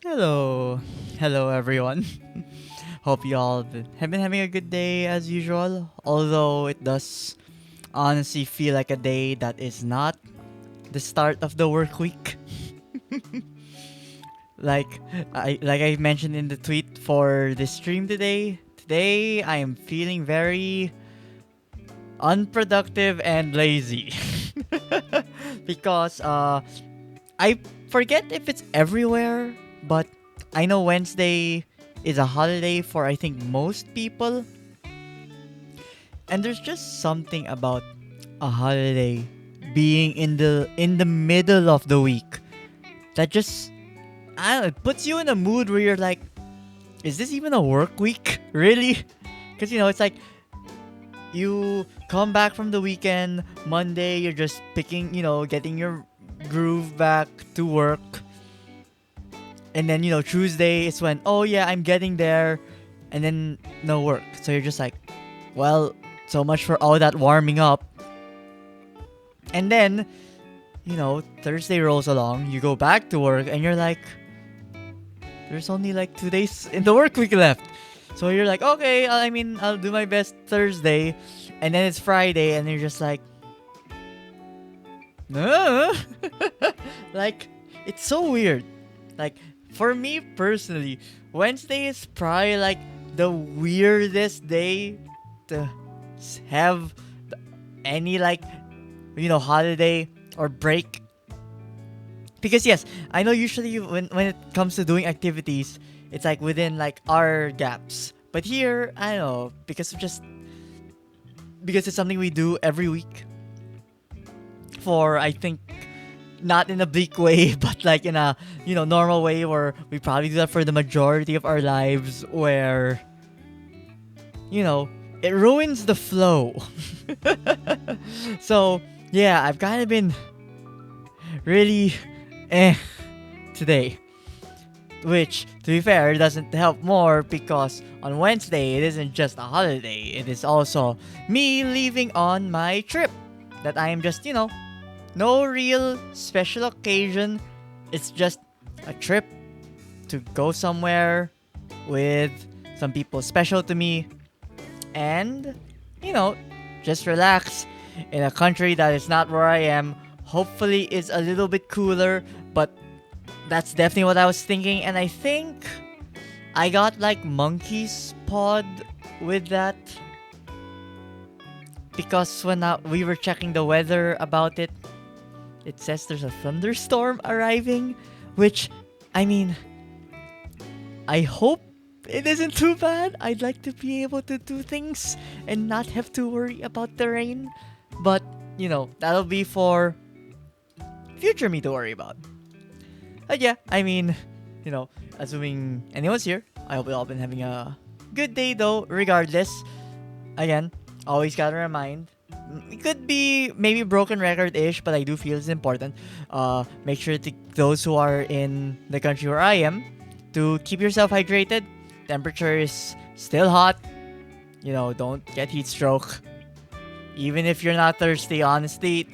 Hello. Hello, everyone. Hope you all have been having a good day as usual. Although it does honestly feel like a day that is not the start of the work week. like I mentioned in the tweet for this stream today. Today I am feeling very unproductive and lazy. because I forget if it's everywhere, but I know Wednesday is a holiday for I think most people, and there's just something about a holiday being in the middle of the week that just I don't know, it puts you in a mood where you're like, is this even a work week? Really? Because it's like you come back from the weekend, Monday, you're just picking, getting your groove back to work. And then, Tuesday is when, oh yeah, I'm getting there. And then no work. So you're just like, well, so much for all that warming up. And then, Thursday rolls along, you go back to work, and you're like, there's only like 2 days in the work week left. So you're like, okay, I'll do my best Thursday. And then it's Friday, and you're just like, like, it's so weird. Like, for me personally, Wednesday is probably like the weirdest day to have any like, holiday or break. Because yes, I know usually when it comes to doing activities, it's like within like our gaps. But here, I don't know, because it's something we do every week for I think not in a bleak way, but like in a normal way where we probably do that for the majority of our lives, where it ruins the flow. So yeah, I've kind of been really today, which to be fair doesn't help more because on Wednesday it isn't just a holiday, it is also me leaving on my trip that I am just no real special occasion. It's just a trip to go somewhere with some people special to me and, just relax in a country that is not where I am. Hopefully, is a little bit cooler, but that's definitely what I was thinking. And I think I got like monkey's pod with that because when we were checking the weather about it, it says there's a thunderstorm arriving, which, I mean, I hope it isn't too bad. I'd like to be able to do things and not have to worry about the rain. But, that'll be for future me to worry about. But yeah, assuming anyone's here, I hope you all been having a good day though, regardless. Again, always gotta remind, it could be maybe broken record-ish, but I do feel it's important. Make sure to those who are in the country where I am to keep yourself hydrated. Temperature is still hot. Don't get heat stroke. Even if you're not thirsty, honestly,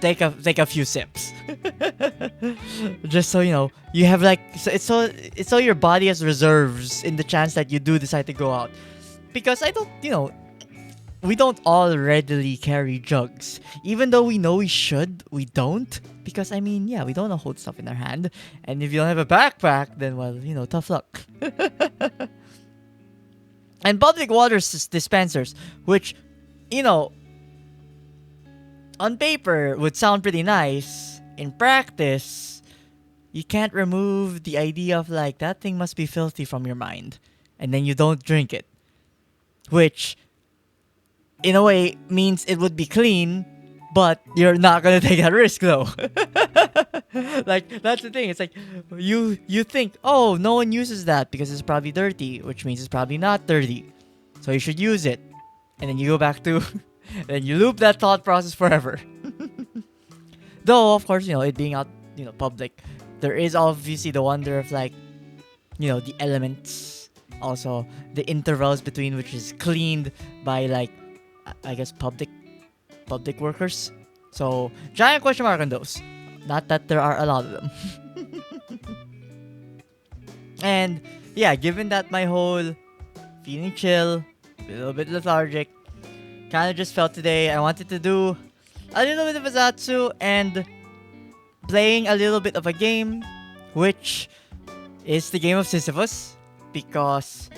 take a few sips. Just so you have like it's so your body has reserves in the chance that you do decide to go out. Because I don't, we don't all readily carry jugs. Even though we know we should, we don't. Because, yeah, we don't know hold stuff in our hand. And if you don't have a backpack, then, well, tough luck. And public water dispensers, which, on paper would sound pretty nice. In practice, you can't remove the idea of, like, that thing must be filthy from your mind. And then you don't drink it. Which in a way means it would be clean, but you're not gonna take that risk though. Like, that's the thing. It's like you think, oh, no one uses that because it's probably dirty, which means it's probably not dirty, so you should use it. And then you go back to and you loop that thought process forever. Though of course, it being out, public, there is obviously the wonder of, like, the elements, also the intervals between which is cleaned by, like, I guess public workers. So giant question mark on those. Not that there are a lot of them. And yeah, given that my whole feeling chill, a little bit lethargic, kind of just felt today I wanted to do a little bit of a Zatsu and playing a little bit of a game, which is the game of Sisyphus, because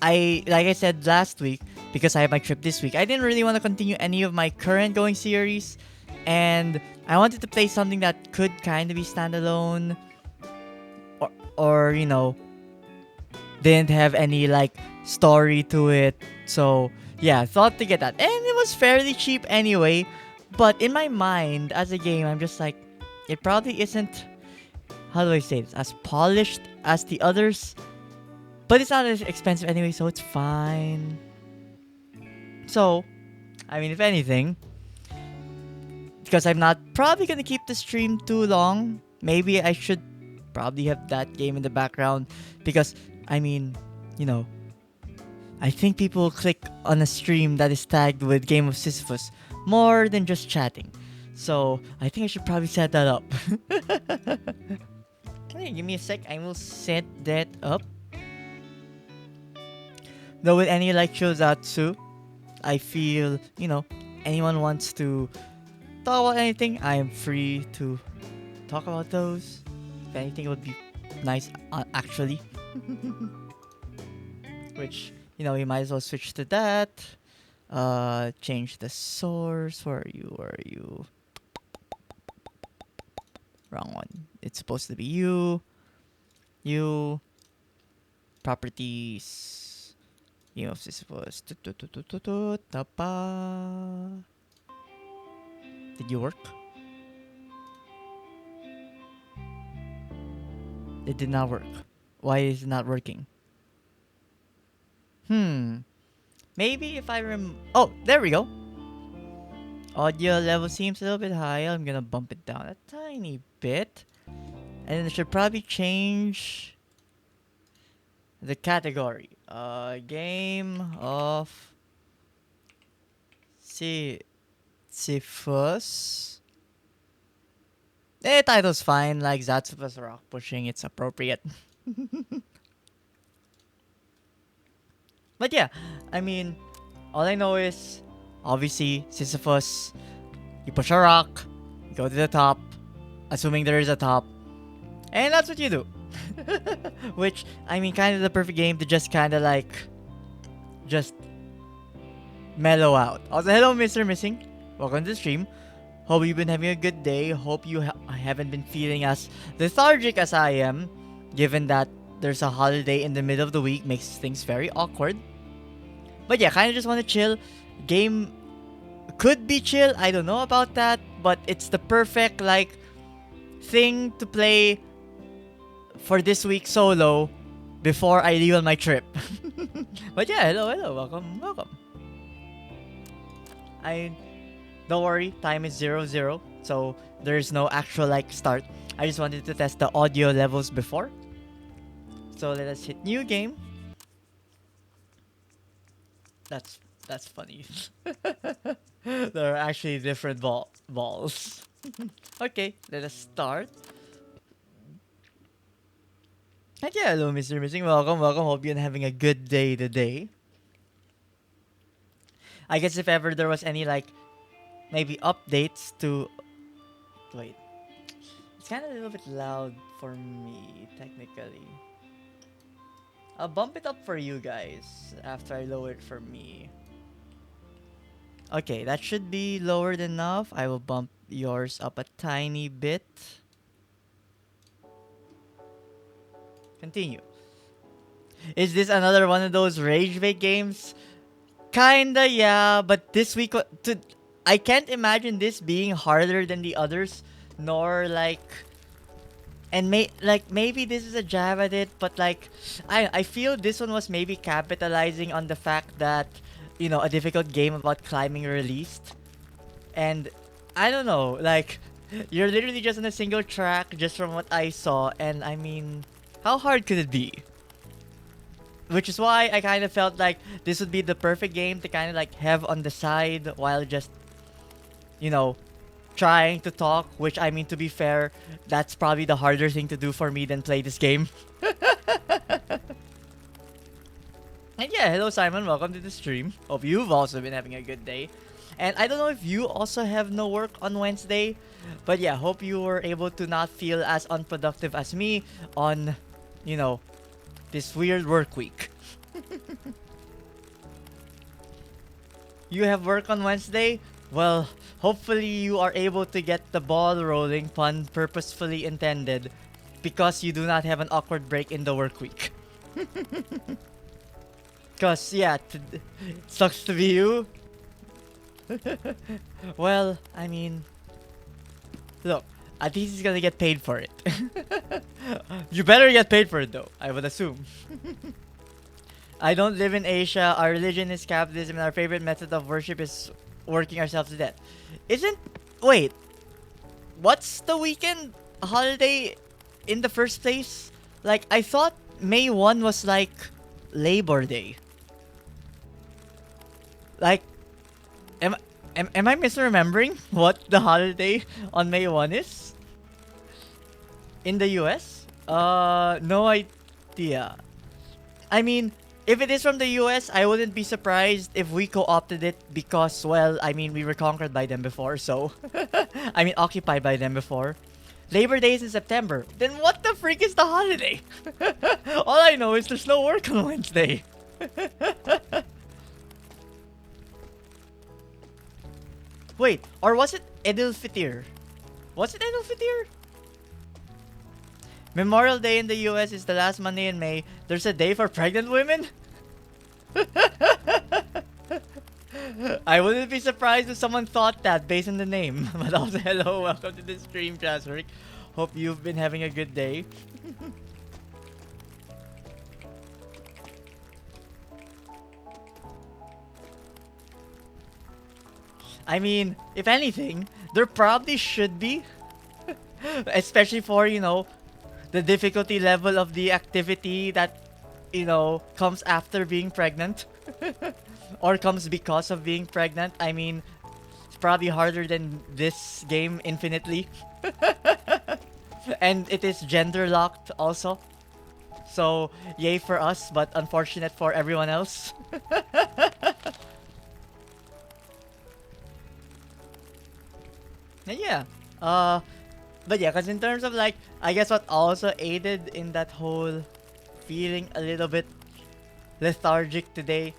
like I said last week, because I have my trip this week, I didn't really want to continue any of my current going series, and I wanted to play something that could kind of be standalone, or didn't have any like story to it. So yeah, thought to get that, and it was fairly cheap anyway. But in my mind, as a game, I'm just like, it probably isn't. How do I say this? As polished as the others, but it's not as expensive anyway, so it's fine. So, I mean, if anything, because I'm not probably gonna keep the stream too long, maybe I should probably have that game in the background, because I mean, you know, I think people will click on a stream that is tagged with Game of Sisyphus more than just chatting. So I think I should probably set that up. Okay, give me a sec. I will set that up. Though with any like Zatsu, I feel, anyone wants to talk about anything, I am free to talk about those. If anything, it would be nice, actually. Which, we might as well switch to that. Change the source. Where are you? Where are you? Wrong one. It's supposed to be you. You. Properties. Game of Sisyphus. Did you work? It did not work. Why is it not working? Maybe if I oh, there we go. Audio level seems a little bit high. I'm gonna bump it down a tiny bit. And I should probably change the category. Game of Sisyphus. Title's fine. Like Zatsu plus rock pushing, it's appropriate. But yeah, I mean, all I know is, obviously, Sisyphus, you push a rock, you go to the top, assuming there is a top, and that's what you do. Which, I mean, kind of the perfect game to just kind of like, just mellow out. Also, hello, Mr. Missing. Welcome to the stream. Hope you've been having a good day. Hope you haven't been feeling as lethargic as I am, given that there's a holiday in the middle of the week, makes things very awkward. But yeah, kind of just want to chill. Game could be chill. I don't know about that, but it's the perfect like thing to play for this week solo before I leave on my trip. But yeah, hello, welcome. Don't worry, time is 0-0, so there's no actual like start. I just wanted to test the audio levels before. So let us hit new game. That's funny. There are actually different balls. Okay, let us start. And yeah, hello, Mr. Missing. Welcome. Hope you're having a good day today. I guess if ever there was any like maybe updates to... Wait. It's kind of a little bit loud for me, technically. I'll bump it up for you guys after I lower it for me. Okay, that should be lowered enough. I will bump yours up a tiny bit. Continue. Is this another one of those rage bait games? Kinda, yeah, but this week... I can't imagine this being harder than the others, nor like... And maybe this is a jab at it, but like I feel this one was maybe capitalizing on the fact that, a difficult game about climbing released. And I don't know, like you're literally just on a single track just from what I saw, and I mean, how hard could it be? Which is why I kind of felt like this would be the perfect game to kind of like have on the side while just, trying to talk, which I mean, to be fair, that's probably the harder thing to do for me than play this game. And yeah, hello Simon, welcome to the stream. Hope you've also been having a good day. And I don't know if you also have no work on Wednesday, but yeah, hope you were able to not feel as unproductive as me on, you know, this weird work week. You have work on Wednesday? Well, hopefully you are able to get the ball rolling, pun purposefully intended, because you do not have an awkward break in the work week. Cause yeah, sucks to be you. Well, I mean, look, at least he's gonna get paid for it. You better get paid for it though, I would assume. I don't live in Asia. Our religion is capitalism and our favorite method of worship is working ourselves to death. Isn't... Wait. What's the weekend holiday in the first place? Like, I thought May 1 was like Labor Day. Like, am I misremembering what the holiday on May 1 is? In the US? No idea. I mean, if it is from the US, I wouldn't be surprised if we co-opted it because, well, I mean, we were conquered by them before, so... I mean, occupied by them before. Labor Day is in September. Then what the freak is the holiday? All I know is there's no work on Wednesday. Wait, or was it Eidul Fitr? Was it Eidul Fitr? Memorial Day in the US is the last Monday in May. There's a day for pregnant women? I wouldn't be surprised if someone thought that based on the name. But also, hello, welcome to the stream, Jasric. Hope you've been having a good day. I mean, if anything, there probably should be. Especially for, you know, the difficulty level of the activity that, you know, comes after being pregnant. Or comes because of being pregnant. I mean, it's probably harder than this game infinitely. And it is gender locked also. So, yay for us, but unfortunate for everyone else. And yeah, but yeah, because in terms of like, I guess what also aided in that whole feeling a little bit lethargic today,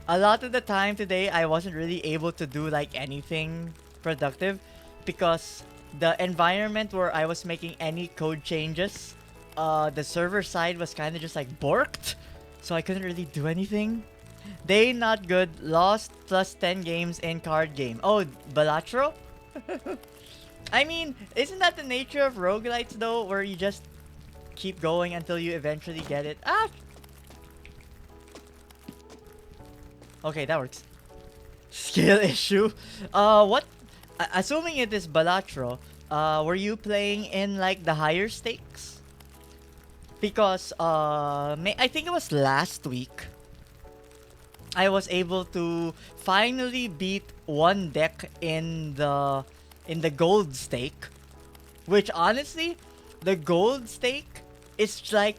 a lot of the time today I wasn't really able to do like anything productive because the environment where I was making any code changes, the server side was kind of just like borked, so I couldn't really do anything. Day not good, lost plus 10 games in card game. Oh, Balatro? I mean, isn't that the nature of roguelites though, where you just keep going until you eventually get it? Ah! Okay, that works. Skill issue? What? Assuming it is Balatro, were you playing in like the higher stakes? Because, I think it was last week, I was able to finally beat one deck in the gold stake, which honestly, the gold stake is like,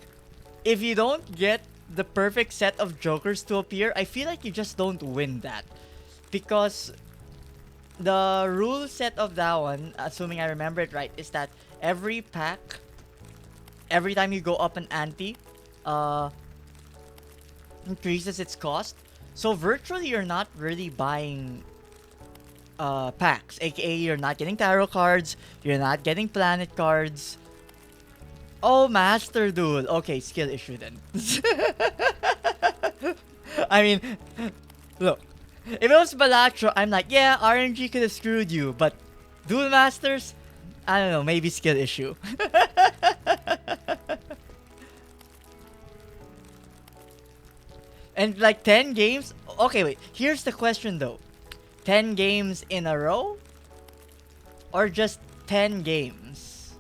if you don't get the perfect set of jokers to appear, I feel like you just don't win that, because the rule set of that one, assuming I remember it right, is that every pack, every time you go up an ante, increases its cost. So virtually you're not really buying packs, aka you're not getting tarot cards, you're not getting planet cards. Oh, Master Duel. Okay, skill issue then. I mean, look, if it was Balatro, I'm like, yeah, RNG could have screwed you, but Duel Masters, I don't know, maybe skill issue. And like 10 games? Okay, wait. Here's the question though. 10 games in a row? Or just 10 games?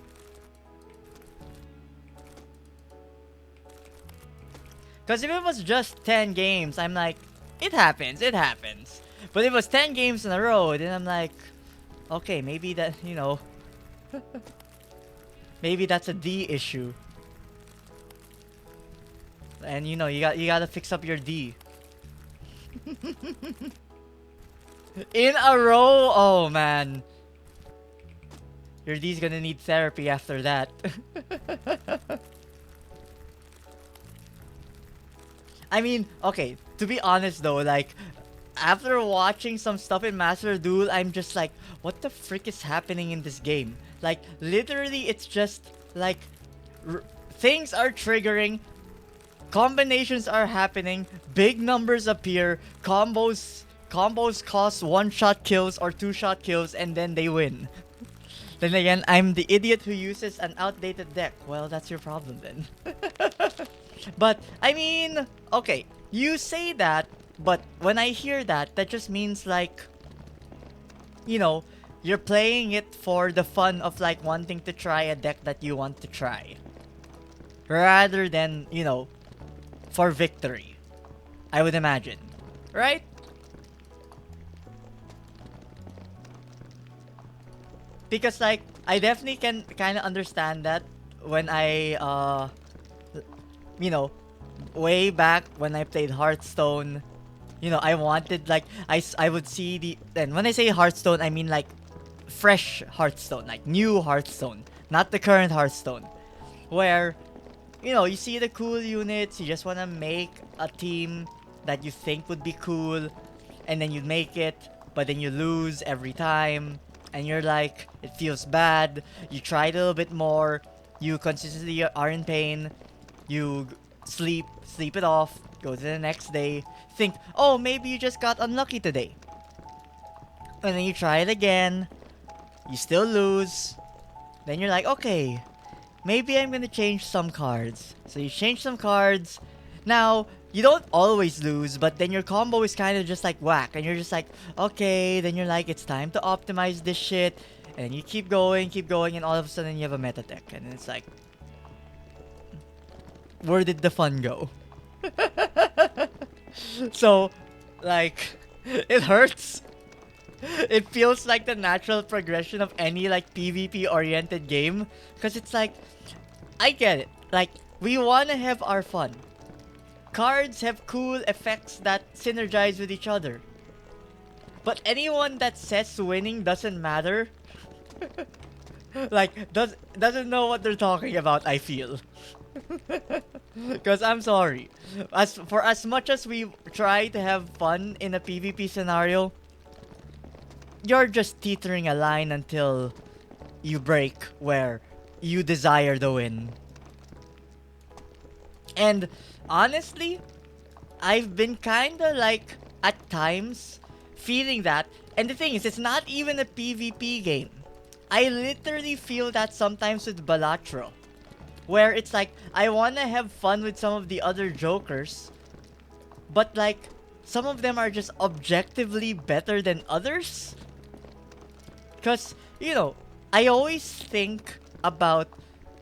Because if it was just 10 games, I'm like, it happens, it happens. But if it was 10 games in a row, then I'm like, Okay, maybe that, maybe that's a D issue. And you gotta fix up your D. In a row? Oh man. Your D's gonna need therapy after that. I mean, okay, to be honest though, like, after watching some stuff in Master Duel, I'm just like, what the frick is happening in this game? Like, literally, it's just, like, things are triggering, combinations are happening, big numbers appear, combos cost one-shot kills or two-shot kills, and then they win. Then again, I'm the idiot who uses an outdated deck. Well, that's your problem then. But, I mean, okay, you say that, but when I hear that, that just means like, you know, you're playing it for the fun of like wanting to try a deck that you want to try. Rather than, for victory. I would imagine. Right? Because like, I definitely can kind of understand that when you know, way back when I played Hearthstone, I wanted like I would see and when I say Hearthstone, I mean like fresh Hearthstone, like new Hearthstone, not the current Hearthstone, where you see the cool units, you just want to make a team that you think would be cool, and then you make it, but then you lose every time, and you're like, it feels bad. You try it a little bit more, you consistently are in pain, you sleep it off, go to the next day, think, oh, maybe you just got unlucky today. And then you try it again, you still lose, then you're like, okay, maybe I'm gonna change some cards. So you change some cards. Now, you don't always lose, but then your combo is kind of just like whack. And you're just like, okay, then you're like, it's time to optimize this shit. And you keep going, and all of a sudden you have a meta tech. And it's like, where did the fun go? So, like, it hurts. It feels like the natural progression of any like PvP oriented game. Because it's like, I get it. Like, we want to have our fun. Cards have cool effects that synergize with each other. But anyone that says winning doesn't matter, like, doesn't know what they're talking about, I feel. Because I'm sorry. As much as we try to have fun in a PvP scenario, you're just teetering a line until you break where you desire the win. And honestly, I've been kinda like, at times, feeling that. And the thing is, it's not even a PvP game. I literally feel that sometimes with Balatro. Where it's like, I wanna have fun with some of the other jokers, but like, some of them are just objectively better than others. Because, I always think about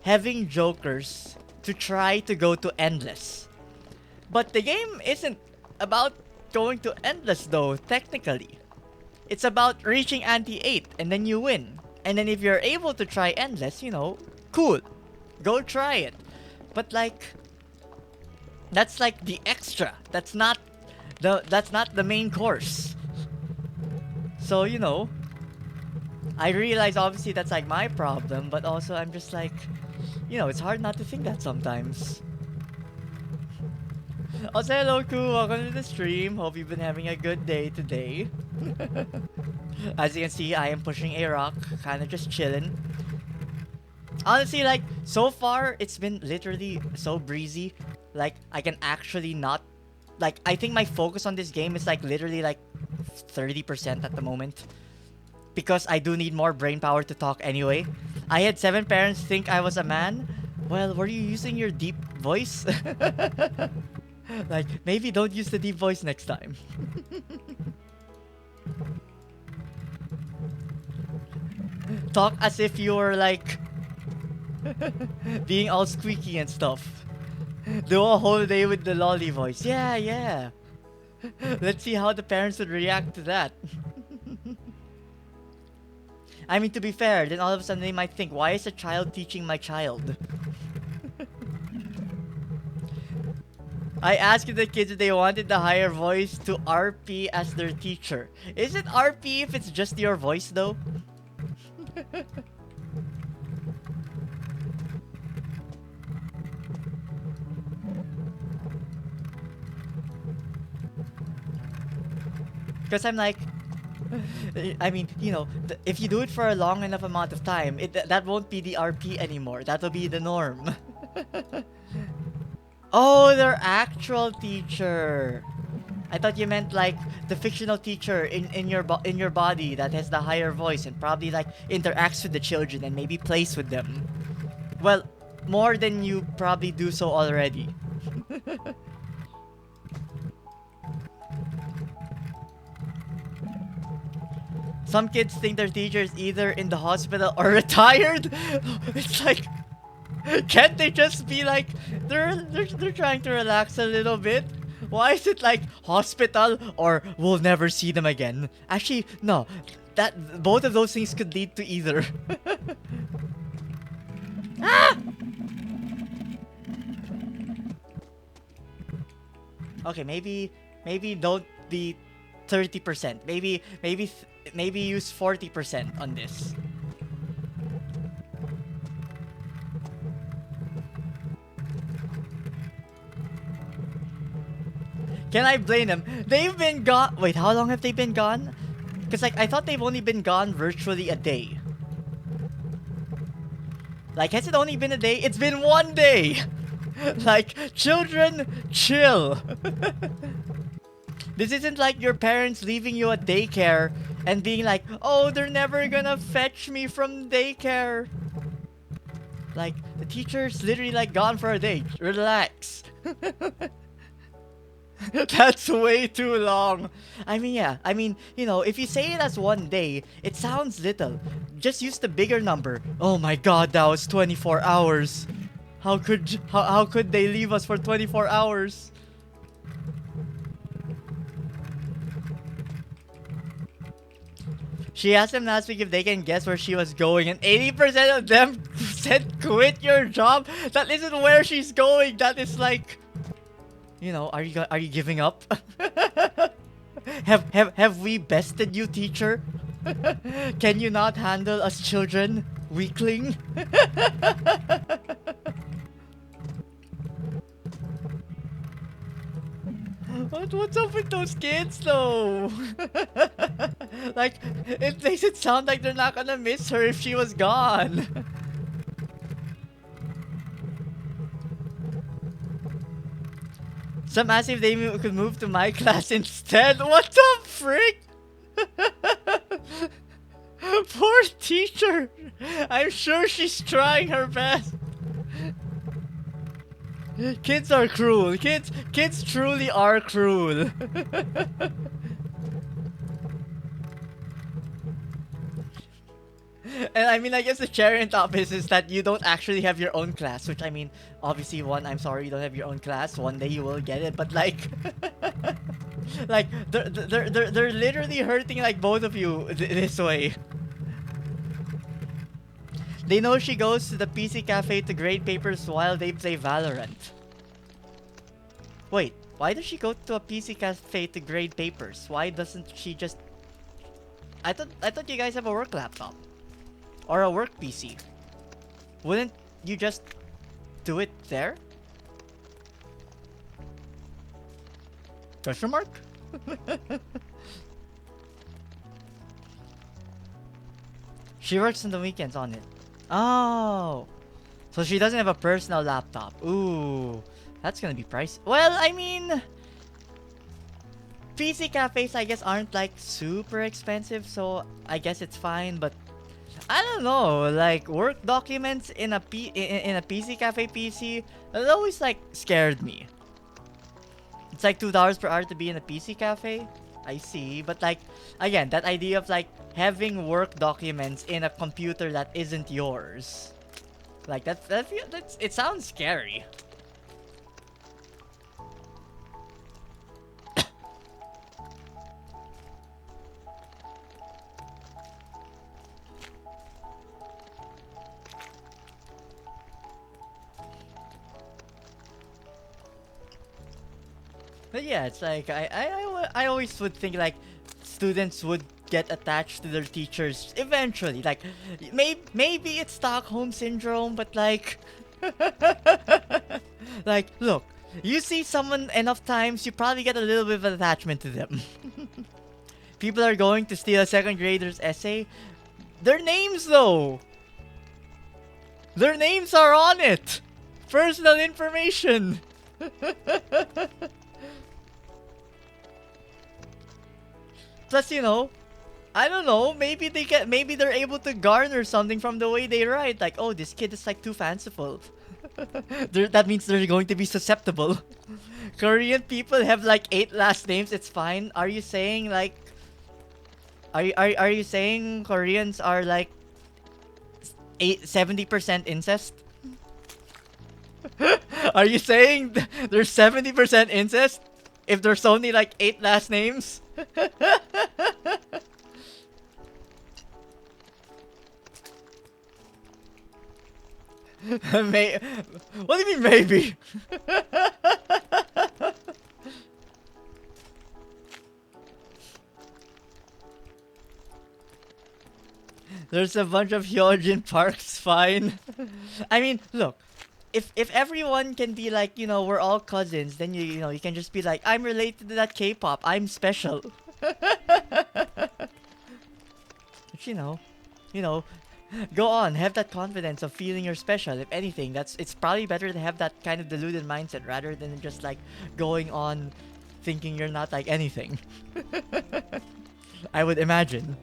having jokers to try to go to endless. But the game isn't about going to endless though, technically. It's about reaching ante 8 and then you win. And then if you're able to try endless, cool. Go try it. But like, that's like the extra. That's not the main course. So, I realize obviously that's like my problem, but also I'm just like, it's hard not to think that sometimes. Also, hello, Ku. Welcome to the stream. Hope you've been having a good day today. As you can see, I am pushing a rock, kind of just chilling. Honestly, like, so far, it's been literally so breezy. Like, I can actually not... Like, I think my focus on this game is, like, literally, like, 30% at the moment. Because I do need more brain power to talk anyway. I had 7 parents think I was a man. Well, were you using your deep voice? Like, maybe don't use the deep voice next time. Talk as if you're, like... being all squeaky and stuff. Do a whole day with the lolly voice. Yeah, yeah. Let's see how the parents would react to that. I mean, to be fair, then all of a sudden they might think, why is a child teaching my child? I asked the kids if they wanted the higher voice to RP as their teacher. Is it RP if it's just your voice though? Because I'm like, I mean, if you do it for a long enough amount of time, that won't be the RP anymore. That'll be the norm. Oh, their actual teacher. I thought you meant like the fictional teacher in your body that has the higher voice and probably like interacts with the children and maybe plays with them. Well, more than you probably do so already. Some kids think their teacher is either in the hospital or retired. It's like, can't they just be like, they're trying to relax a little bit? Why is it like hospital or we'll never see them again? Actually, no. That both of those things could lead to either. Ah! Okay, maybe don't be 30%. Maybe use 40% on this. Can I blame them? They've been gone. Wait, how long have they been gone? Because like I thought they've only been gone virtually a day. Like, has it only been a day? It's been 1 day. Like, children, chill. This isn't like your parents leaving you at daycare and being like, oh, they're never gonna fetch me from daycare. Like, the teacher's literally like gone for a day. Relax. That's way too long. I mean, yeah. I mean, if you say it as 1 day, it sounds little. Just use the bigger number. Oh my god, that was 24 hours. How could they leave us for 24 hours? She asked them last week if they can guess where she was going, and 80% of them said quit your job. That isn't where she's going. That is like, are you giving up? Have we bested you, teacher? Can you not handle us children, weakling? What's up with those kids though? Like, it makes it sound like they're not gonna miss her if she was gone. Some asked if they could move to my class instead. What the frick? Poor teacher. I'm sure she's trying her best. Kids are cruel. Kids truly are cruel. And I mean, I guess the cherry on top is that you don't actually have your own class, which I mean, obviously, one, I'm sorry you don't have your own class. One day you will get it, but like, like they're literally hurting like both of you this way. They know she goes to the PC cafe to grade papers while they play Valorant. Wait, why does she go to a PC cafe to grade papers? Why doesn't she just... I thought you guys have a work laptop. Or a work PC. Wouldn't you just do it there? Question mark? She works on the weekends on it. Oh. So she doesn't have a personal laptop. Ooh. That's gonna be pricey. Well, I mean... PC cafes, I guess, aren't like super expensive, so I guess it's fine, but... I don't know, like, work documents in a PC cafe PC, that always, like, scared me. It's like $2 per hour to be in a PC cafe? I see, but like, again, that idea of like, having work documents in a computer that isn't yours. Like, that's it sounds scary. But yeah, it's like I always would think like students would get attached to their teachers eventually. Like maybe it's Stockholm syndrome, but like like look, you see someone enough times, you probably get a little bit of an attachment to them. People are going to steal a second grader's essay. Their names though. Their names are on it. Personal information. Plus, I don't know. Maybe they're able to garner something from the way they write. Like, oh, this kid is like too fanciful. That means they're going to be susceptible. Korean people have like 8 last names. It's fine. Are you saying like, are you saying Koreans are like 70% incest? Are you saying there's 70% incest if there's only like 8 last names? What do you mean maybe? There's a bunch of Hyojin Parks, fine. I mean, look, if everyone can be like, we're all cousins, then you can just be like, I'm related to that K-pop, I'm special. But you know, go on, have that confidence of feeling you're special. If anything, it's probably better to have that kind of deluded mindset rather than just like going on thinking you're not like anything. I would imagine.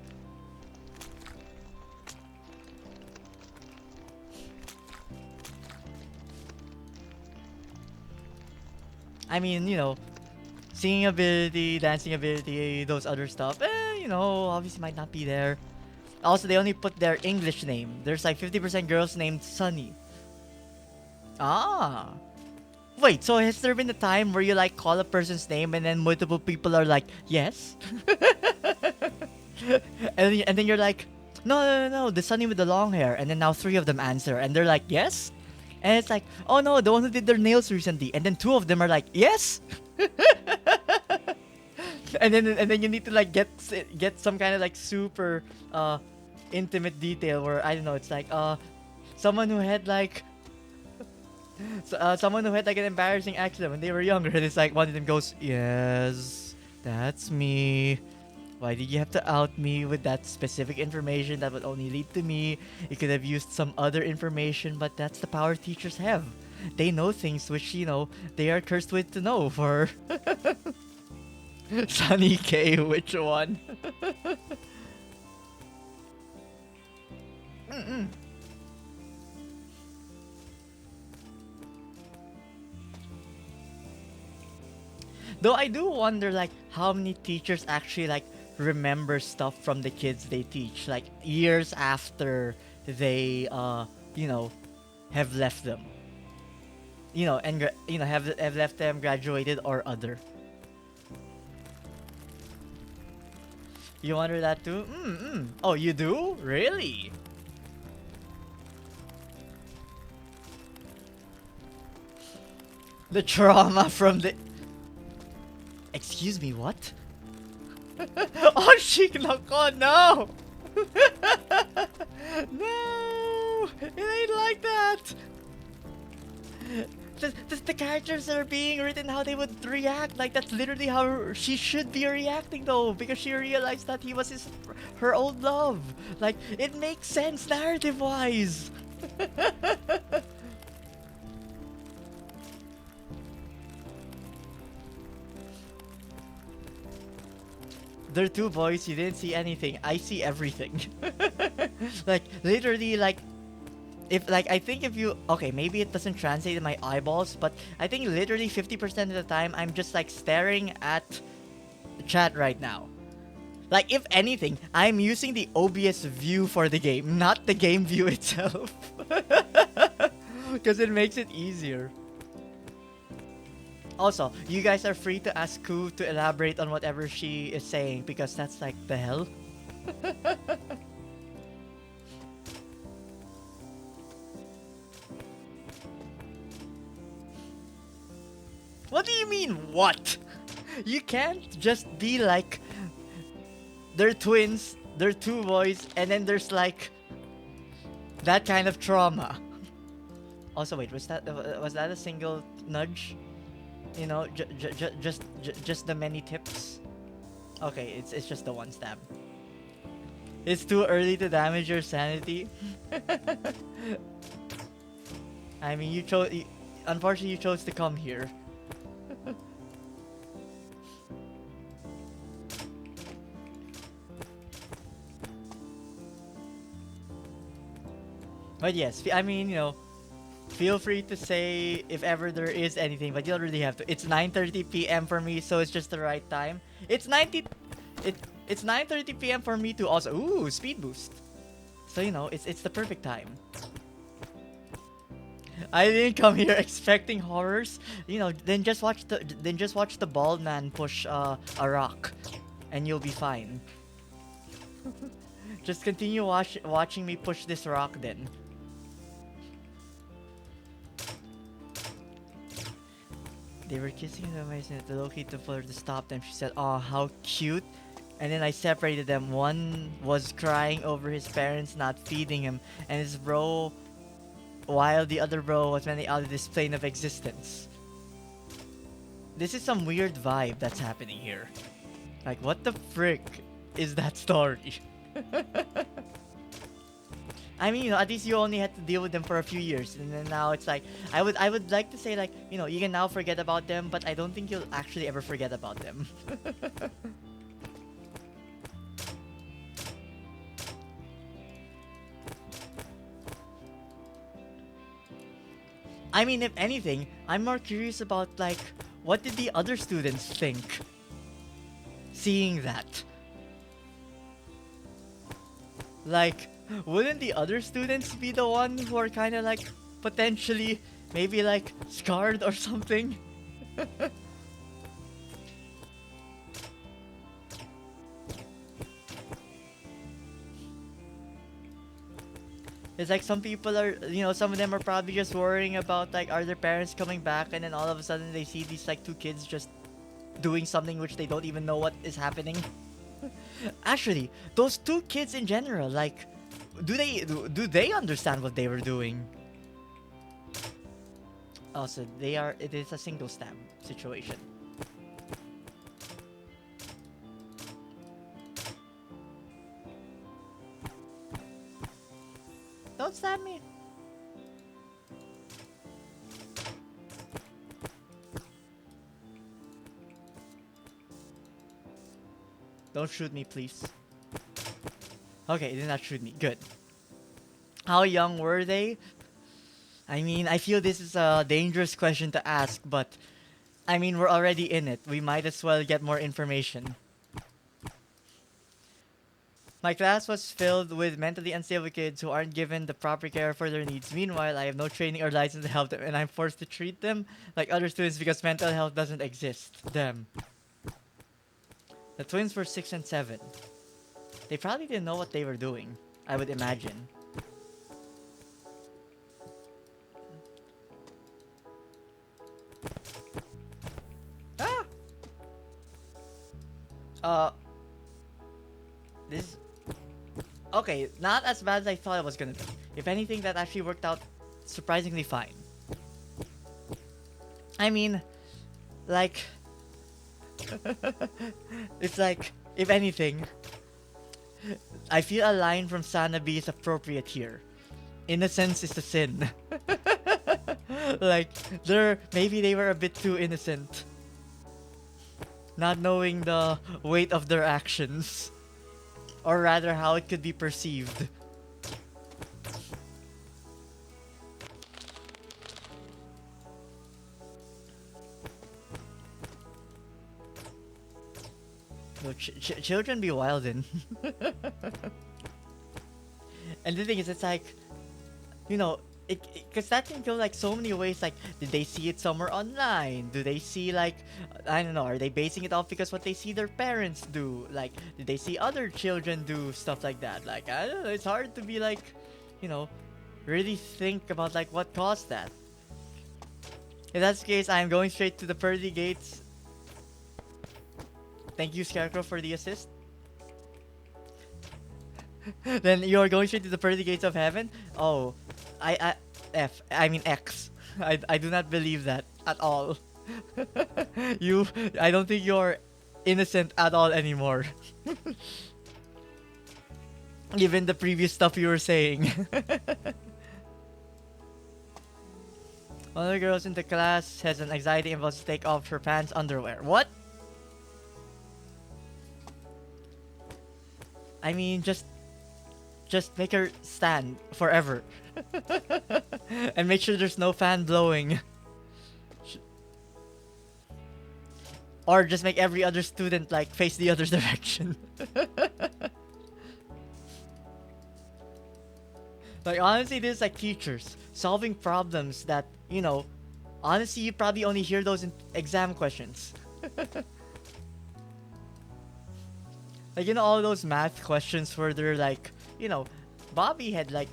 I mean, singing ability, dancing ability, those other stuff, obviously might not be there. Also, they only put their English name. There's like 50% girls named Sunny. Ah. Wait, so has there been a time where you like call a person's name and then multiple people are like, yes? and then you're like, no, the Sunny with the long hair. And then now 3 of them answer and they're like, yes? And it's like, oh no, the one who did their nails recently. And then 2 of them are like, yes? and then you need to like get some kind of like super intimate detail where I don't know, it's like someone who had like someone who had like an embarrassing accident when they were younger, and it's like one of them goes, yes, that's me. Why did you have to out me with that specific information that would only lead to me? You could have used some other information, but that's the power teachers have. They know things which, they are cursed with to know for Sunny K, which one? Mm-mm. Though I do wonder, like, how many teachers actually, like, remember stuff from the kids they teach, like, years after they, you know, have left them. Have left them, graduated, or other. You wonder that too? Mm-mm. Oh, you do? Really? The trauma from the... Excuse me, what? Oh, Shignoko, no! No! It ain't like that! The characters are being written how they would react. Like, that's literally how she should be reacting, though, because she realized that he was her old love. Like, it makes sense narrative-wise. There are 2 boys, you didn't see anything. I see everything. Like, literally, like, I think if you, okay, maybe it doesn't translate in my eyeballs, but I think literally 50% of the time, I'm just, like, staring at the chat right now. Like, if anything, I'm using the OBS view for the game, not the game view itself. Because it makes it easier. Also, you guys are free to ask Ku to elaborate on whatever she is saying, because that's like, the hell? What do you mean, what? You can't just be like they're twins, they're two boys, and then there's like that kind of trauma. Also, wait, was that a single nudge? You know, just the many tips. Okay, it's just the one stab. It's too early to damage your sanity. I mean, you chose. Unfortunately, you chose to come here. But yes, I mean, feel free to say if ever there is anything, but you don't really have to. It's 9:30 p.m. for me, so it's just the right time. It's 90. It it's 9:30 p.m. for me to also. Ooh, speed boost. So it's the perfect time. I didn't come here expecting horrors. Then just watch the bald man push a rock, and you'll be fine. Just continue watching me push this rock then. They were kissing in the waist and the located for her to stop them. She said, "Oh, how cute." And then I separated them. One was crying over his parents not feeding him, and his bro, while the other bro was running out of this plane of existence. This is some weird vibe that's happening here. Like, what the frick is that story? I mean, at least you only had to deal with them for a few years, and then now it's like I would like to say like you can now forget about them, but I don't think you'll actually ever forget about them. I mean, if anything, I'm more curious about like what did the other students think seeing that. Like, wouldn't the other students be the one who are kind of like potentially maybe like scarred or something? It's like some people are, some of them are probably just worrying about like, are their parents coming back, and then all of a sudden they see these like two kids just doing something which they don't even know what is happening. Actually, those two kids in general, like, do they understand what they were doing? Also, it is a single stab situation. Don't stab me. Don't shoot me, please. Okay, did not shoot me. Good. How young were they? I mean, I feel this is a dangerous question to ask, but I mean, we're already in it. We might as well get more information. My class was filled with mentally unstable kids who aren't given the proper care for their needs. Meanwhile, I have no training or license to help them, and I'm forced to treat them like other students because mental health doesn't exist. Them. The twins were 6 and 7. They probably didn't know what they were doing, I would imagine. Ah! Uh, this. Okay, not as bad as I thought it was gonna be. If anything, that actually worked out surprisingly fine. I mean, like, it's like, if anything, I feel a line from Sanabi is appropriate here. Innocence is a sin. Like, maybe they were a bit too innocent, not knowing the weight of their actions, or rather how it could be perceived. No, children be wildin'. And the thing is, it's like, you know, because that can go like so many ways. Like, did they see it somewhere online? Do they see like, I don't know, are they basing it off because what they see their parents do? Like, did they see other children do stuff like that? Like, I don't know, it's hard to be like, you know, really think about like what caused that. If that's the case, I'm going straight to the pearly gates. Thank you, Scarecrow, for the assist. Then you are going straight to the pearly gates of heaven? Oh, I I mean X. I do not believe that at all. you, I don't think you're innocent at all anymore. Given the previous stuff you were saying. One of the girls in the class has an anxiety and wants to take off her pants underwear. What? I mean, just make her stand forever. And make sure there's no fan blowing. Or just make every other student like face the other direction. Like honestly, this is like teachers solving problems that, you know, honestly you probably only hear those in exam questions. Like, you know, all those math questions where they're like, you know, Bobby had like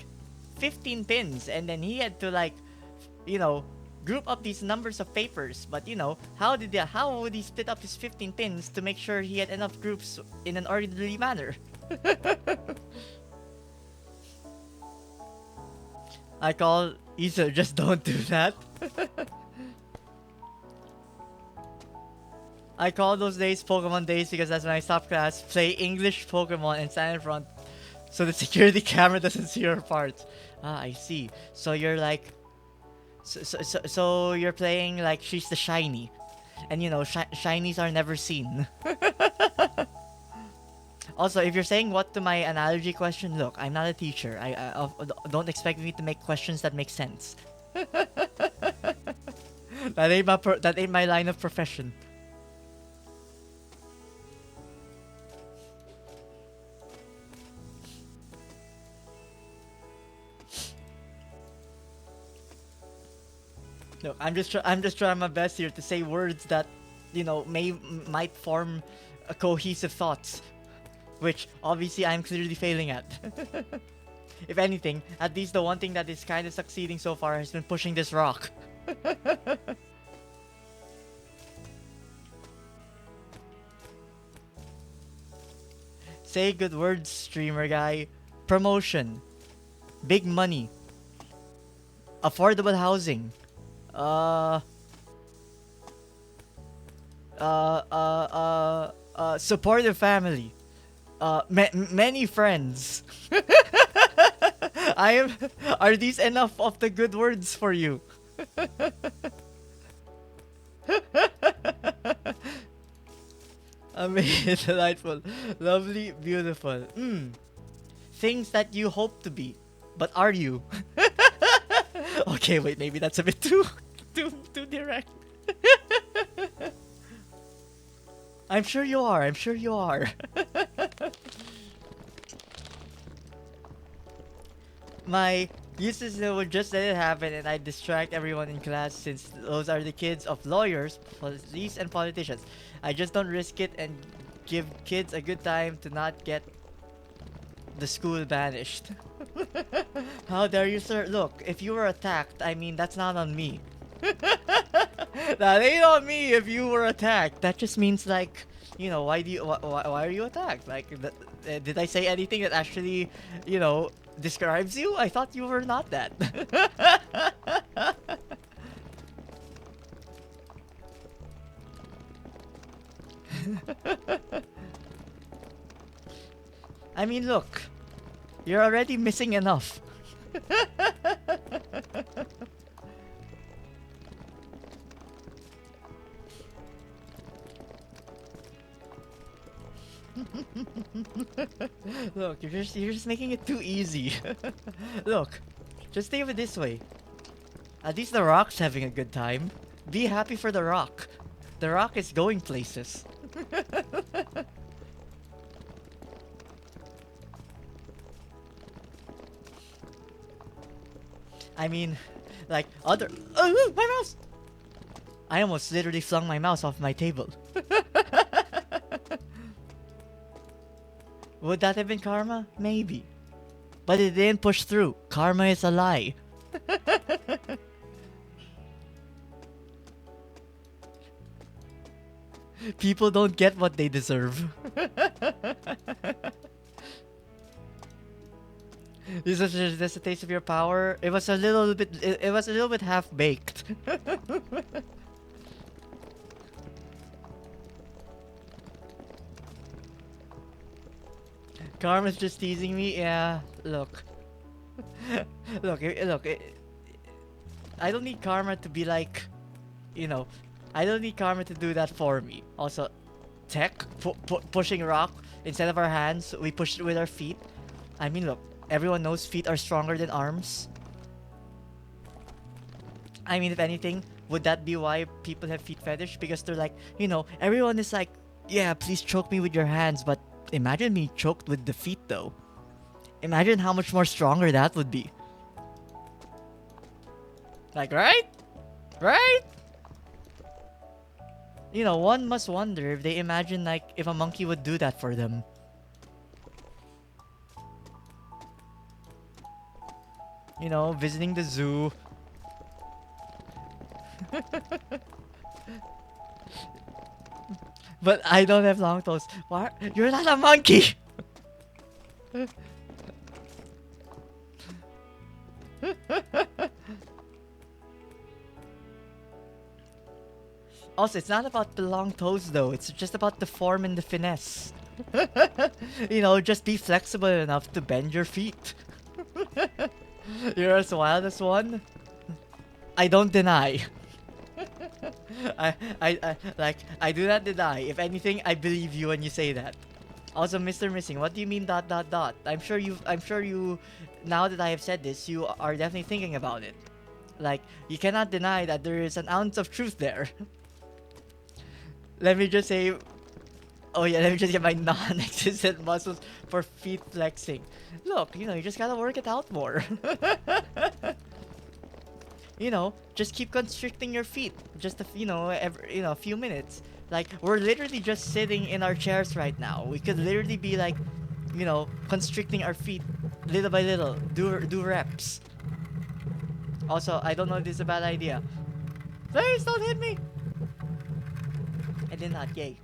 15 pins and then he had to like, you know, group up these numbers of papers. But you know, how would he split up his 15 pins to make sure he had enough groups in an orderly manner? I call Isa, just don't do that. I call those days Pokemon days because that's when I stop class, play English Pokemon, and stand in front so the security camera doesn't see your parts. Ah, I see. So you're like, so you're playing like she's the shiny, and you know shinies are never seen. Also, if you're saying what to my analogy question, look, I'm not a teacher. Don't expect me to make questions that make sense. That ain't my line of profession. Look, I'm just trying my best here to say words that, you know, might form a cohesive thoughts, which obviously I'm clearly failing at. If anything, at least the one thing that is kind of succeeding so far has been pushing this rock. Say good words, streamer guy. Promotion. Big money. Affordable housing. Supportive family. Many friends. Are these enough of the good words for you? Amazing, delightful, lovely, beautiful. Things that you hope to be, but are you? Okay, wait, maybe that's a bit too direct. I'm sure you are. I'm sure you are. My uses would just let it happen and I distract everyone in class since those are the kids of lawyers, police, and politicians. I just don't risk it and give kids a good time to not get the school banished. How dare you, sir? Look, if you were attacked, I mean, that's not on me. That ain't on me if you were attacked. That just means like, you know, why are you attacked? Like, did I say anything that actually, you know, describes you? I thought you were not that. I mean, look, you're already missing enough. Look, you're just making it too easy. Look, just think of it this way. At least the rock's having a good time. Be happy for the rock. The rock is going places. I mean, like other. Oh, my mouse! I almost literally flung my mouse off my table. Would that have been karma? Maybe. But it didn't push through. Karma is a lie. People don't get what they deserve. This is just a taste of your power. It was a little bit. It was a little bit half baked. Karma's just teasing me. Yeah. Look. Look. I don't need karma to be like, you know, I don't need karma to do that for me. Also, tech pushing rock instead of our hands, we push it with our feet. I mean, look. Everyone knows feet are stronger than arms. I mean, if anything, would that be why people have feet fetish? Because they're like, everyone is like, yeah, please choke me with your hands, but imagine me choked with the feet though. Imagine how much more stronger that would be. Like, right? Right? One must wonder if they imagine, like, if a monkey would do that for them. Visiting the zoo. But I don't have long toes. What? You're not a monkey! Also, it's not about the long toes though. It's just about the form and the finesse. Just be flexible enough to bend your feet. You're as wild as one. I don't deny. I do not deny. If anything, I believe you when you say that. Also, Mr. Missing, what do you mean ... I'm sure you, now that I have said this, you are definitely thinking about it. Like, you cannot deny that there is an ounce of truth there. Let me just say, oh yeah, let me just get my non-existent muscles for feet flexing. Look, you just gotta work it out more. Just keep constricting your feet. Just a few minutes. Like, we're literally just sitting in our chairs right now. We could literally be like, constricting our feet little by little. Do reps. Also, I don't know if this is a bad idea. Please don't hit me. I did not. Yay.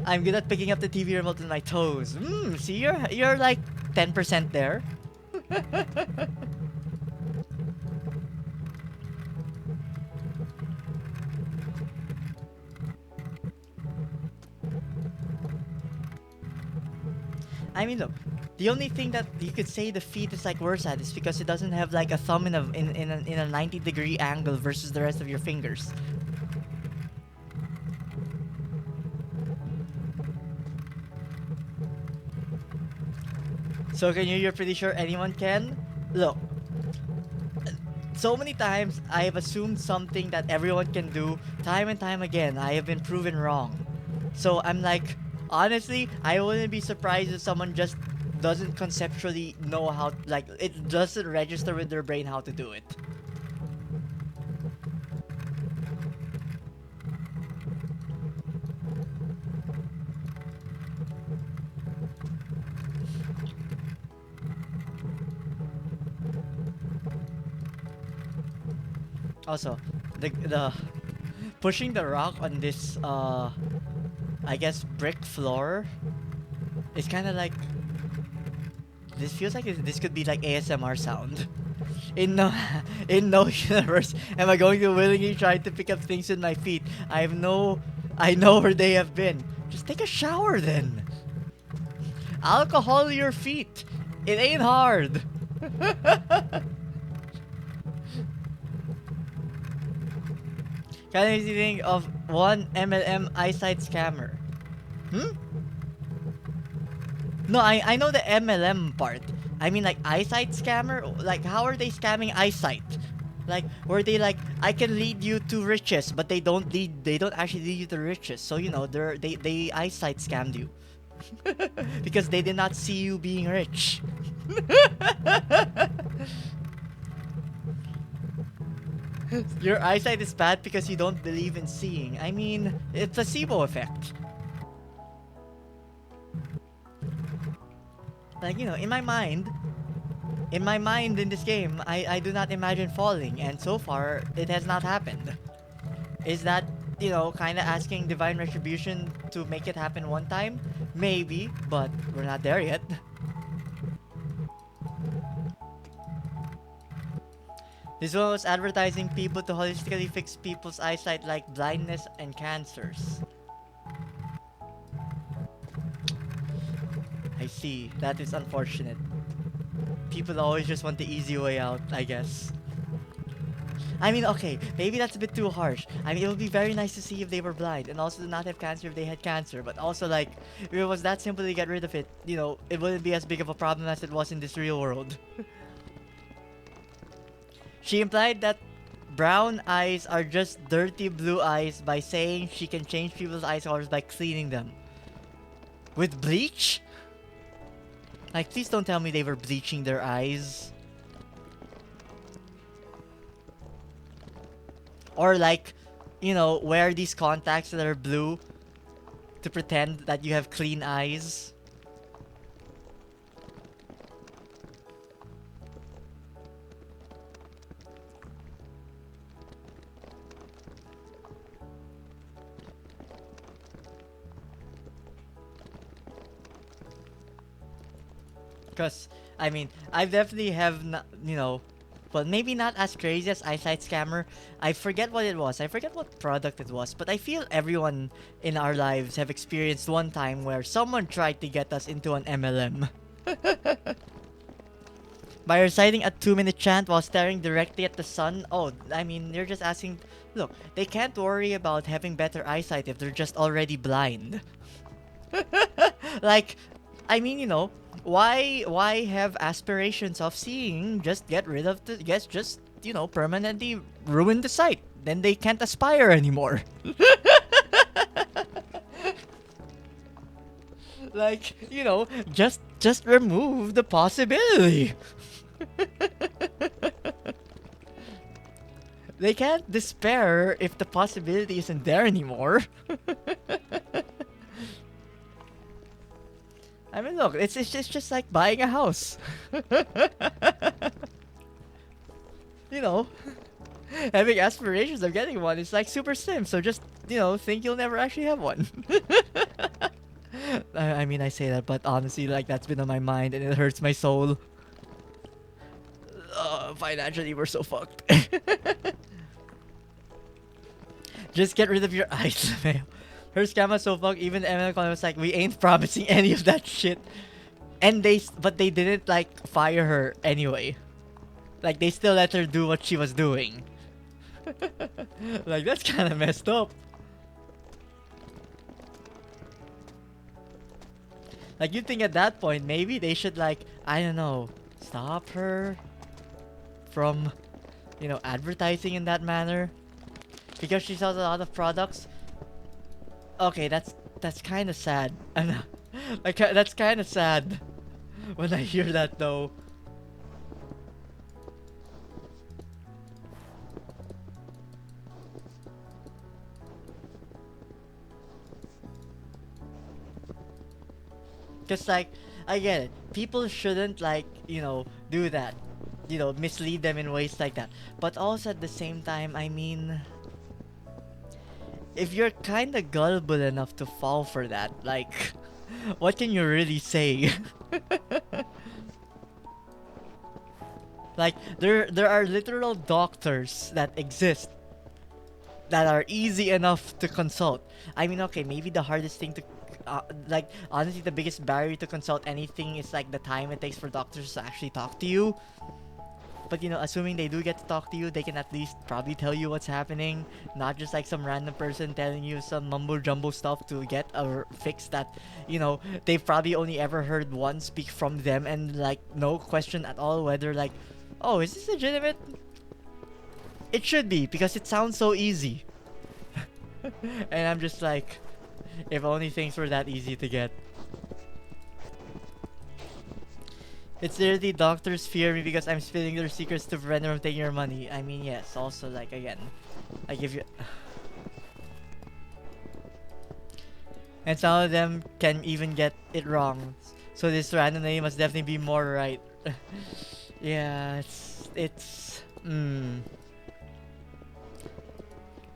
I'm good at picking up the TV remote with my toes. See, you're like 10% there. I mean, look, the only thing that you could say the feet is like worse at is because it doesn't have like a thumb in a 90-degree angle versus the rest of your fingers. So you're pretty sure anyone can? Look, so many times I have assumed something that everyone can do. Time and time again, I have been proven wrong. So I'm like, honestly, I wouldn't be surprised if someone just doesn't conceptually know how, like, it doesn't register with their brain how to do it. Also, the pushing the rock on this I guess brick floor is kind of like, this feels like this could be like ASMR sound. In no universe am I going to willingly try to pick up things with my feet. I know where they have been. Just take a shower then. Alcohol your feet. It ain't hard. Can you think of one MLM eyesight scammer? No, I know the MLM part. I mean, like, eyesight scammer? Like, how are they scamming eyesight? Like, where they like, I can lead you to riches, but they don't actually lead you to riches. So, they eyesight scammed you. Because they did not see you being rich. Your eyesight is bad because you don't believe in seeing. I mean, it's a placebo effect. Like, in my mind in this game, I do not imagine falling, and so far, it has not happened. Is that kind of asking divine retribution to make it happen one time? Maybe, but we're not there yet. This one was advertising people to holistically fix people's eyesight like blindness and cancers. I see. That is unfortunate. People always just want the easy way out, I guess. I mean, okay, maybe that's a bit too harsh. I mean, it would be very nice to see if they were blind and also to not have cancer if they had cancer. But also, like, if it was that simple to get rid of it, it wouldn't be as big of a problem as it was in this real world. She implied that brown eyes are just dirty blue eyes by saying she can change people's eye colors by cleaning them. With bleach? Like, please don't tell me they were bleaching their eyes. Or like, wear these contacts that are blue to pretend that you have clean eyes. Because, I mean, I definitely have, well, maybe not as crazy as Eyesight Scammer. I forget what it was. I forget what product it was. But I feel everyone in our lives have experienced one time where someone tried to get us into an MLM. By reciting a 2-minute chant while staring directly at the sun. Oh, I mean, you're just asking... Look, they can't worry about having better eyesight if they're just already blind. Like, I mean, why have aspirations of seeing? Just get rid of the... just, permanently ruin the sight. Then they can't aspire anymore. Like, just remove the possibility. They can't despair if the possibility isn't there anymore. I mean, look, it's just like buying a house. Having aspirations of getting one is like super sim, so just, think you'll never actually have one. I mean, I say that, but honestly, like, that's been on my mind and it hurts my soul. Financially, we're so fucked. Just get rid of your eyes, man. Her scam was so fucked, even ML was like, we ain't promising any of that shit. And but they didn't, like, fire her anyway. Like, they still let her do what she was doing. Like, that's kind of messed up. Like, you'd think at that point, maybe they should, like, I don't know, stop her from, advertising in that manner. Because she sells a lot of products. Okay, that's kind of sad. Like, that's kind of sad when I hear that, though. Because, like, I get it. People shouldn't, like, do that. Mislead them in ways like that. But also at the same time, I mean... if you're kind of gullible enough to fall for that, like, what can you really say? Like, there are literal doctors that exist that are easy enough to consult. I mean, okay, maybe the hardest thing to, like, honestly, the biggest barrier to consult anything is, like, the time it takes for doctors to actually talk to you. But, assuming they do get to talk to you, they can at least probably tell you what's happening. Not just like some random person telling you some mumbo-jumbo stuff to get a fix that, they've probably only ever heard one speak from them. And, like, no question at all whether, like, oh, is this legitimate? It should be, because it sounds so easy. And I'm just like, if only things were that easy to get. It's literally doctors fear me because I'm spilling their secrets to prevent them from taking your money. I mean, yes, also, like, again, I give you... And some of them can even get it wrong. So this random name must definitely be more right. Yeah, it's...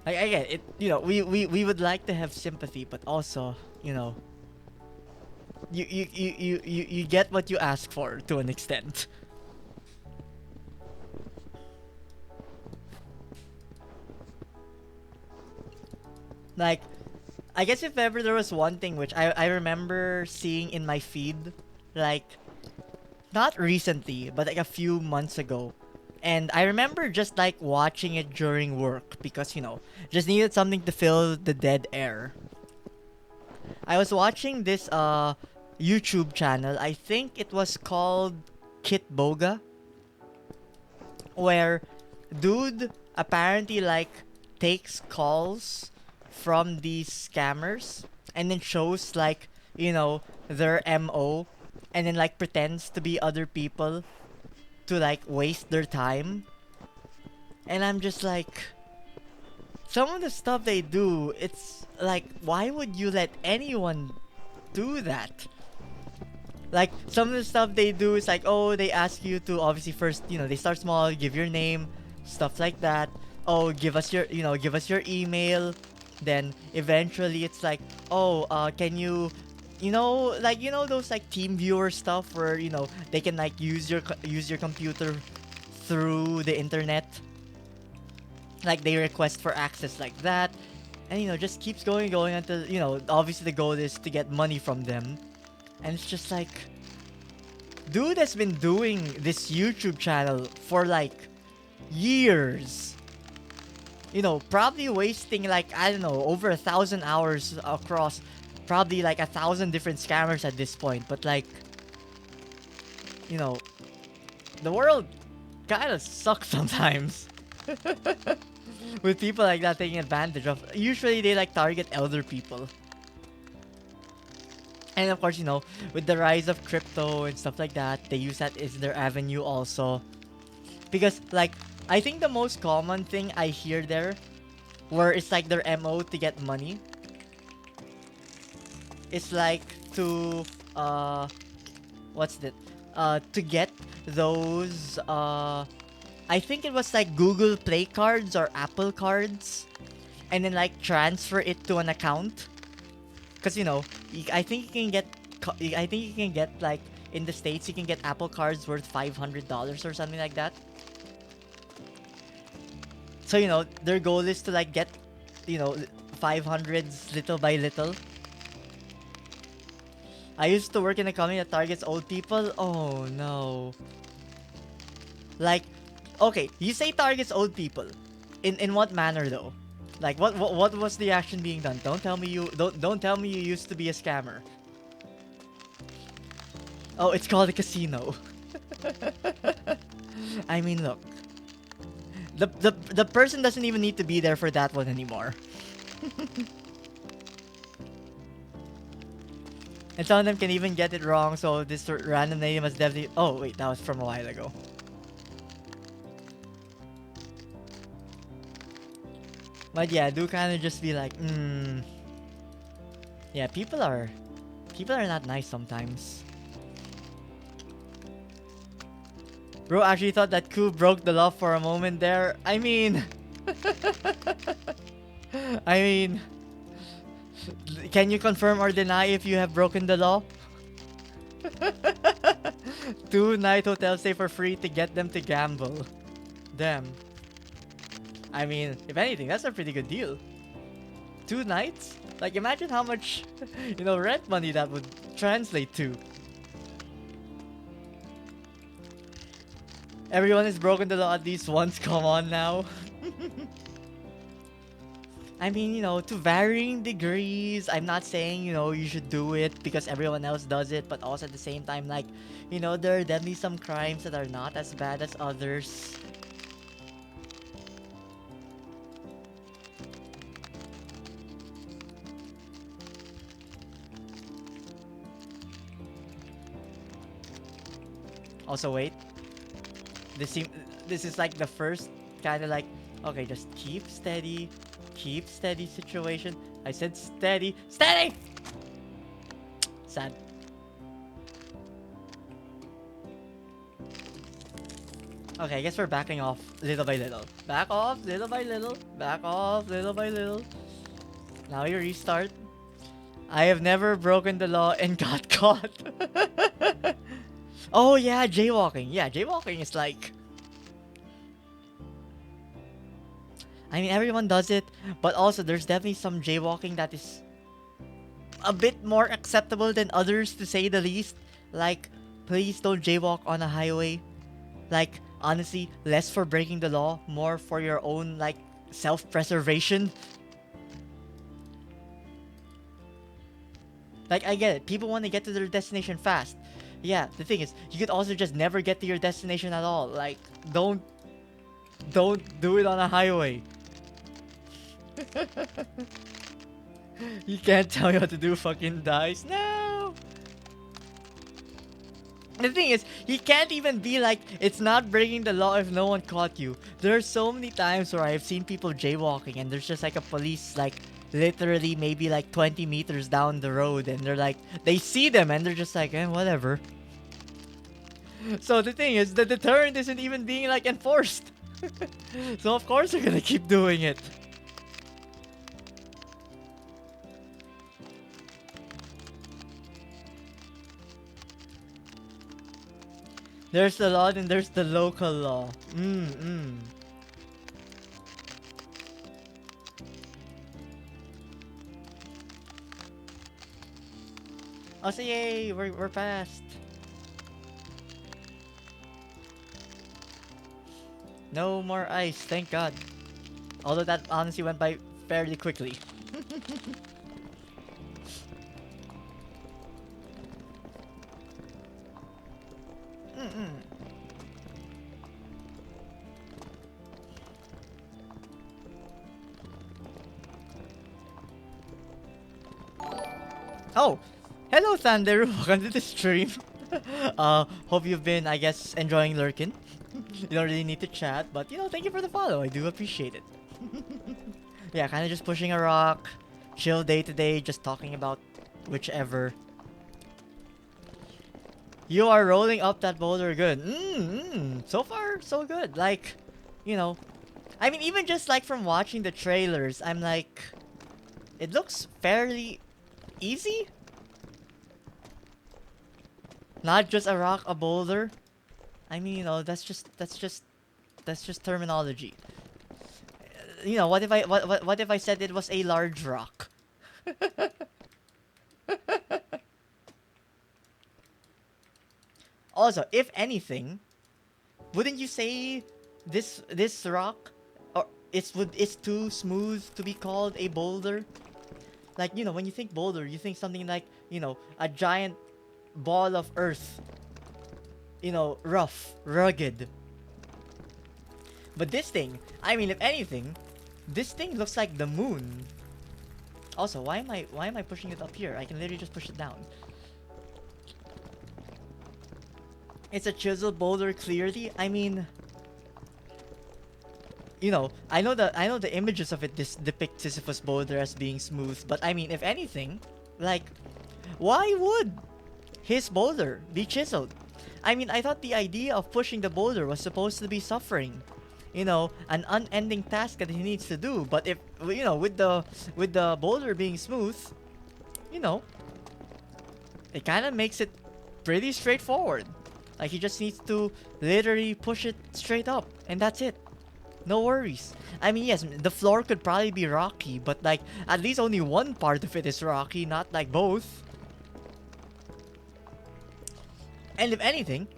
I get it. We would like to have sympathy, but also, you get what you ask for to an extent. Like, I guess if ever there was one thing which I remember seeing in my feed, like, not recently, but like a few months ago. And I remember just like watching it during work because, just needed something to fill the dead air. I was watching this YouTube channel. I think it was called Kit Boga, where dude apparently like takes calls from these scammers and then shows like, their MO, and then like pretends to be other people to like waste their time. And I'm just like, some of the stuff they do, it's like, why would you let anyone do that? Like, some of the stuff they do is like, oh, they ask you to obviously first, they start small, give your name, stuff like that. Oh, give us your email. Then eventually it's like, oh, can you, those like team viewer stuff where, they can like use your computer through the internet. Like they request for access like that. And, just keeps going until, obviously the goal is to get money from them. And it's just like, dude has been doing this YouTube channel for like years. Probably wasting like, I don't know, over 1,000 hours across probably like 1,000 different scammers at this point. But like, you know, the world kind of sucks sometimes. With people like that taking advantage of. Usually they like target elder people. And of course, with the rise of crypto and stuff like that, they use that as their avenue also. Because, like, I think the most common thing I hear there, where it's like their MO to get money, is like to, what's that? To get those, I think it was like Google Play cards or Apple cards, and then like transfer it to an account. Because, I think you can get, like, in the States, you can get Apple cards worth $500 or something like that. So, their goal is to, like, get, 500s little by little. I used to work in a company that targets old people. Oh, no. Like, okay, you say targets old people. In what manner, though? Like, what was the action being done? Don't tell me you used to be a scammer. Oh, it's called a casino. I mean, look. The person doesn't even need to be there for that one anymore. And some of them can even get it wrong, so this random name must definitely... Oh, wait, that was from a while ago. But yeah, do kind of just be like, yeah, people are not nice sometimes. Bro actually thought that coup broke the law for a moment there. I mean, I mean, can you confirm or deny if you have broken the law? 2 night hotel stay for free to get them to gamble. Damn. I mean, if anything, that's a pretty good deal. 2 nights? Like, imagine how much, rent money that would translate to. Everyone has broken the law at least once, come on now. I mean, to varying degrees. I'm not saying, you should do it because everyone else does it, but also at the same time, like, there are definitely some crimes that are not as bad as others. Also, wait. This is like the first kind of like, okay, just keep steady situation. I said steady. Sad. Okay, I guess we're backing off little by little. Back off little by little. Back off little by little. Now you restart. I have never broken the law and got caught. Oh yeah, jaywalking. Yeah, jaywalking is like... I mean, everyone does it, but also there's definitely some jaywalking that is a bit more acceptable than others, to say the least. Like, please don't jaywalk on a highway. Like, honestly, less for breaking the law, more for your own, like, self-preservation. Like, I get it. People want to get to their destination fast. Yeah, the thing is, you could also just never get to your destination at all. Like, don't do it on a highway. You can't tell me what to do, fucking dice. No! The thing is, you can't even be like, it's not breaking the law if no one caught you. There are so many times where I've seen people jaywalking and there's just like a police, like, literally maybe like 20 meters down the road, and they're like, they see them and they're just like, whatever. So the thing is, the deterrent isn't even being like enforced. So of course they're gonna keep doing it. There's the law and there's the local law. Oh, so yay, we're past. No more ice, thank God. Although that honestly went by fairly quickly. Oh, hello Thunder, welcome to the stream. Hope you've been, I guess, enjoying lurking. You don't really need to chat, but you know, thank you for the follow. I do appreciate it. Yeah, kind of just pushing a rock, chill day to day, just talking about whichever. You are rolling up that boulder good. So far, so good. Like, you know, I mean, even just like from watching the trailers, I'm like, it looks fairly easy. Not just a rock, a boulder. I mean, you know, that's just terminology. You know, what if I said it was a large rock? Also, if anything, wouldn't you say this rock, or it's too smooth to be called a boulder? Like, you know, when you think boulder, you think something like, you know, a giant ball of earth. You know, rough, rugged. But this thing, I mean, if anything, this thing looks like the moon. Also, why am I pushing it up here? I can literally just push it down. It's a chiseled boulder, clearly. I mean, you know, I know the images of it depict Sisyphus boulder as being smooth, but I mean, if anything, like, why would his boulder be chiseled? I mean, I thought the idea of pushing the boulder was supposed to be suffering. You know, an unending task that he needs to do. But if, you know, with the boulder being smooth, you know, it kind of makes it pretty straightforward. Like, he just needs to literally push it straight up, and that's it. No worries. I mean, yes, the floor could probably be rocky, but like, at least only one part of it is rocky, not like both. And if anything,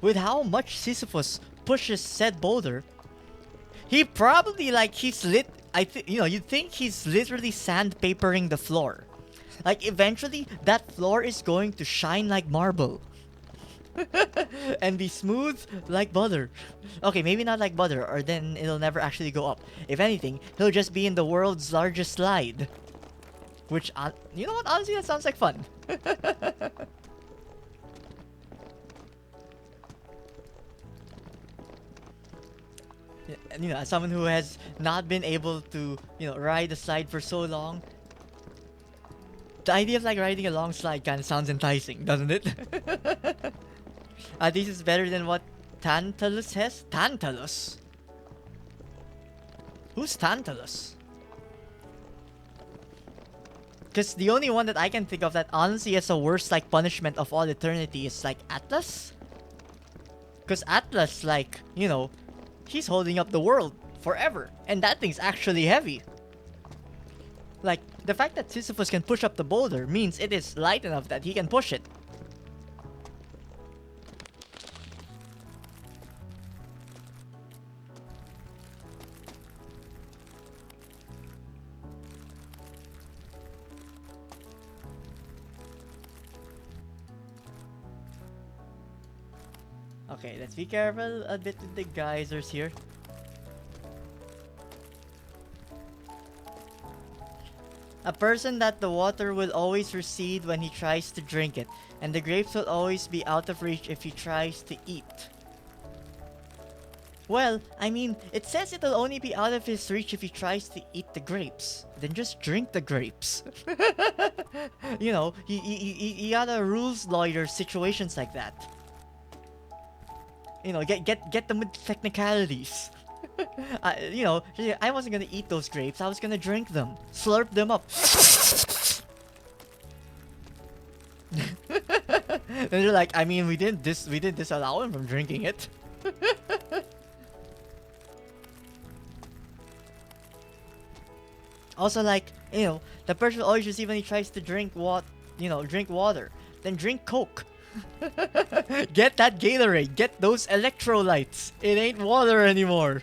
with how much Sisyphus pushes said boulder, he probably, like, you know, you'd think he's literally sandpapering the floor. Like, eventually, that floor is going to shine like marble. And be smooth like butter. Okay, maybe not like butter, or then it'll never actually go up. If anything, he'll just be in the world's largest slide. Which, you know what? Honestly, that sounds like fun. You know, as someone who has not been able to, you know, ride a slide for so long, the idea of like riding a long slide kind of sounds enticing, doesn't it? At least it's better than what Tantalus has? Tantalus? Who's Tantalus? Because the only one that I can think of that honestly has the worst like punishment of all eternity is like Atlas. Because Atlas, like, you know, he's holding up the world forever. And that thing's actually heavy. Like, the fact that Sisyphus can push up the boulder means it is light enough that he can push it. Okay, let's be careful a bit with the geysers here. A person that the water will always recede when he tries to drink it, and the grapes will always be out of reach if he tries to eat. Well, I mean, it says it'll only be out of his reach if he tries to eat the grapes. Then just drink the grapes. You know, you gotta rules lawyer situations like that. You know, get them with technicalities. You know, I wasn't gonna eat those grapes. I was gonna drink them, slurp them up. And they're like, I mean, we didn't disallow him from drinking it. Also, like, you know, the person will always receive when he tries to drink drink water. Then drink Coke. Get that Gatorade. Get those electrolytes. It ain't water anymore.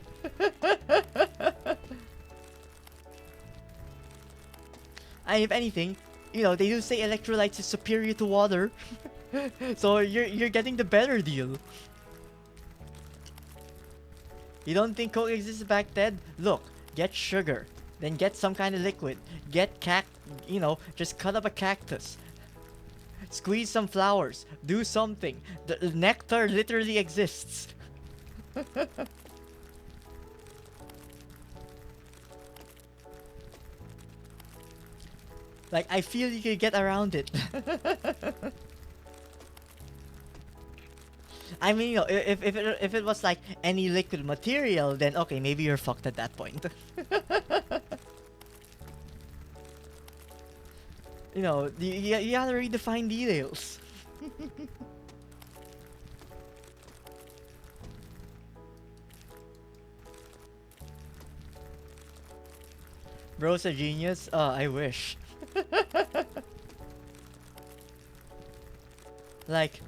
And if anything, you know, they do say electrolytes is superior to water. So you're getting the better deal. You don't think Coke existed back then? Look, get sugar. Then get some kind of liquid. Get just cut up a cactus. Squeeze some flowers. Do something. The nectar literally exists. Like, I feel you could get around it. I mean, you know, if it was like any liquid material, then okay, maybe you're fucked at that point. You know, you gotta read the fine details. Bro's a genius? I wish. Like,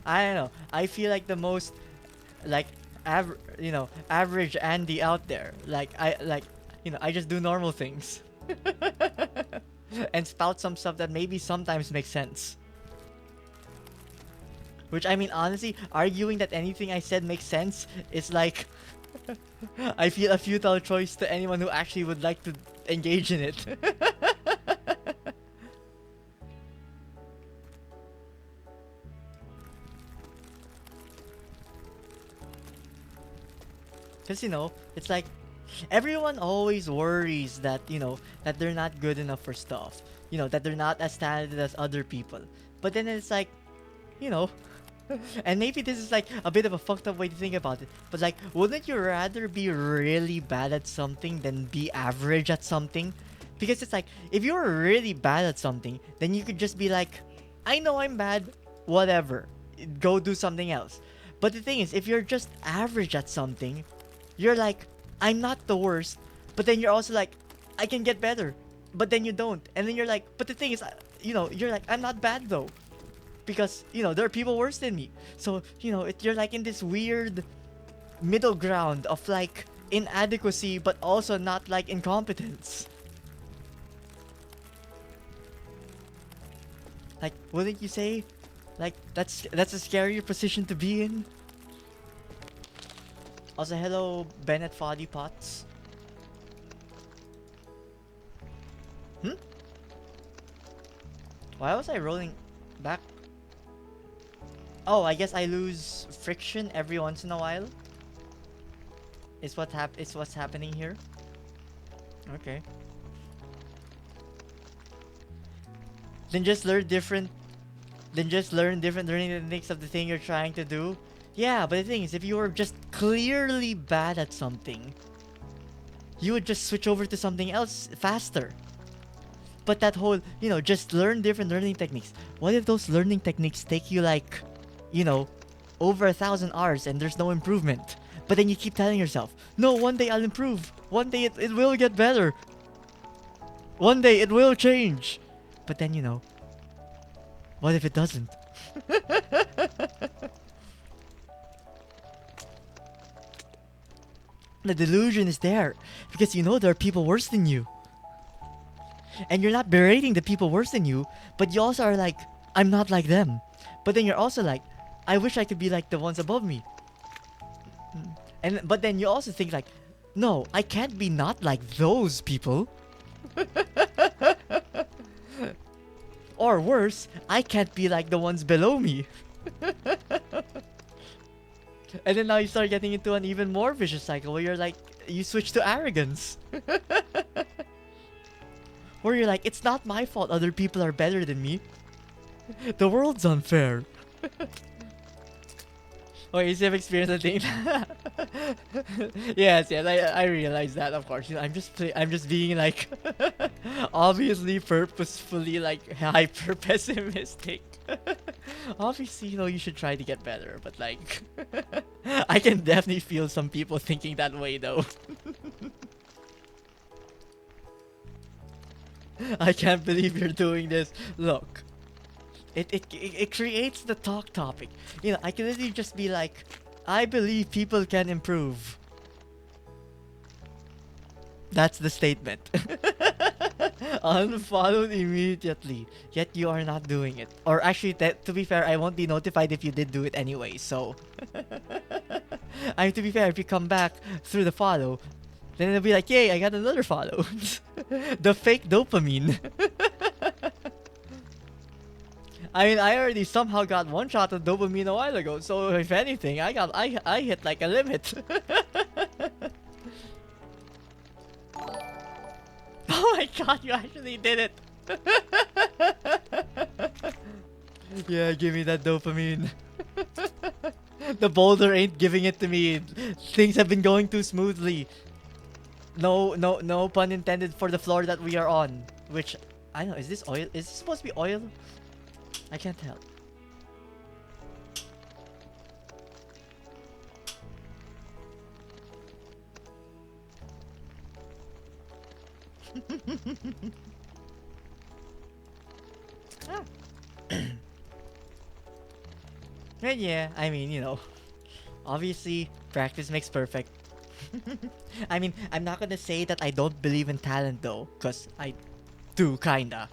I don't know. I feel like the most, like, average Andy out there. Like, I just do normal things. And spout some stuff that maybe sometimes makes sense. Which, I mean, honestly, arguing that anything I said makes sense is like, I feel a futile choice to anyone who actually would like to engage in it. Because, you know, it's like, everyone always worries that, you know, that they're not good enough for stuff. You know, that they're not as talented as other people. But then it's like, you know, and maybe this is like a bit of a fucked up way to think about it. But like, wouldn't you rather be really bad at something than be average at something? Because it's like, if you were really bad at something, then you could just be like, I know I'm bad, whatever. Go do something else. But the thing is, if you're just average at something, you're like, I'm not the worst. But then you're also like, I can get better. But then you don't. And then you're like, but the thing is, you know, you're like, I'm not bad though. Because, you know, there are people worse than me. So, you know, you're like in this weird middle ground of like inadequacy, but also not like incompetence. Like, wouldn't you say? Like, that's a scarier position to be in. Also, hello, Bennett Foddy Potts. Why was I rolling back? Oh, I guess I lose friction every once in a while. Is what's happening here. Okay. Then just learn different learning techniques of the thing you're trying to do. Yeah, but the thing is, if you were just clearly bad at something, you would just switch over to something else faster. But that whole, just learn different learning techniques. What if those learning techniques take you like, you know, over 1,000 hours and there's no improvement? But then you keep telling yourself, no, one day I'll improve. One day it will get better. One day it will change. But then, what if it doesn't? The delusion is there because there are people worse than you. And you're not berating the people worse than you, but you also are like, I'm not like them. But then you're also like, I wish I could be like the ones above me. But then you also think like, no, I can't be not like those people. Or worse, I can't be like the ones below me. And then now you start getting into an even more vicious cycle where you're like, you switch to arrogance. Where you're like, it's not my fault other people are better than me. The world's unfair. Oh, you have experienced a thing. Yes, I realize that, of course. I'm just being like obviously purposefully like hyper pessimistic. Obviously, you should try to get better, but like I can definitely feel some people thinking that way though. I can't believe you're doing this. Look, it creates the talk topic. I can literally just be like, I believe people can improve. That's the statement. Unfollowed immediately. Yet you are not doing it. Or actually, to be fair, I won't be notified if you did do it anyway, so. To be fair, if you come back through the follow, then it'll be like, yay, I got another follow. The fake dopamine. I already somehow got one shot of dopamine a while ago, so if anything, I hit like a limit. Oh my god, you actually did it! Yeah, give me that dopamine. The boulder ain't giving it to me. Things have been going too smoothly. No pun intended for the floor that we are on. Which, I don't know, is this oil? Is this supposed to be oil? I can't tell. Ah. And yeah, I mean, obviously, practice makes perfect. I mean, I'm not gonna say that I don't believe in talent though, because I do kinda.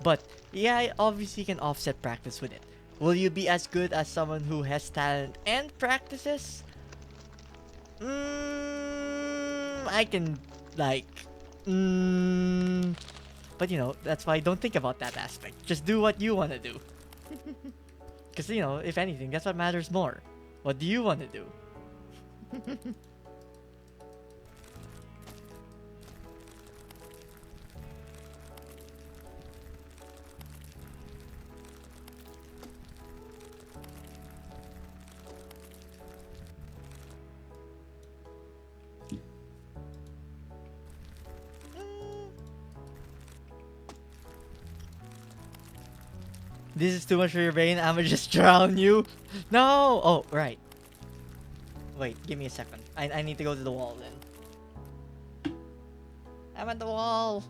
But yeah, I obviously can offset practice with it. Will you be as good as someone who has talent and practices? I can, like, but that's why I don't think about that aspect. Just do what you want to do. Because, if anything, that's what matters more. What do you want to do? This is too much for your brain. I'ma just drown you. No! Oh, right. Wait, give me a second. I need to go to the wall then. I'm at the wall.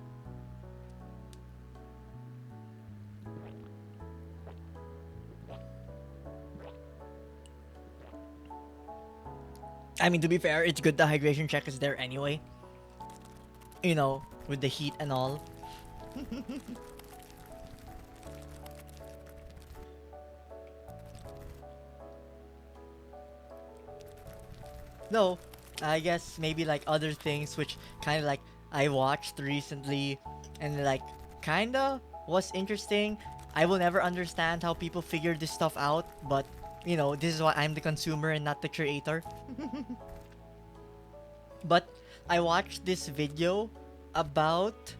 I mean, to be fair, it's good the hydration check is there anyway. With the heat and all. No, I guess maybe like other things which kind of like I watched recently and like kinda was interesting. I will never understand how people figure this stuff out, but this is why I'm the consumer and not the creator. But I watched this video about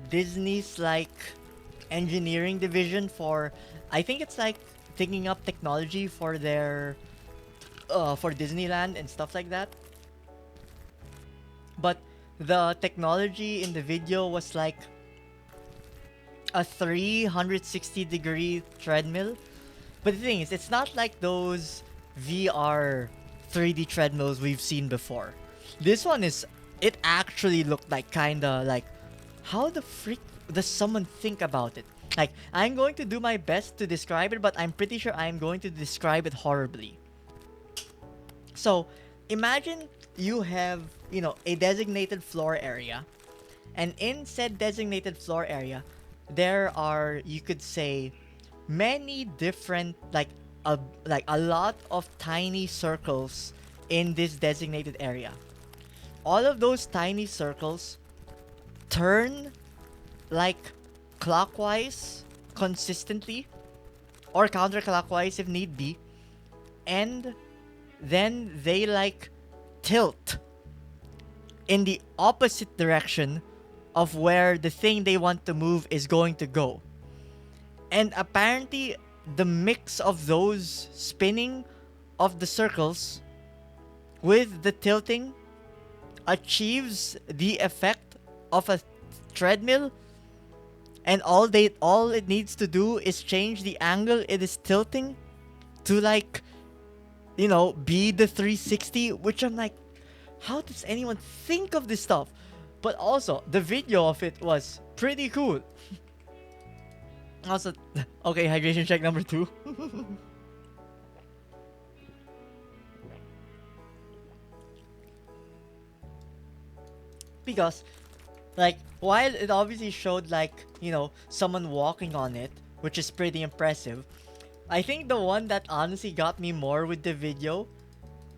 Disney's like engineering division for, I think it's like thinking up technology for their for Disneyland and stuff like that. But the technology in the video was like a 360-degree treadmill. But the thing is, it's not like those VR 3D treadmills we've seen before. This one is, it actually looked like kinda like, how the freak does someone think about it? Like, I'm going to do my best to describe it, but I'm pretty sure I'm going to describe it horribly. So, imagine you have, a designated floor area. And in said designated floor area, there are, you could say, many different, like a lot of tiny circles in this designated area. All of those tiny circles turn like clockwise consistently, or counterclockwise if need be, and then they like tilt in the opposite direction of where the thing they want to move is going to go. And apparently, the mix of those spinning of the circles with the tilting achieves the effect of a treadmill, and all it needs to do is change the angle it is tilting to, like, be the 360, which I'm like, how does anyone think of this stuff? But also, the video of it was pretty cool. Also, okay, hydration check number 2. Because, like, while it obviously showed, like, someone walking on it, which is pretty impressive, I think the one that honestly got me more with the video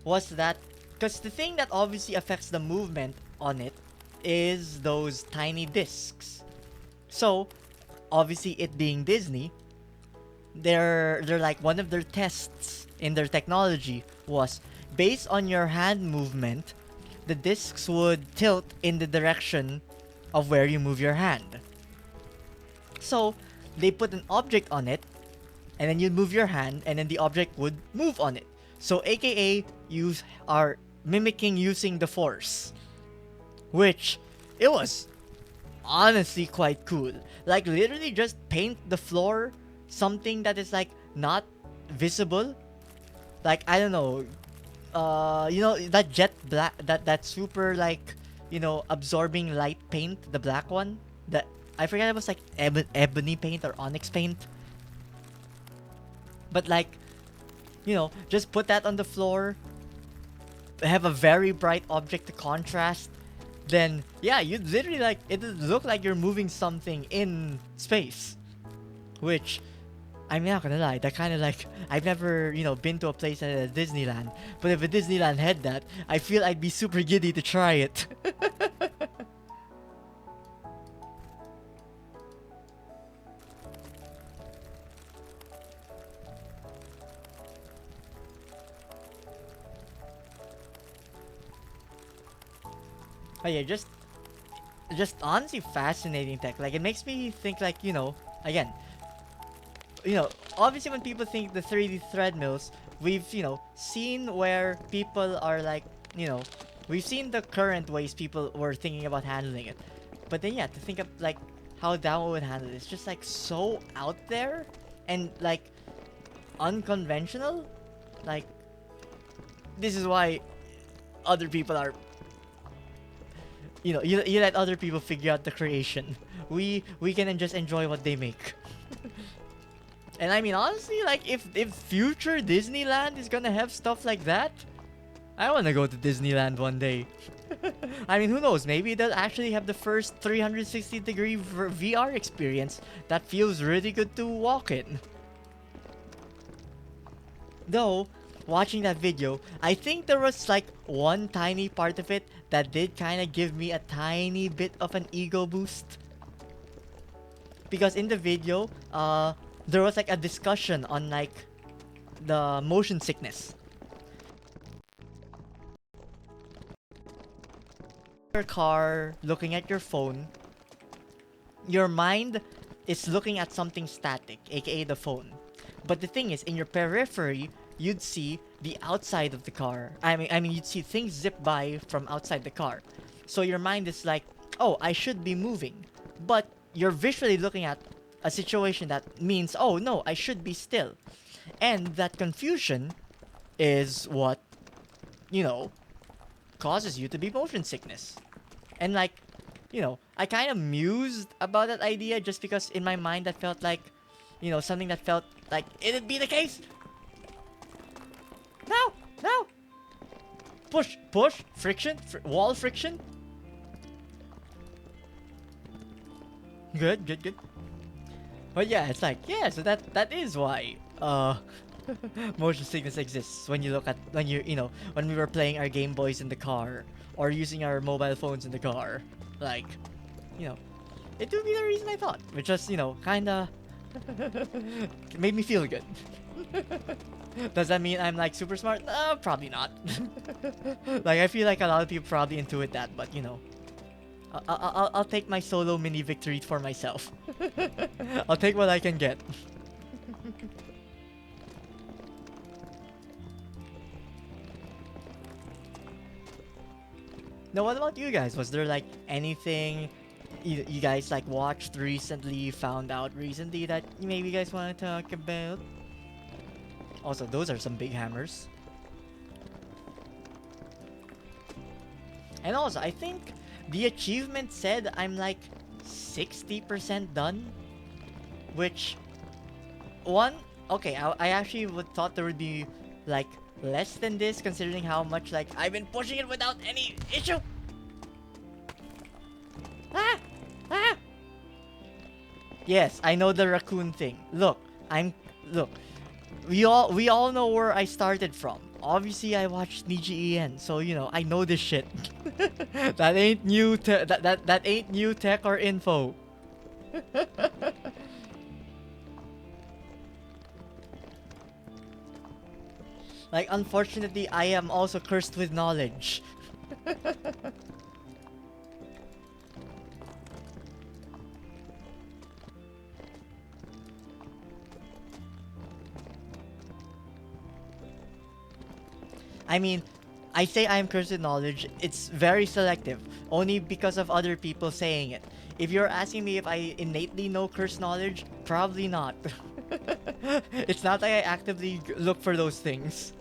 was that, because the thing that obviously affects the movement on it is those tiny discs. So, obviously, it being Disney, they're like, one of their tests in their technology was, based on your hand movement, the discs would tilt in the direction of where you move your hand. So they put an object on it, and then you'd move your hand, and then the object would move on it. So aka, you are mimicking using the force, which it was honestly quite cool. Like, literally just paint the floor something that is like not visible. Like, I don't know, that jet black, that super, like, absorbing light paint, the black one, that I forget, it was like ebony paint or onyx paint. But like, just put that on the floor, have a very bright object to contrast, then yeah, you'd literally, like, it would look like you're moving something in space. Which, I'm not gonna lie, that kind of, like, I've never, been to a place at a Disneyland, but if a Disneyland had that, I feel I'd be super giddy to try it. Oh yeah, just honestly fascinating tech. Like, it makes me think, like, again, obviously when people think the 3D treadmills, we've, seen where people are like, we've seen the current ways people were thinking about handling it. But then, yeah, to think of, like, how that one would handle it, it's just, like, so out there and, like, unconventional. Like, this is why other people are, you let other people figure out the creation. We can just enjoy what they make. And I mean, honestly, like, if future Disneyland is gonna have stuff like that, I wanna go to Disneyland one day. I mean, who knows? Maybe they'll actually have the first 360-degree VR experience that feels really good to walk in. Though, watching that video, I think there was, like, one tiny part of it that did kind of give me a tiny bit of an ego boost. Because in the video, there was, like, a discussion on, like, the motion sickness. Your car, looking at your phone, your mind is looking at something static, aka the phone. But the thing is, in your periphery, you'd see the outside of the car. I mean, you'd see things zip by from outside the car. So your mind is like, oh, I should be moving. But you're visually looking at a situation that means, oh no, I should be still. And that confusion is what, you know, causes you to be motion sickness. And like, I kind of mused about that idea just because in my mind that felt like, something that felt like it'd be the case. No, no. Push, push, friction, wall friction. Good, good, good. But yeah, it's like, yeah, so that is why motion sickness exists when you look at when we were playing our Game Boys in the car or using our mobile phones in the car. Like, you know, it would be the reason I thought, which just, kinda made me feel good. Does that mean I'm like super smart? Probably not. Like, I feel like a lot of people probably intuit that, but I'll take my solo mini victory for myself. I'll take what I can get. Now, what about you guys? Was there like anything you guys like watched recently, found out recently that maybe you guys want to talk about? Also, those are some big hammers. And also, I think the achievement said I'm like 60% done. Which, okay, I actually would thought there would be like less than this considering how much like I've been pushing it without any issue. Ah! Ah! Yes, I know the raccoon thing. Look, we all know where I started from. Obviously, I watched Niji so I know this shit. That ain't new that ain't new tech or info. Like, unfortunately, I am also cursed with knowledge. I mean, I say I am cursed with knowledge, it's very selective, only because of other people saying it. If you're asking me if I innately know cursed knowledge, probably not. It's not like I actively look for those things.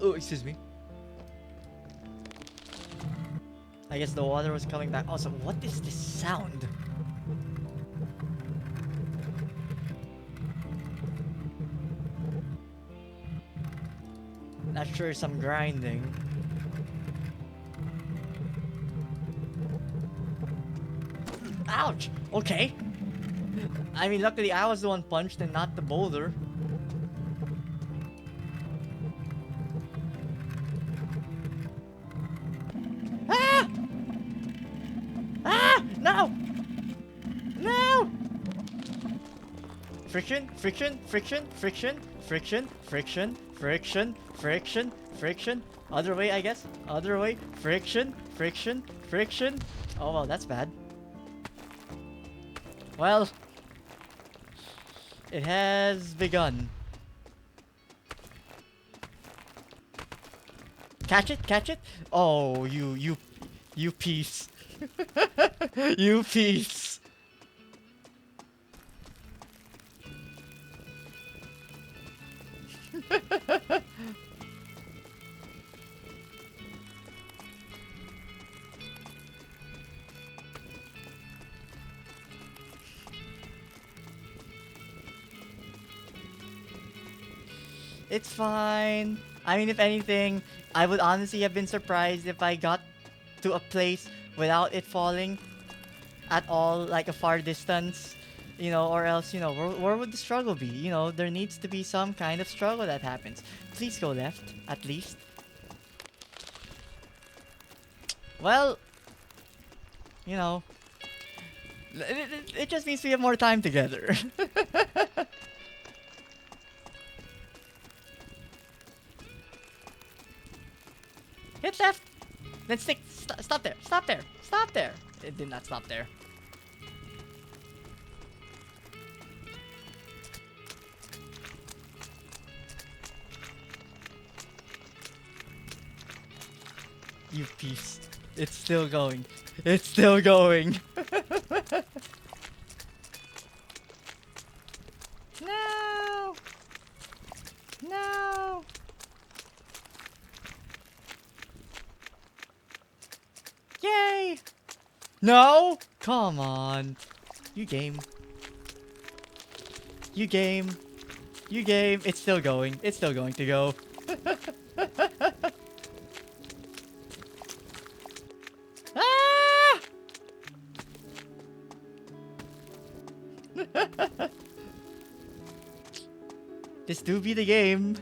Oh, excuse me. I guess the water was coming back. Also, what is this sound? Not sure, some grinding. Ouch! Okay. I mean, luckily I was the one punched and not the boulder. Ah! Ah! No! No! Friction, friction, friction, friction, friction, friction, friction, friction, friction. Other way, I guess. Other way. Friction, friction, friction. Oh, well, that's bad. Well, it has begun. Catch it, catch it. Oh, you piece. You piece. It's fine. I mean, if anything, I would honestly have been surprised if I got to a place without it falling at all, like a far distance, or else, where would the struggle be? There needs to be some kind of struggle that happens. Please go left, at least. Well, it just means we have more time together. Hit left. Then stick. Stop there. Stop there. Stop there. It did not stop there. You piece. It's still going. It's still going. No! No! Yay! No! Come on. You game. You game. You game. It's still going. It's still going to go. Ah! This do be the game.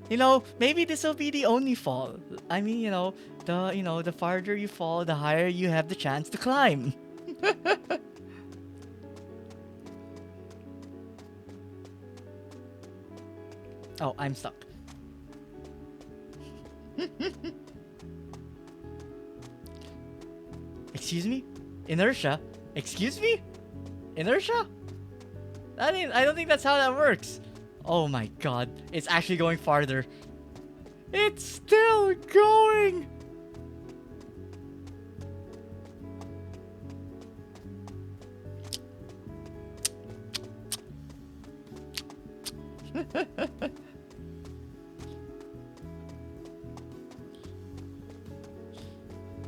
You know, maybe this will be the only fall. I mean, the farther you fall, the higher you have the chance to climb. Oh, I'm stuck. Excuse me? Inertia? Excuse me? Inertia? I don't think that's how that works. Oh my god. It's actually going farther. It's still going!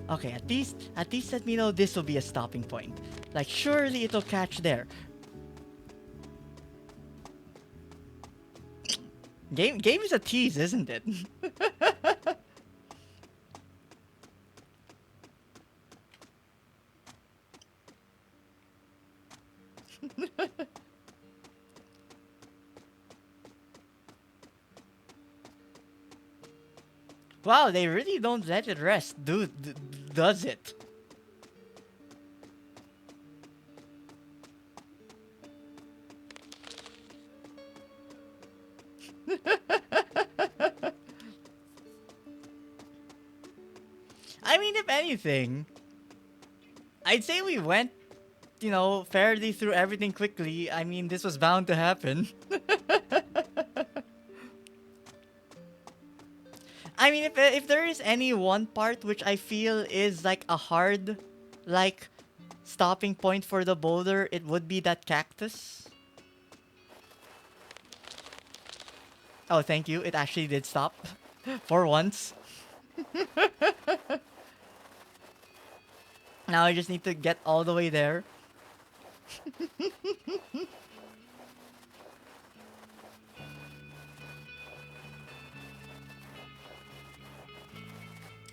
Okay, at least let me know this will be a stopping point. Like, surely it'll catch there. Game is a tease, isn't it? Wow, they really don't let it rest, does it? I mean, if anything, I'd say we went, fairly through everything quickly. I mean, this was bound to happen. I mean, if there is any one part which I feel is like a hard, like, stopping point for the boulder, it would be that cactus. Oh, thank you. It actually did stop. For once. Now I just need to get all the way there.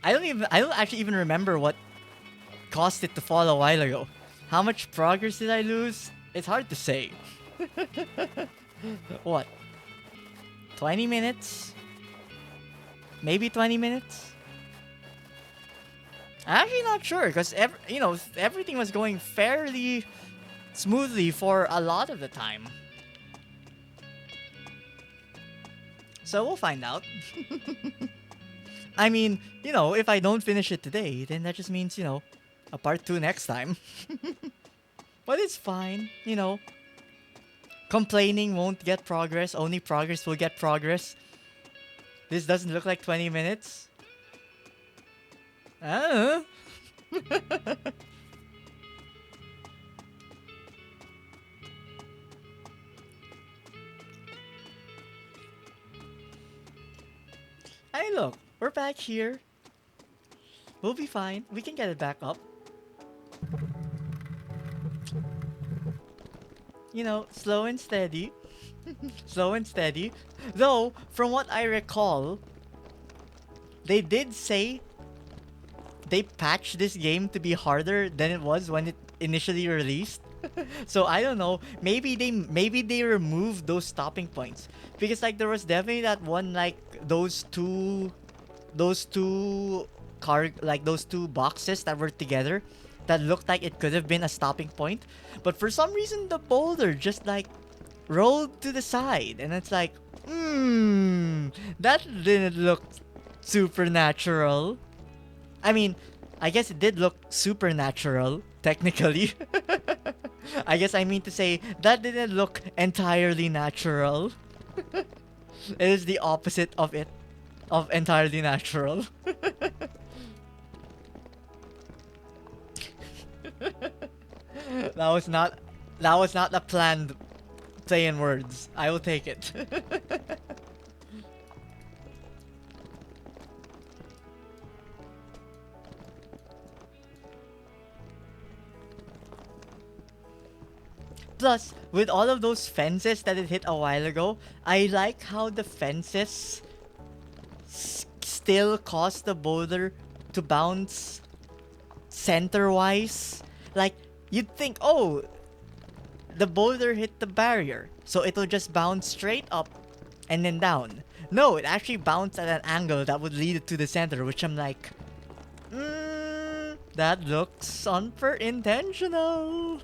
I don't actually even remember what caused it to fall a while ago. How much progress did I lose? It's hard to say. What? 20 minutes? Maybe 20 minutes? I'm actually not sure, because everything was going fairly smoothly for a lot of the time. So we'll find out. I mean, if I don't finish it today, then that just means, a part 2 next time. But it's fine, Complaining won't get progress, only progress will get progress. This doesn't look like 20 minutes. I don't know. Hey, look, we're back here. We'll be fine. We can get it back up. Slow and steady. Slow and steady. Though, from what I recall, they did say they patched this game to be harder than it was when it initially released. So I don't know. Maybe they removed those stopping points, because there was definitely that one, those two boxes that were together that looked like it could have been a stopping point, but for some reason the boulder just rolled to the side, and it's That didn't look supernatural. I mean, I guess it did look supernatural, technically. I guess I mean to say that didn't look entirely natural. It is the opposite of it, of entirely natural. That was not that was not a planned play in words. I will take it. Plus, with all of those fences that it hit a while ago, I like how the fences still cause the boulder to bounce center-wise. Like, you'd think, oh, the boulder hit the barrier, so it'll just bounce straight up and then down. No, it actually bounced at an angle that would lead it to the center, which I'm like, that looks intentional.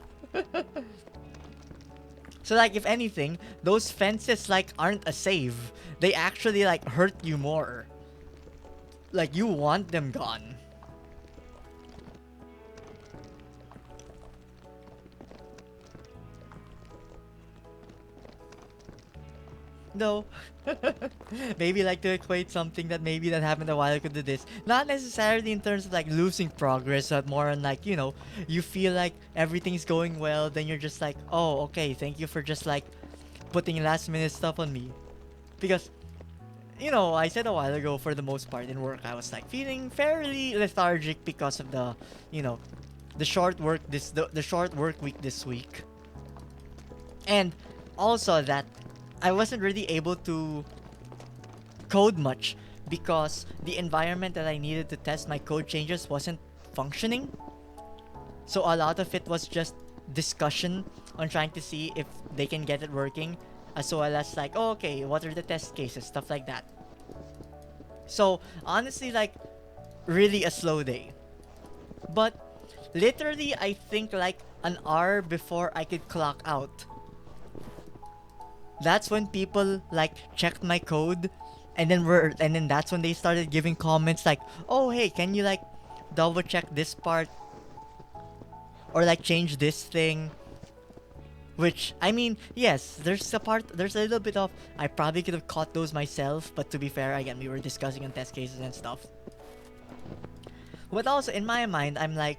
So like, if anything, those fences like aren't a save. They actually like hurt you more. Like, you want them gone. No. Maybe like to equate something that maybe that happened a while ago to this. Not necessarily in terms of like losing progress, but more on like, you know, you feel like everything's going well, then you're just like, oh, okay, thank you for just like putting last minute stuff on me. Because, you know, I said a while ago, for the most part in work, I was like feeling fairly lethargic because of the, you know, the short work week this week. And also that I wasn't really able to code much because the environment that I needed to test my code changes wasn't functioning. So a lot of it was just discussion on trying to see if they can get it working, as well as like, oh, okay, what are the test cases, stuff like that. So honestly, like, really a slow day. But literally, I think like an hour before I could clock out, that's when people like checked my code, and then that's when they started giving comments like, oh, hey, can you like double check this part or like change this thing. Which, I mean, yes, there's a little bit of, I probably could have caught those myself, but to be fair, again, we were discussing on test cases and stuff. But also, in my mind, I'm like,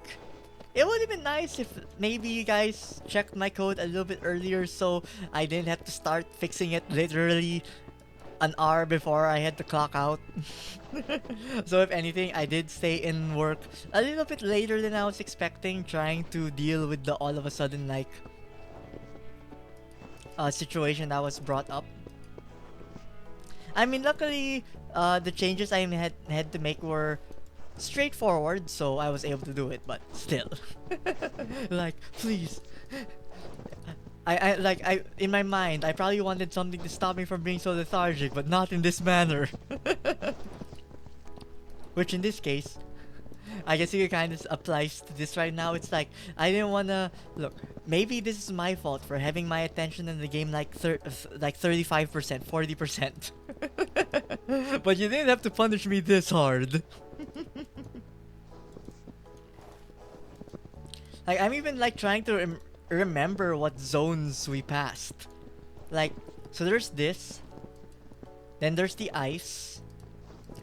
it would have been nice if maybe you guys checked my code a little bit earlier, so I didn't have to start fixing it literally an hour before I had to clock out. So if anything, I did stay in work a little bit later than I was expecting, trying to deal with the all of a sudden like situation that was brought up. I mean, luckily, the changes I had to make were straightforward, so I was able to do it. But still, like, please, I in my mind, I probably wanted something to stop me from being so lethargic, but not in this manner. Which in this case, I guess it kind of applies to this right now. It's like, I didn't wanna look. Maybe this is my fault for having my attention in the game like 35%, 40%. But you didn't have to punish me this hard. Like, I'm even like trying to remember what zones we passed. Like, so there's this. Then there's the ice.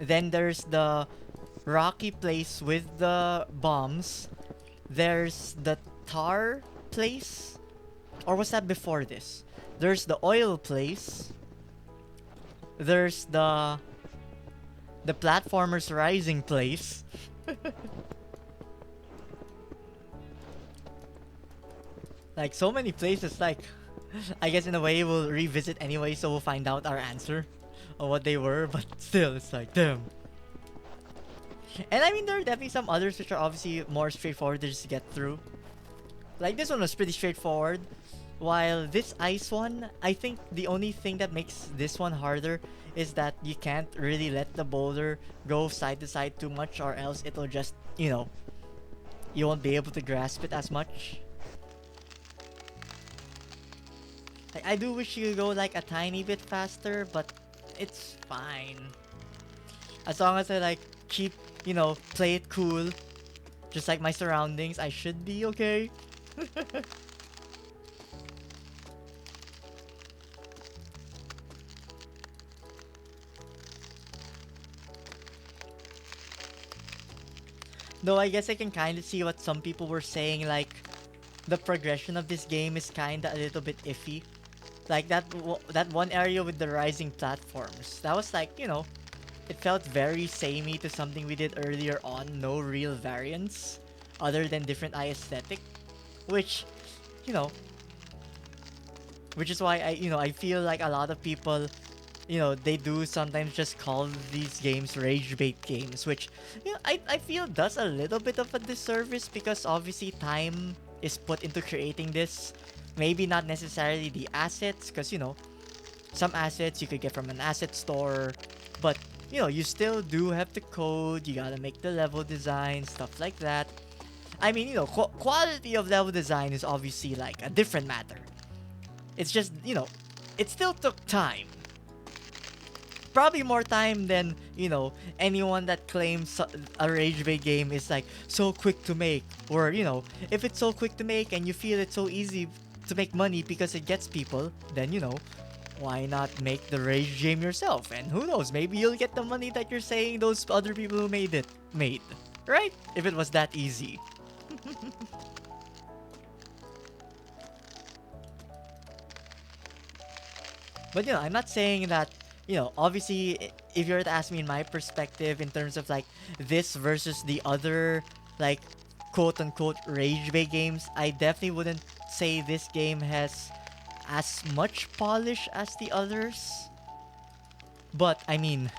Then there's the rocky place with the bombs. There's the tar place. Or was that before this? There's the oil place. There's the platformers rising place. Like, so many places, like, I guess in a way we'll revisit anyway, so we'll find out our answer of what they were, but still, it's like, damn. And I mean, there are definitely some others which are obviously more straightforward to just get through. Like, this one was pretty straightforward, while this ice one, I think the only thing that makes this one harder is that you can't really let the boulder go side to side too much, or else it'll just, you know, you won't be able to grasp it as much. Like, I do wish you could go like a tiny bit faster, but it's fine. As long as I like keep, play it cool, just like my surroundings, I should be okay. Though I guess I can kind of see what some people were saying, like the progression of this game is kind of a little bit iffy. Like that one area with the rising platforms. That was like, it felt very samey to something we did earlier on. No real variance other than different eye aesthetic, which, you know, which is why I feel like a lot of people, they do sometimes just call these games rage bait games, which, I feel does a little bit of a disservice because obviously time is put into creating this. Maybe not necessarily the assets, because, some assets you could get from an asset store, but, you still do have to code, you gotta make the level design, stuff like that. I mean, quality of level design is obviously like a different matter. It's just, it still took time. Probably more time than, anyone that claims a Rage Bait game is like so quick to make. Or, if it's so quick to make and you feel it's so easy to make money because it gets people, then, why not make the Rage game yourself? And who knows, maybe you'll get the money that you're saying those other people who made it made. Right? If it was that easy. But, I'm not saying that, obviously, if you were to ask me in my perspective in terms of, like, this versus the other, like, quote-unquote rage bait games, I definitely wouldn't say this game has as much polish as the others. But, I mean,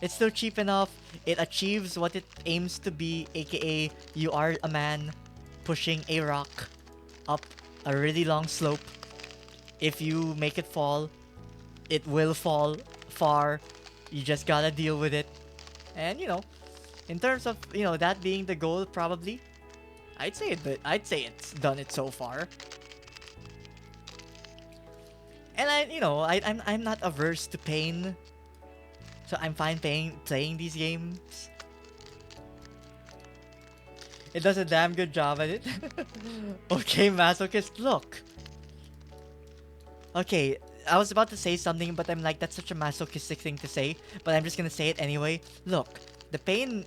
it's still cheap enough. It achieves what it aims to be, aka you are a man pushing a rock up a really long slope. If you make it fall, it will fall far. You just gotta deal with it. And, in terms of, that being the goal, probably, I'd say it's done it so far. And I'm not averse to pain. So I'm fine playing these games. It does a damn good job at it. Okay, masochist, look. Okay, I was about to say something, but I'm like, that's such a masochistic thing to say. But I'm just gonna say it anyway. Look, the pain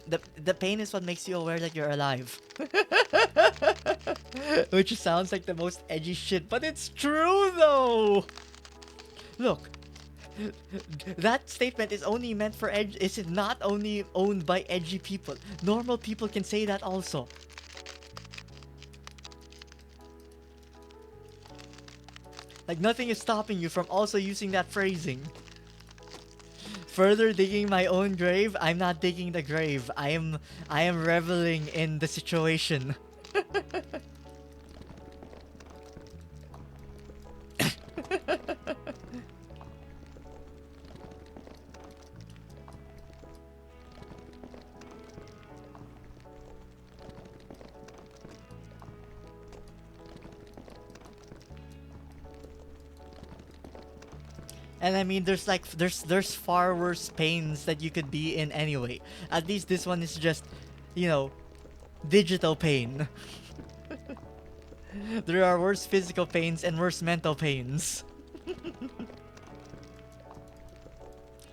is what makes you aware that you're alive. Which sounds like the most edgy shit, but it's true though. Look, that statement is only meant for edge. Is it not only owned by edgy people? Normal people can say that also. Like, nothing is stopping you from also using that phrasing. Further digging my own grave, I'm not digging the grave. I am reveling in the situation. And I mean, there's far worse pains that you could be in anyway. At least this one is just, digital pain. There are worse physical pains and worse mental pains.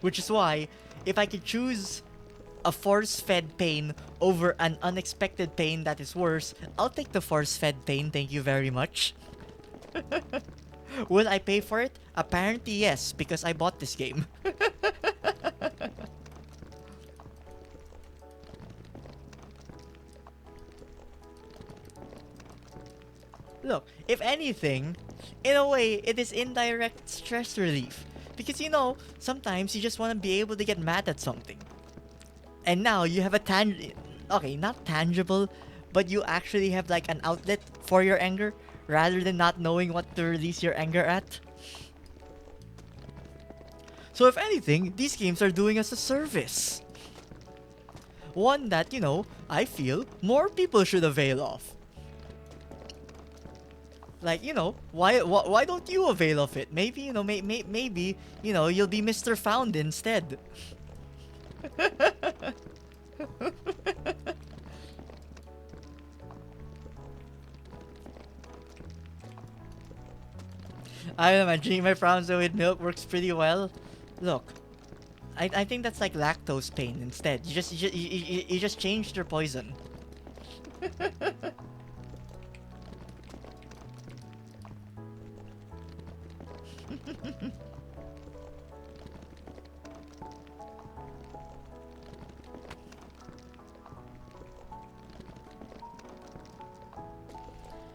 Which is why, if I could choose a force-fed pain over an unexpected pain that is worse, I'll take the force-fed pain, thank you very much. Will I pay for it? Apparently yes, because I bought this game. Look, if anything, in a way, it is indirect stress relief. Because, sometimes you just want to be able to get mad at something. And now you have a okay, not tangible, but you actually have like an outlet for your anger, rather than not knowing what to release your anger at. So if anything, these games are doing us a service. One that, I feel more people should avail of. Like, why don't you avail of it? Maybe, maybe, you'll be Mr. Found instead. I don't know, man. Drinking my Frowns with milk works pretty well. Look, I think that's like lactose pain instead. You just changed your poison.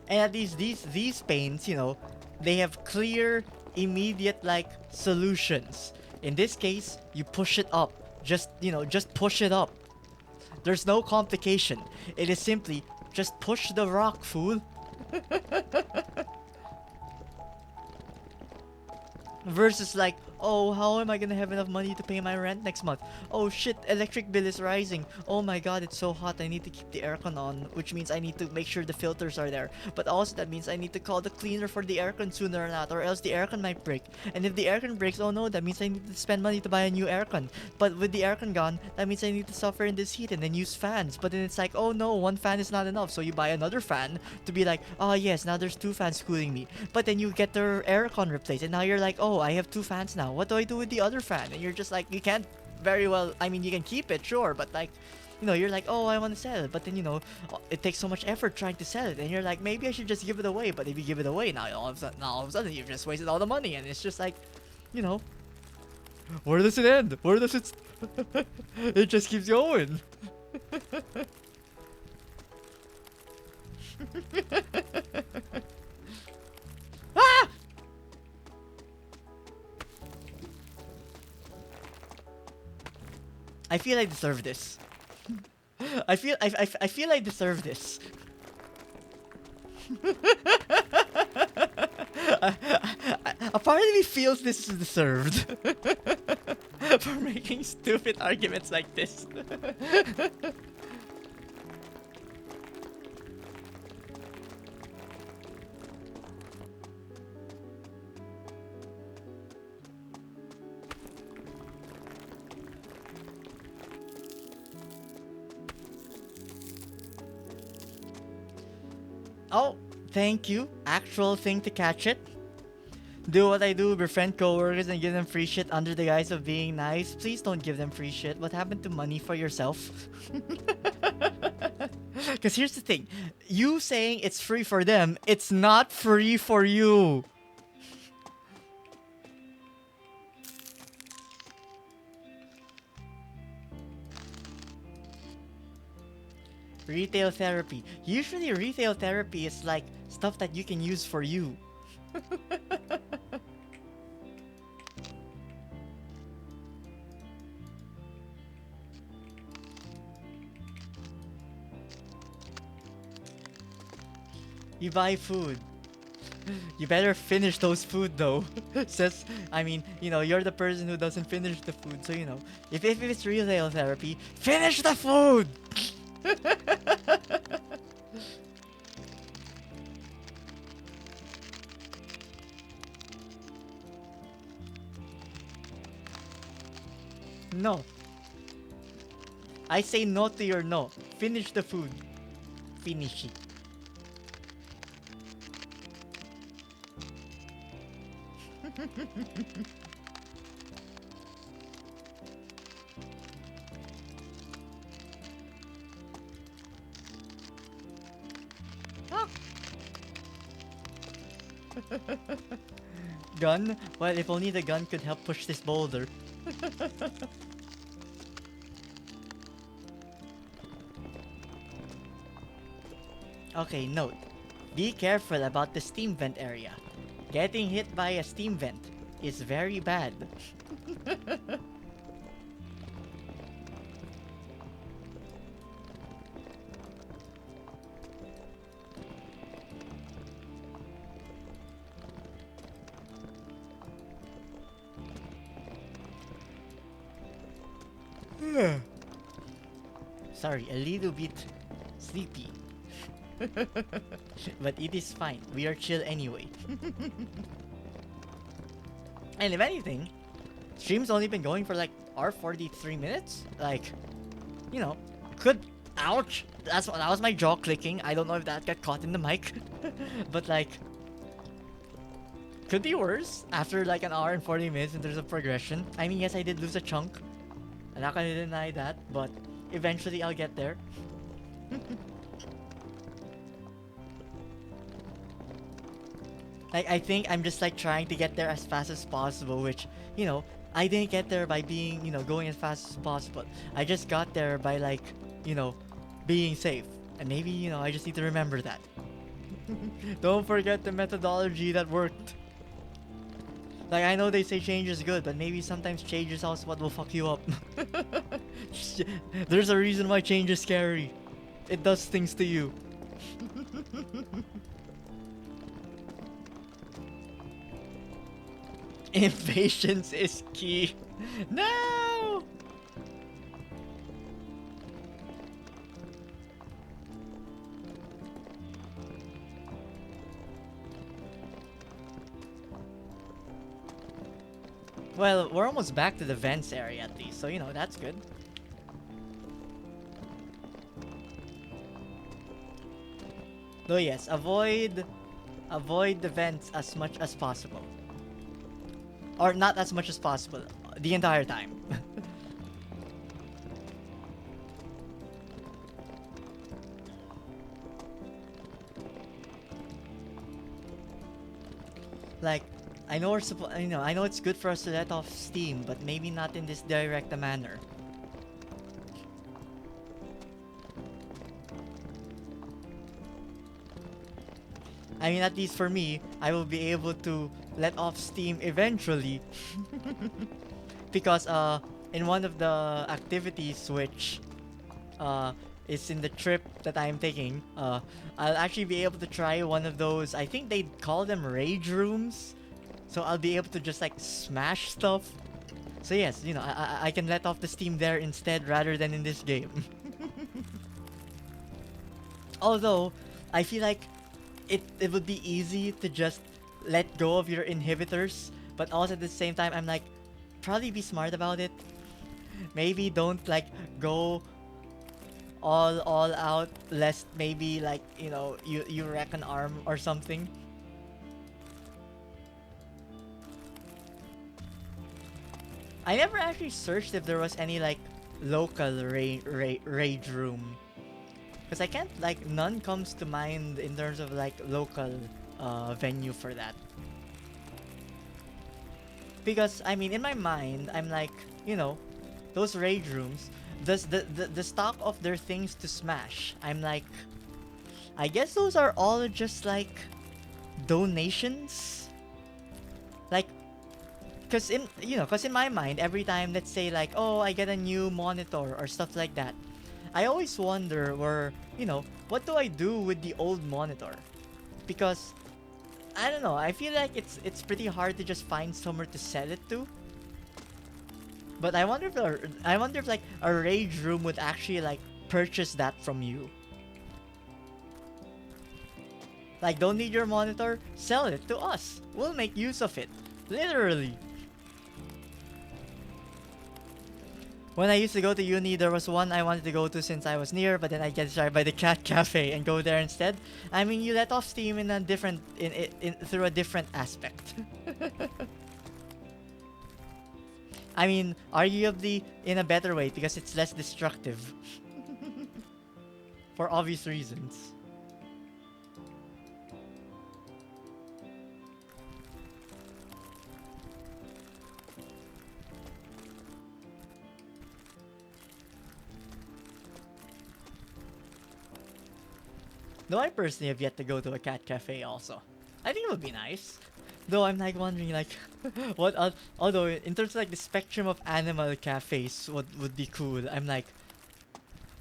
And at least these pains, they have clear, immediate like solutions. In this case, you push it up. Just push it up. There's no complication. It is simply just push the rock, fool. Versus like, oh, how am I gonna have enough money to pay my rent next month? Oh shit, electric bill is rising. Oh my god, it's so hot. I need to keep the aircon on, which means I need to make sure the filters are there. But also that means I need to call the cleaner for the aircon sooner or not, or else the aircon might break. And if the aircon breaks, oh no, that means I need to spend money to buy a new aircon. But with the aircon gone, that means I need to suffer in this heat and then use fans. But then it's like, oh no, one fan is not enough, so you buy another fan to be like, oh yes, now there's two fans cooling me. But then you get the aircon replaced, and now you're like, oh, I have two fans now. What do I do with the other fan? And you're just like, you can't very well. I mean, you can keep it, sure, but like, you're like, oh, I want to sell it, but then it takes so much effort trying to sell it, and you're like, maybe I should just give it away. But if you give it away, now all of a sudden you've just wasted all the money, and it's just like, you know, where does it end? Where does it? It just keeps going. Ah! I feel I deserve this. I feel I deserve this. A part of me feels this is deserved for making stupid arguments like this. Oh, thank you. Actual thing to catch it. Do what I do, befriend coworkers and give them free shit under the guise of being nice. Please don't give them free shit. What happened to money for yourself? Because here's the thing. You saying it's free for them, it's not free for you. Retail therapy. Usually retail therapy is like stuff that you can use for you. You buy food. You better finish those food though. Says, I mean, you're the person who doesn't finish the food. So, if it's retail therapy, finish the food! No. I say no to your no. Finish the food. Finish it. Ah. Gun? Well, if only the gun could help push this boulder. Okay, note. Be careful about the steam vent area. Getting hit by a steam vent is very bad. Sorry, a little bit sleepy. But it is fine. We are chill anyway. And if anything, stream's only been going for like our 43 minutes. Like, you know, could ouch. That was my jaw clicking. I don't know if that got caught in the mic. But like could be worse after like an hour and 40 minutes in terms of progression. I mean, yes, I did lose a chunk. I'm not gonna deny that, but eventually I'll get there. Like, I think I'm just like trying to get there as fast as possible, which, you know, I didn't get there by being, going as fast as possible. I just got there by like, you know, being safe. And maybe, I just need to remember that. Don't forget the methodology that worked. Like, I know they say change is good, but maybe sometimes change is also what will fuck you up. There's a reason why change is scary. It does things to you. Impatience is key. No! Well, we're almost back to the vents area at least, so that's good. Though yes, avoid the vents as much as possible. Or not as much as possible, the entire time. Like, I know I know it's good for us to let off steam, but maybe not in this direct manner. I mean, at least for me, I will be able to let off steam eventually. Because in one of the activities which is in the trip that I'm taking, I'll actually be able to try one of those, I think they call them rage rooms. So I'll be able to just like smash stuff. So yes, I can let off the steam there instead rather than in this game. Although, I feel like it would be easy to just let go of your inhibitors, but also at the same time, I'm like, probably be smart about it. Maybe don't like go all out, lest maybe like you wreck an arm or something. I never actually searched if there was any like local rage room. Because I can't, like, none comes to mind in terms of, like, local venue for that. Because, I mean, in my mind, I'm like, those rage rooms, the stock of their things to smash, I'm like, I guess those are all just, like, donations? Like, because in my mind, every time, let's say, like, oh, I get a new monitor or stuff like that, I always wonder what do I do with the old monitor? Because I don't know, I feel like it's pretty hard to just find somewhere to sell it to. But I wonder if like a rage room would actually like purchase that from you. Like, don't need your monitor? Sell it to us. We'll make use of it. Literally. When I used to go to uni, there was one I wanted to go to since I was near, but then I get distracted by the cat cafe and go there instead. I mean, you let off steam in a different, through a different aspect. I mean, arguably in a better way because it's less destructive. For obvious reasons. Though I personally have yet to go to a cat cafe also. I think it would be nice. Though I'm like wondering like although in terms of like the spectrum of animal cafes would be cool. I'm like,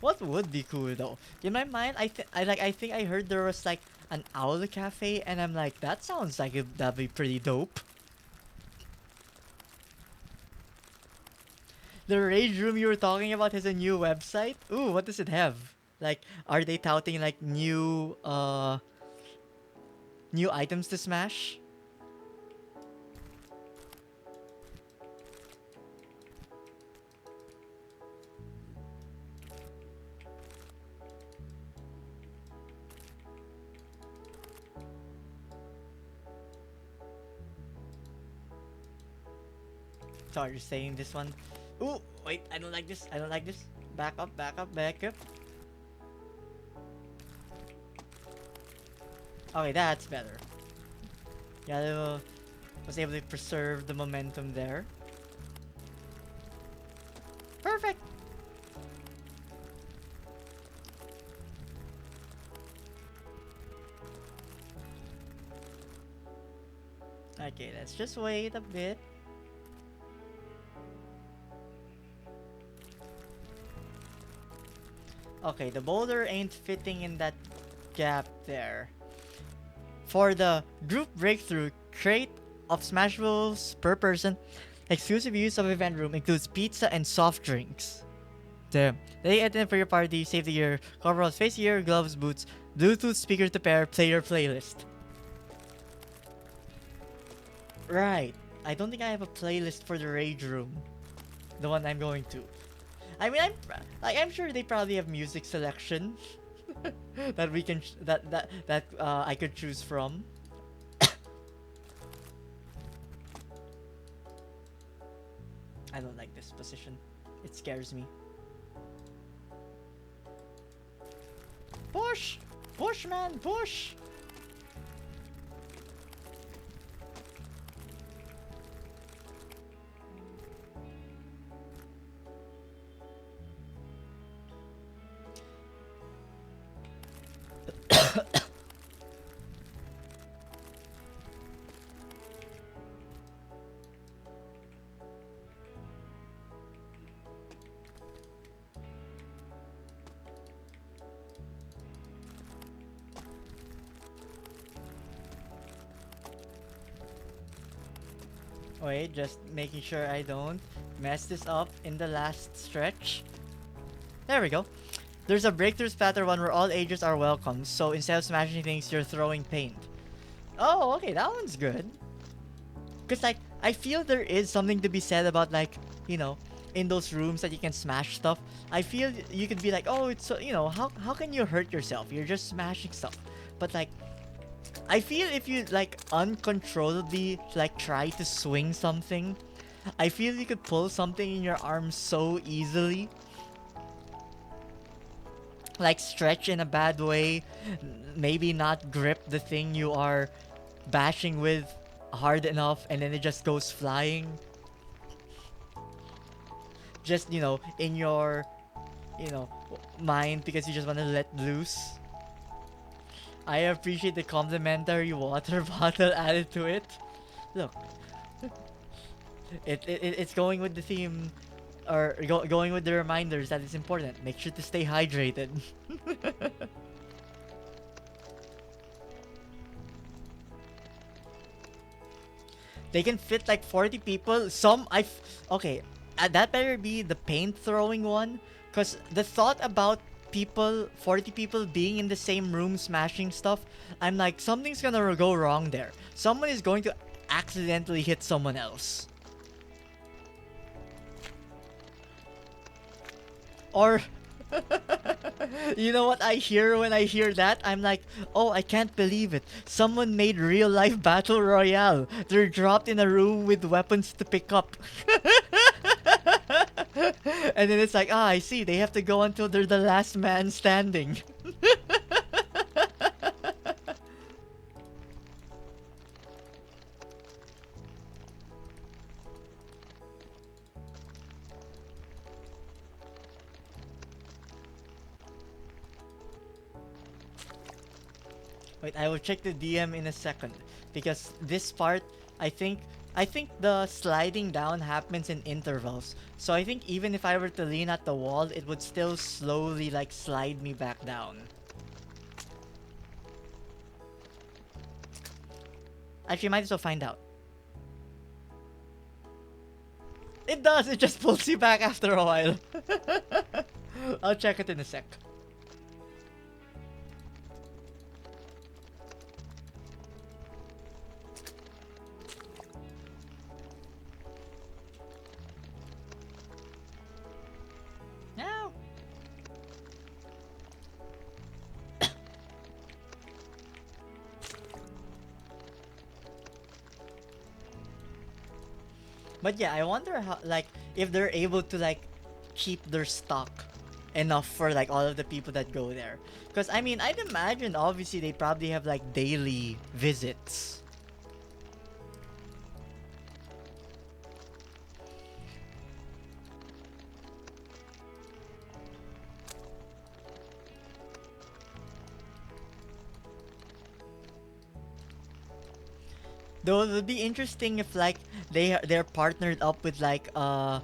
what would be cool though? In my mind I think I heard there was like an owl cafe and I'm like, that sounds like that'd be pretty dope. The rage room you were talking about has a new website? Ooh, what does it have? Like, are they touting like new items to smash? Sorry, you're saying this one. Ooh, wait, I don't like this. I don't like this. Back up, back up, back up. Okay, that's better. Yeah, was able to preserve the momentum there. Perfect. Okay, let's just wait a bit. Okay, the boulder ain't fitting in that gap there. For the group breakthrough, crate of Smashables per person. Exclusive use of event room includes pizza and soft drinks. Damn. They item for your party, save the gear, coveralls, face gear, gloves, boots, Bluetooth speaker to pair, play your playlist. Right. I don't think I have a playlist for the rage room. The one I'm going to. I mean, I'm sure they probably have music selection that we can I could choose from. I don't like this position. It scares me. Push! Push, man! Push! Wait, just making sure I don't mess this up in the last stretch. There we go. There's a breakthrough spatter one where all ages are welcome, so instead of smashing things, you're throwing paint. Oh, okay, that one's good. Cause like, I feel there is something to be said about like, you know, in those rooms that you can smash stuff. I feel you could be like, oh, it's so, how can you hurt yourself? You're just smashing stuff. But like, I feel if you like uncontrollably like try to swing something, I feel you could pull something in your arm so easily. Like stretch in a bad way, maybe not grip the thing you are bashing with hard enough, and then it just goes flying. Just, in your, you know, mind because you just want to let loose. I appreciate the complimentary water bottle added to it. Look, it's going with the theme, or going with the reminders that it's important. Make sure to stay hydrated. They can fit like 40 people. Okay, that better be the paint throwing one, cause the thought about 40 people being in the same room smashing stuff, I'm like, something's gonna go wrong there. Someone is going to accidentally hit someone else. Or, you know what I hear when I hear that? I'm like, oh, I can't believe it. Someone made real life battle royale. They're dropped in a room with weapons to pick up. And then it's like, I see. They have to go until they're the last man standing. Wait, I will check the DM in a second, because this part, I think the sliding down happens in intervals. So I think even if I were to lean at the wall, it would still slowly like slide me back down. Actually, might as well find out. It does, it just pulls you back after a while. I'll check it in a sec. But yeah, I wonder how, like, if they're able to like keep their stock enough for like all of the people that go there. Because I mean, I'd imagine obviously they probably have like daily visits. Though it would be interesting if like they're partnered up with like a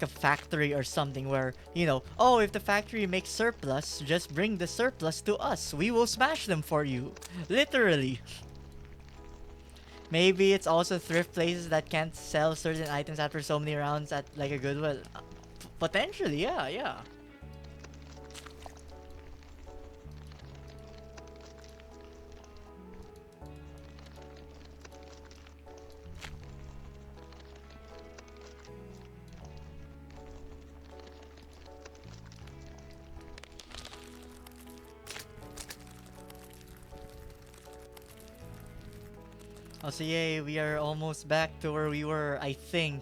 factory or something where, you know, oh, if the factory makes surplus, just bring the surplus to us. We will smash them for you. Literally. Maybe it's also thrift places that can't sell certain items after so many rounds at like a Goodwill. Potentially, yeah, yeah. Oh, so yay, we are almost back to where we were, I think.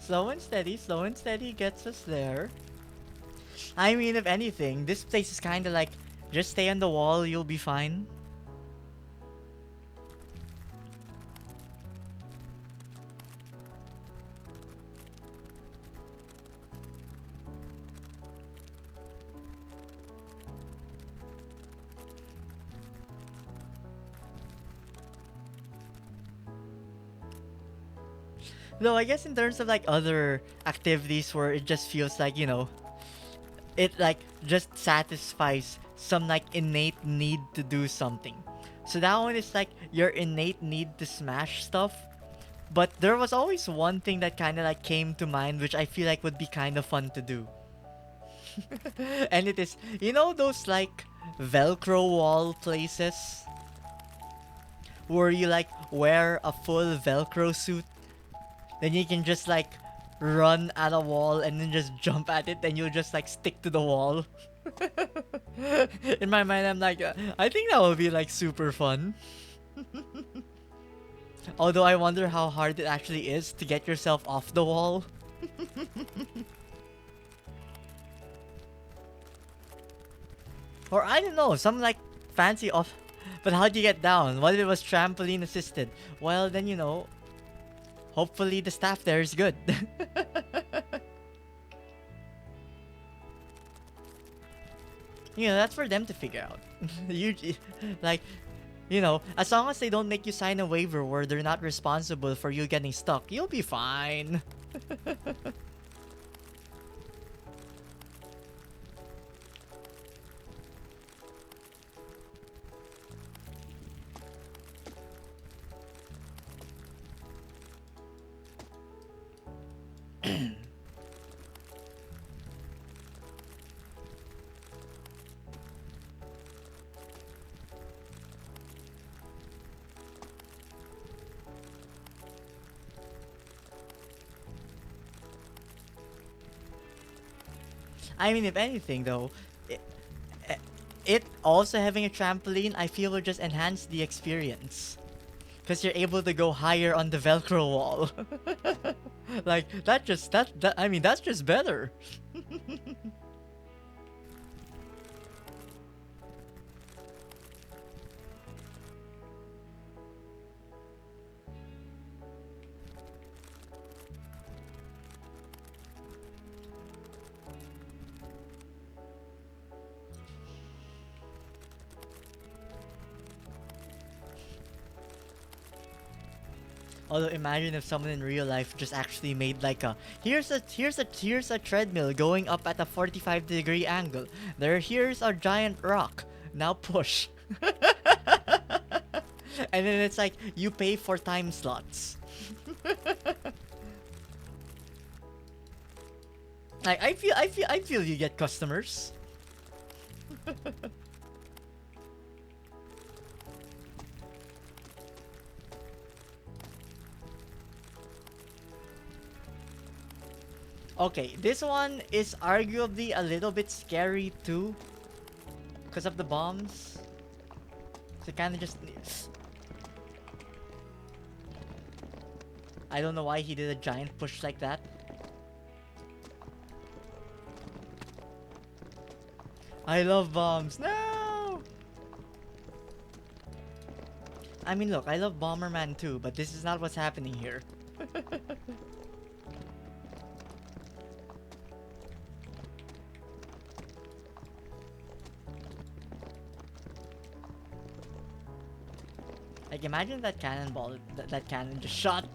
Slow and steady gets us there. I mean, if anything, this place is kind of like, just stay on the wall, you'll be fine. Though I guess in terms of like other activities where it just feels like, you know, it like just satisfies some like innate need to do something. So that one is like your innate need to smash stuff. But there was always one thing that kind of like came to mind which I feel like would be kind of fun to do. And it is, you know, those like Velcro wall places where you like wear a full Velcro suit, then you can just like run at a wall and then just jump at it, and you'll just like stick to the wall. In my mind, I'm like, I think that would be like super fun. Although I wonder how hard it actually is to get yourself off the wall. Or I don't know, some like fancy off. But how'd you get down? What if it was trampoline assisted? Well, then you know, hopefully the staff there is good. You know, that's for them to figure out. You, like, you know, as long as they don't make you sign a waiver where they're not responsible for you getting stuck, you'll be fine. I mean, if anything, though, it, it also having a trampoline, I feel will just enhance the experience. Because you're able to go higher on the Velcro wall. Like, I mean, that's just better. Although imagine if someone in real life just actually made like a here's a treadmill going up at a 45-degree angle. Here's a giant rock. Now push. And then it's like you pay for time slots. Like I feel you get customers. Okay, this one is arguably a little bit scary too, because of the bombs. So kind of just I don't know why he did a giant push like that. I love bombs. No! I mean, look, I love Bomberman too, but this is not what's happening here. Like, imagine that cannonball, that cannon just shot.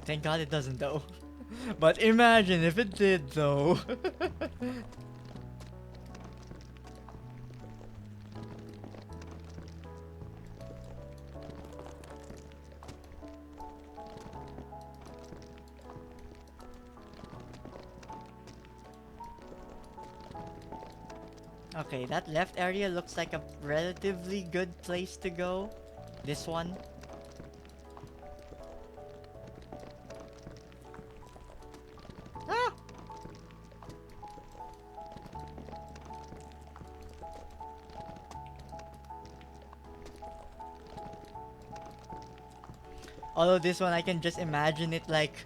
Thank God it doesn't though. But imagine if it did though. Okay, that left area looks like a relatively good place to go. This one. Ah! Although this one I can just imagine it like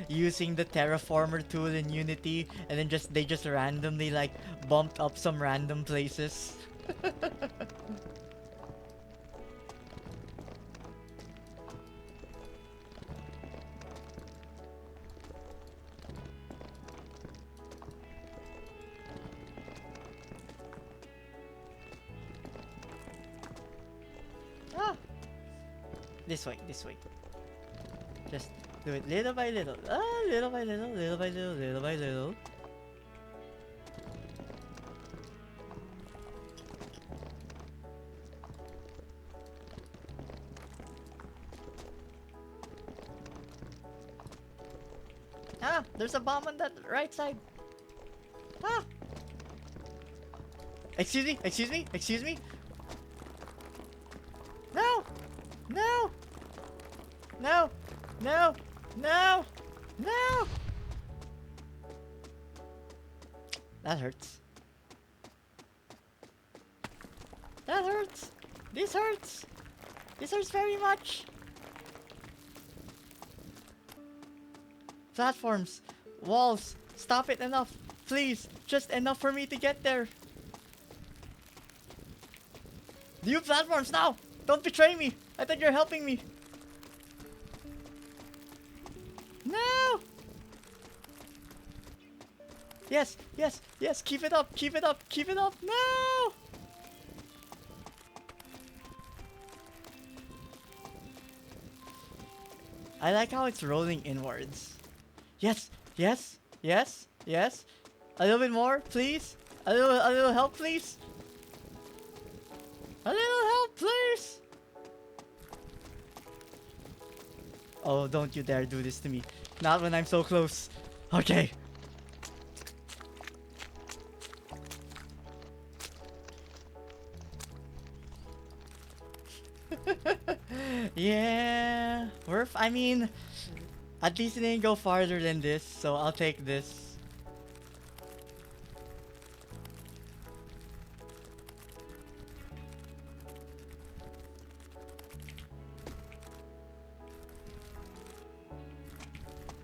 using the terraformer tool in Unity and then they just randomly like bumped up some random places. Ah! This way, this way. Just do it little by little. Ah, little by little, little by little, little by little. Ah, there's a bomb on that right side. Ah! Excuse me, excuse me, excuse me. No! No! No! No! No! No! That hurts. That hurts! This hurts! This hurts very much! Platforms! Walls! Stop it enough! Please! Just enough for me to get there! You platforms now! Don't betray me! I thought you're helping me! No! Yes, yes, yes, keep it up, keep it up, keep it up! No! I like how it's rolling inwards. Yes, yes, yes, yes. A little bit more, please. A little help, please. A little help, please. Oh, don't you dare do this to me. Not when I'm so close. Okay. Yeah. I mean, at least it didn't go farther than this, so I'll take this.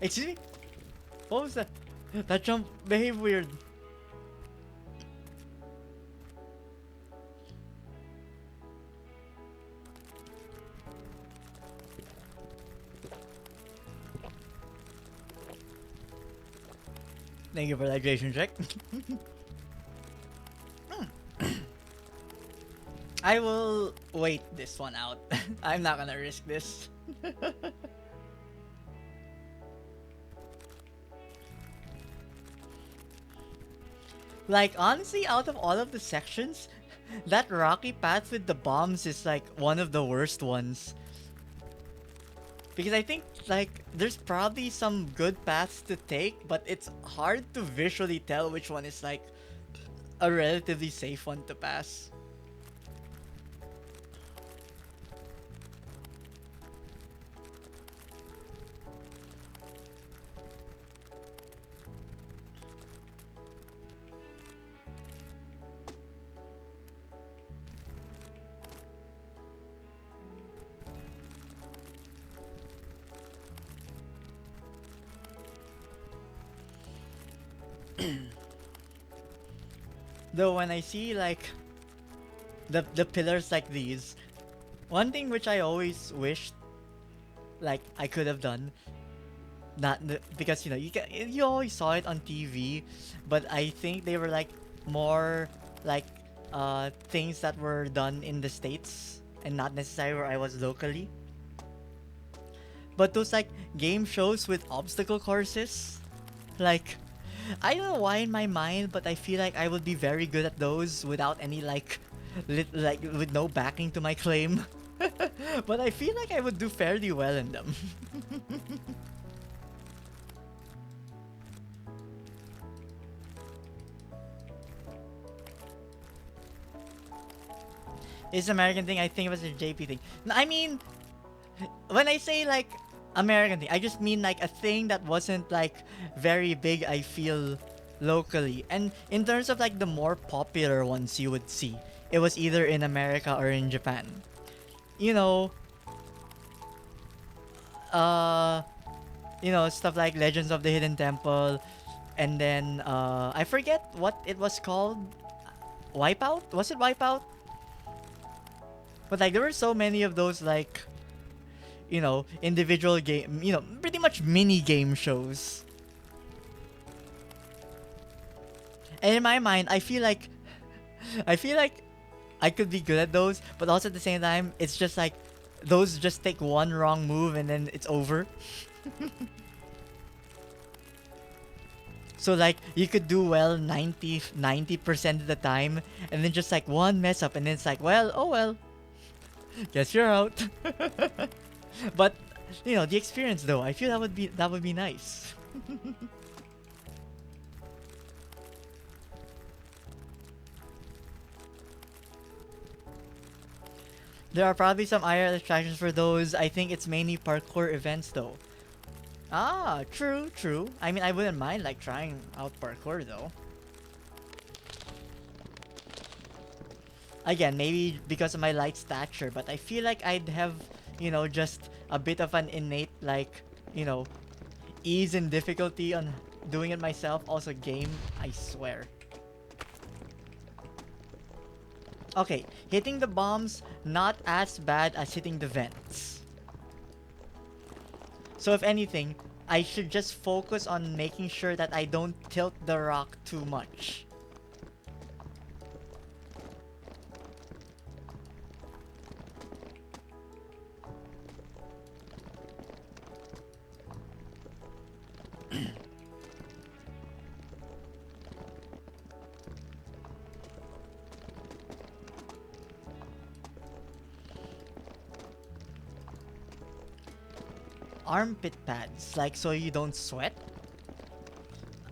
Excuse me? What was that? That jump behaved weird. Thank you for that hydration check. I will wait this one out. I'm not gonna risk this. Like, honestly, out of all of the sections, that rocky path with the bombs is like one of the worst ones. Because I think, like, there's probably some good paths to take, but it's hard to visually tell which one is like a relatively safe one to pass. Though when I see like the pillars like these, one thing which I always wished like I could have done, not because you always saw it on TV, but I think they were like more like things that were done in the states and not necessarily where I was locally. But those like game shows with obstacle courses, like I don't know why in my mind, but I feel like I would be very good at those without any like like with no backing to my claim. But I feel like I would do fairly well in them. It's American thing. I think it was a JP thing. I mean, when I say like American thing, I just mean like a thing that wasn't like very big. I feel locally, and in terms of like the more popular ones you would see, it was either in America or in Japan. You know, uh, stuff like Legends of the Hidden Temple, and then I forget what it was called. Wipeout? Was it Wipeout? But like there were so many of those like individual game, pretty much mini game shows. And in my mind, I feel like I could be good at those, but also at the same time, it's just like those just take one wrong move and then it's over. So like you could do well 90% of the time, and then just like one mess up, and then it's like, well, oh well, guess you're out. But the experience though, I feel that would be nice. There are probably some IRL attractions for those. I think it's mainly parkour events though. Ah, true, true. I mean, I wouldn't mind like trying out parkour though. Again, maybe because of my light stature, but I feel like I'd have, just a bit of an innate like, you know, ease and difficulty on doing it myself. Also, game, I swear. Okay, hitting the bombs, not as bad as hitting the vents. So if anything, I should just focus on making sure that I don't tilt the rock too much. Armpit pads, like so you don't sweat?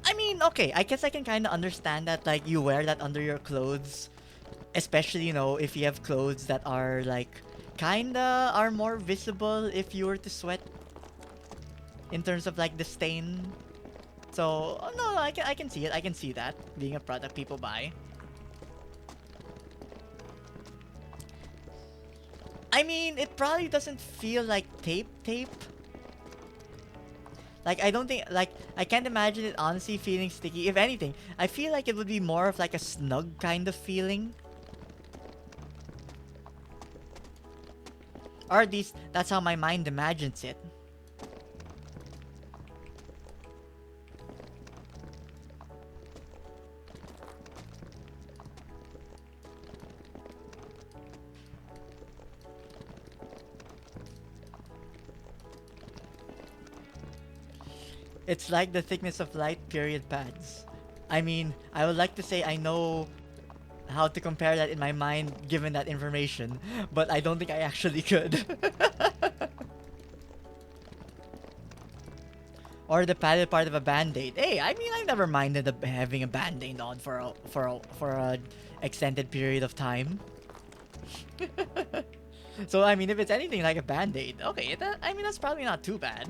I mean, okay, I guess I can kind of understand that, like, you wear that under your clothes, especially, if you have clothes that are, like, kinda are more visible if you were to sweat in terms of, like, the stain. So, oh, no, I can see it. I can see that being a product people buy. I mean, it probably doesn't feel like tape. Like, I don't think, like, I can't imagine it honestly feeling sticky. If anything, I feel like it would be more of like a snug kind of feeling. Or at least, that's how my mind imagines it. It's like the thickness of light period pads. I mean, I would like to say I know how to compare that in my mind given that information, but I don't think I actually could. Or the padded part of a band-aid. Hey, I mean, I never minded having a band-aid on for a extended period of time. So I mean, if it's anything like a band-aid, okay, I mean that's probably not too bad.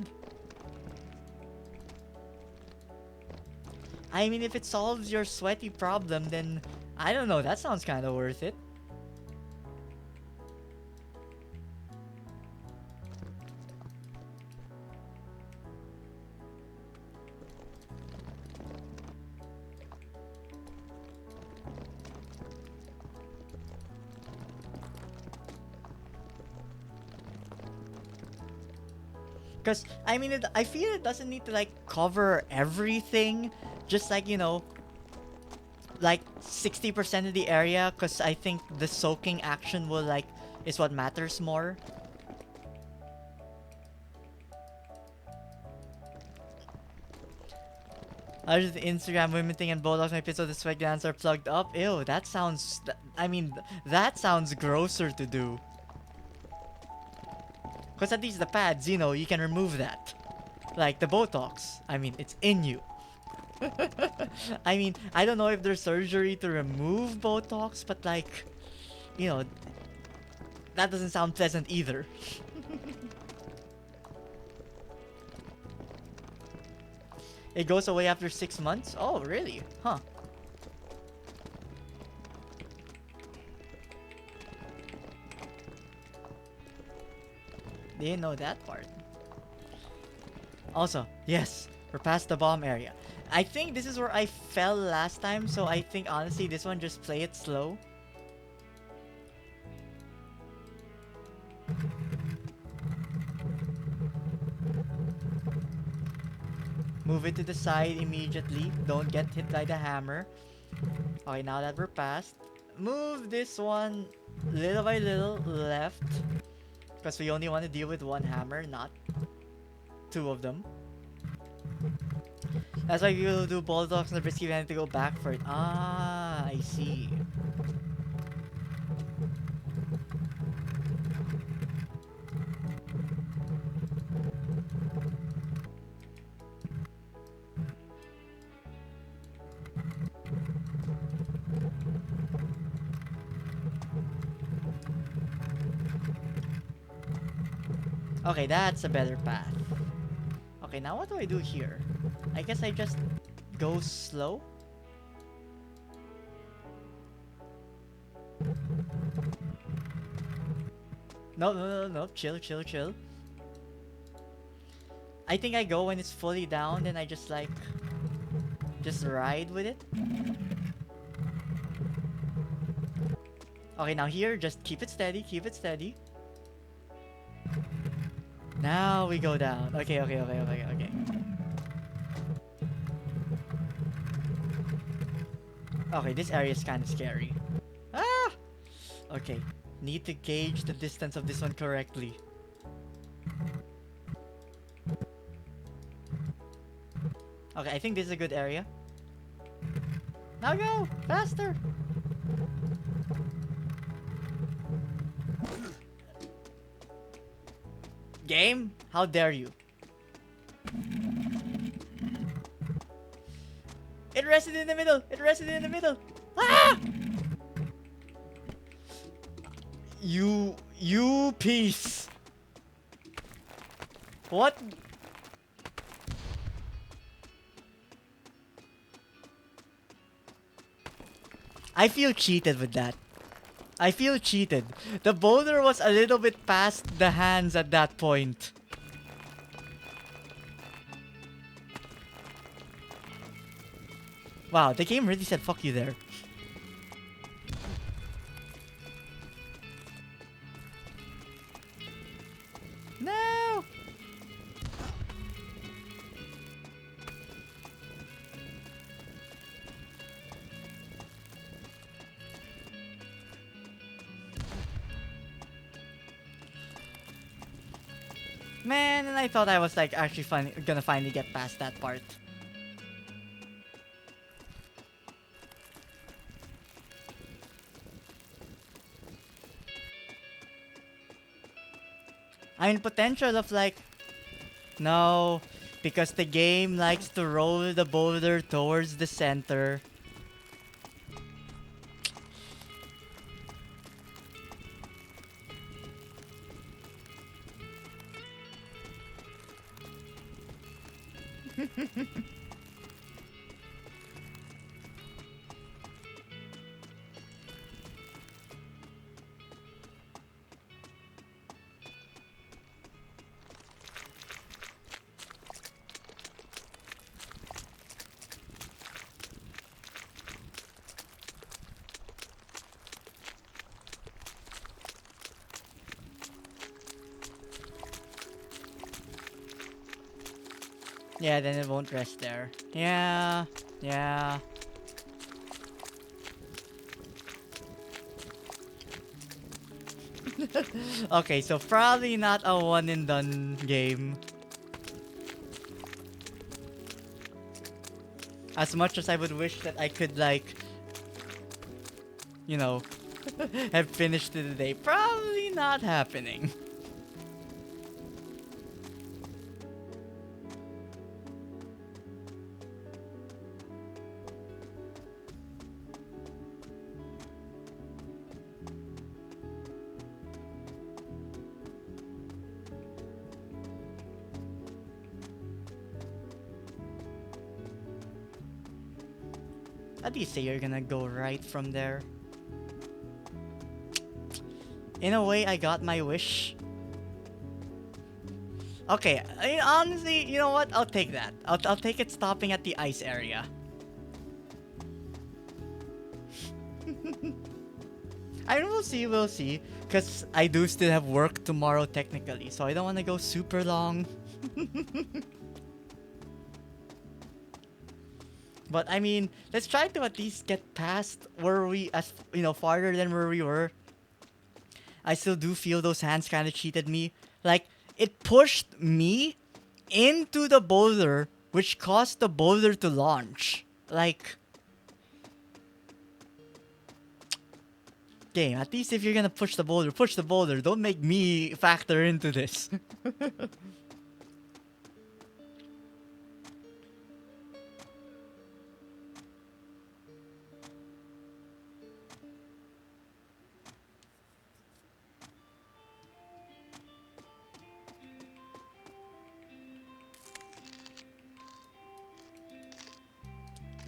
I mean, if it solves your sweaty problem, then I don't know, that sounds kind of worth it. Cause I mean, I feel it doesn't need to like cover everything. Just like like 60% of the area. Cause I think the soaking action will like is what matters more. Other than Instagram women thing and Botox, my pits of the sweat glands are plugged up. Ew, that sounds. I mean, that sounds grosser to do. Cause at least the pads, you can remove that. Like the Botox. I mean, it's in you. I mean, I don't know if there's surgery to remove Botox, but like, you know, that doesn't sound pleasant either. It goes away after 6 months? Oh, really? Huh. Didn't know that part. Also, yes, we're past the bomb area. I think this is where I fell last time, so I think honestly this one just play it slow. Move it to the side immediately. Don't get hit by the hammer. Okay, now that we're past, move this one little by little left. Because we only want to deal with one hammer, not two of them. That's why people who do bulldogs and the risky event to go back for it. Ah, I see. Okay, that's a better path. Okay, now what do I do here? I guess I just go slow? No, no, no, no. Chill, chill, chill. I think I go when it's fully down, then I just like... just ride with it. Okay, now here, just keep it steady, keep it steady. Now we go down. Okay, okay, okay, okay, okay. Okay, this area is kind of scary. Ah! Okay, need to gauge the distance of this one correctly. Okay, I think this is a good area. Now go! Faster! Game? How dare you? It rested in the middle! It rested in the middle! Ah! You piece! What? I feel cheated with that. I feel cheated. The boulder was a little bit past the hands at that point. Wow, the game really said fuck you there. No! Man, and I thought I was like actually gonna finally get past that part. I mean, potential of like... No, because the game likes to roll the boulder towards the center. Yeah, then it won't rest there. Yeah, yeah. Okay, so probably not a one and done game. As much as I would wish that I could, like, you know, have finished it today, probably not happening. At least say you're gonna go right from there. In a way, I got my wish. Okay, honestly, you know what? I'll take that. I'll take it stopping at the ice area. I mean, we'll see, we'll see. Because I do still have work tomorrow, technically. So I don't want to go super long. But I mean, let's try to at least get past where we, as farther than where we were. I still do feel those hands kind of cheated me. Like, it pushed me into the boulder, which caused the boulder to launch. Like, game, at least if you're gonna push the boulder, push the boulder. Don't make me factor into this.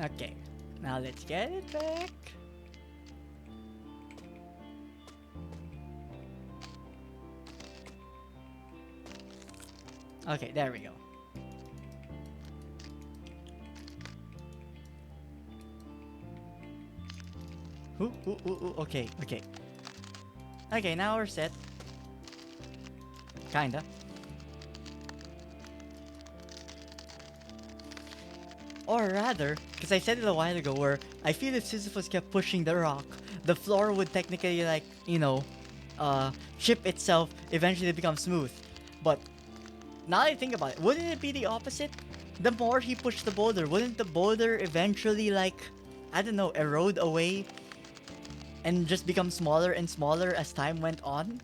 Okay, now let's get it back. Okay, there we go. Ooh, okay, okay. Okay, now we're set. Kinda. Or rather, because I said it a while ago, where I feel if Sisyphus kept pushing the rock, the floor would technically, like, chip itself, eventually become smooth. But now that I think about it, wouldn't it be the opposite? The more he pushed the boulder, wouldn't the boulder eventually, like, I don't know, erode away and just become smaller and smaller as time went on?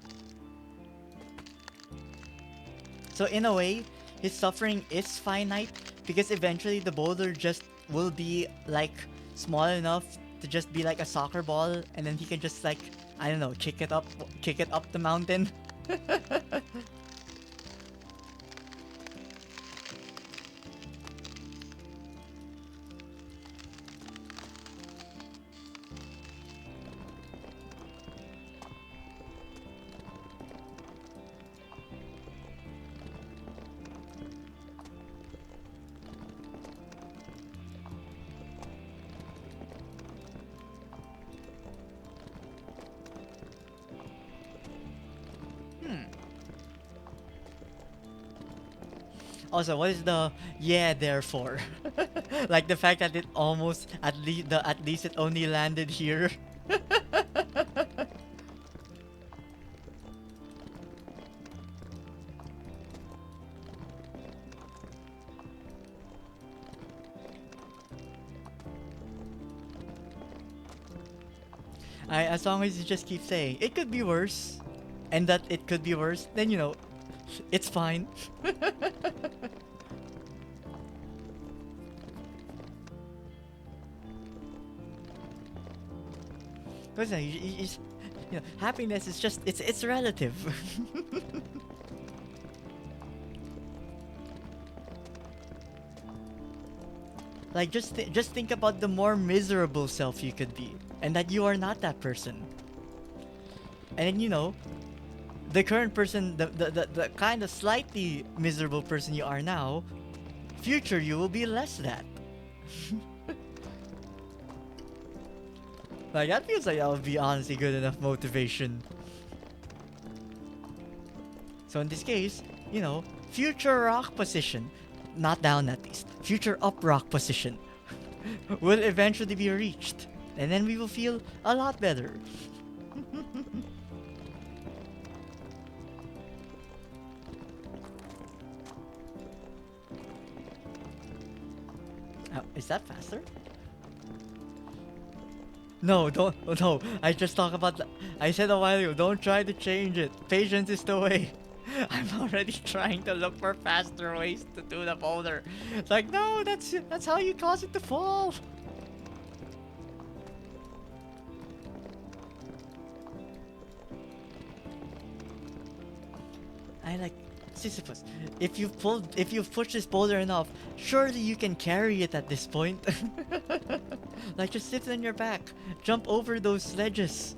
So in a way, his suffering is finite because eventually the boulder just will be, like, small enough to just be like a soccer ball, and then he can just, like, I don't know, kick it up the mountain. Also, what is the yeah therefore? Like the fact that it almost at least it only landed here. As long as you just keep saying it could be worse, and that it could be worse, then it's fine. Listen, happiness is just it's relative. Like just think about the more miserable self you could be, and that you are not that person. And then the current person, the kind of slightly miserable person you are now, future you will be less that. Like that feels like that would be honestly good enough motivation. So in this case, future rock position. not down at least. Future up rock position will eventually be reached. And then we will feel a lot better. Is that faster? No, don't. Oh, no, I just talk about. I said a while ago, don't try to change it. Patience is the way. I'm already trying to look for faster ways to do the boulder. It's like, no, that's how you cause it to fall. I like Sisyphus. If you've pushed this boulder enough, surely you can carry it at this point. Like just sit on your back, jump over those sledges.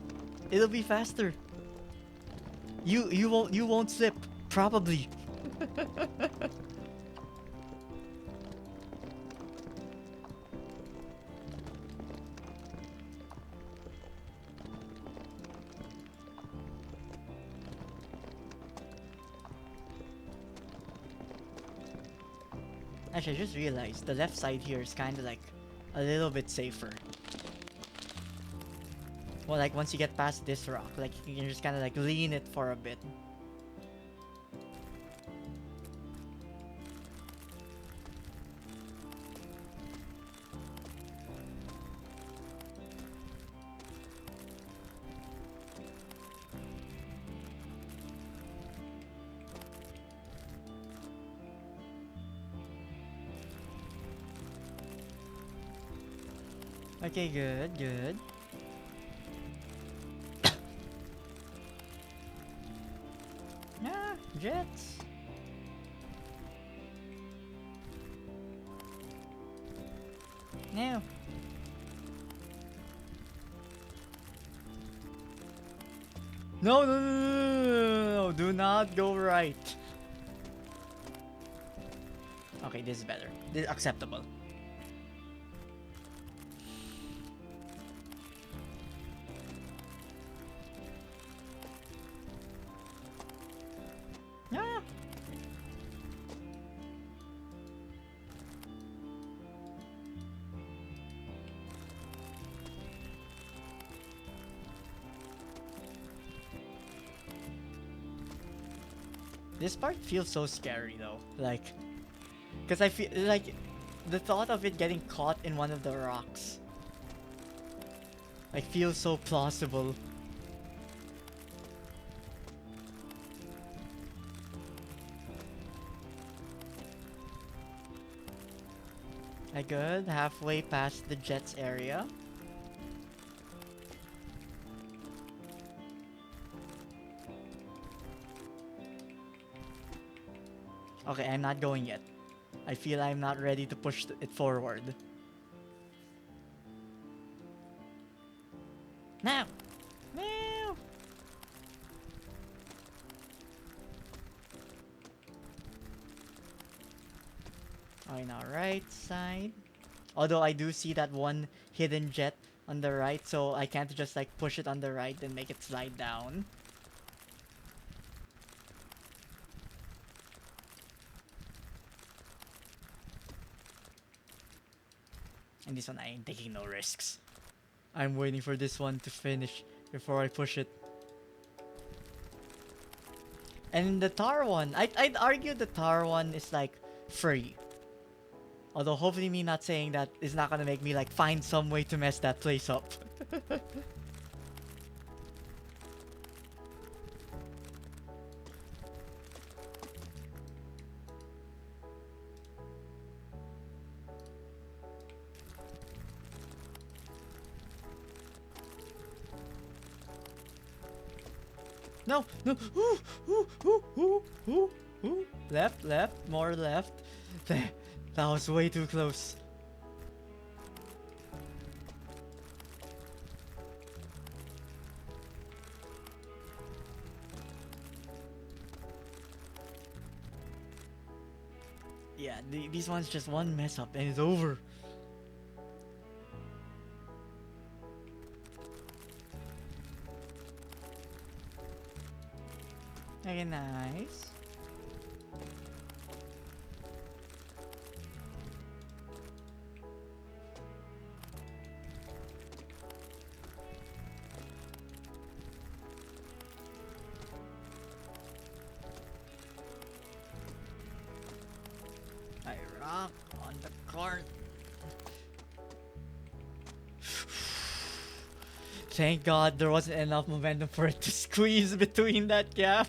It'll be faster. You won't slip, probably. Actually, I just realized the left side here is kind of like a little bit safer. Well, like once you get past this rock, like you can just kind of like lean it for a bit. Okay, good, good. Ah, jets. No. No, no, no, no, no, no, do not go right. Okay, this is better. This is acceptable. Ah. This part feels so scary though. Like, because I feel like the thought of it getting caught in one of the rocks like feels so plausible. I good, halfway past the jets area. Okay, I'm not going yet. I feel I'm not ready to push it forward. Now! Now! Okay, now right side. Although I do see that one hidden jet on the right, so I can't just like push it on the right and make it slide down. And this one I ain't taking no risks. I'm waiting for this one to finish before I push it. And the tar one, I'd argue the tar one is like free. Although hopefully me not saying that is not gonna make me like find some way to mess that place up. No, no. Ooh, ooh, ooh, ooh, ooh, ooh. Left, left, more left. There. That was way too close. Yeah, these ones just one mess up and it's over. Okay, nice. corn. Thank God there wasn't enough momentum for it to squeeze between that gap.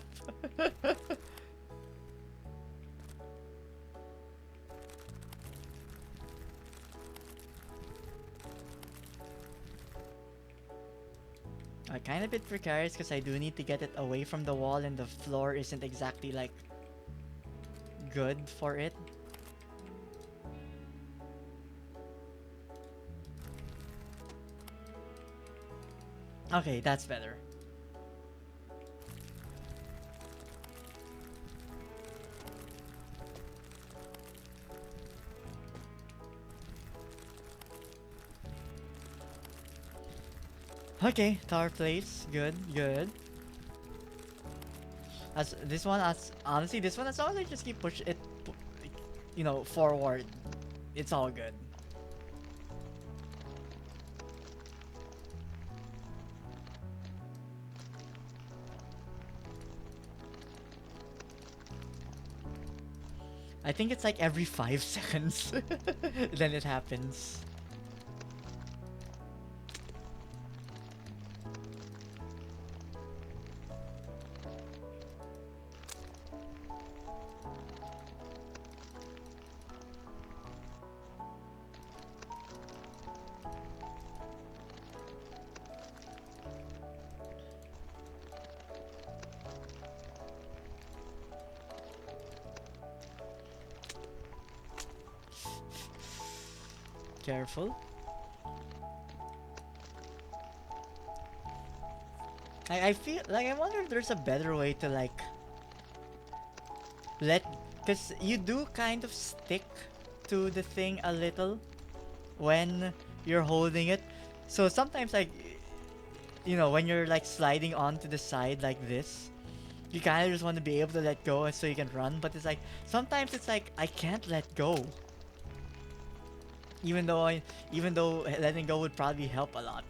Kind of bit precarious because I do need to get it away from the wall and the floor isn't exactly like good for it. Okay, that's better. Okay, tower place. Good, good. As this one, as honestly, this one, as long as I just keep push it, forward, it's all good. I think it's like every 5 seconds, then it happens. Careful. I feel like I wonder if there's a better way to like let, because you do kind of stick to the thing a little when you're holding it. So sometimes like when you're like sliding onto the side like this, you kind of just want to be able to let go and so you can run, but it's like sometimes it's like I can't let go. Even though letting go would probably help a lot.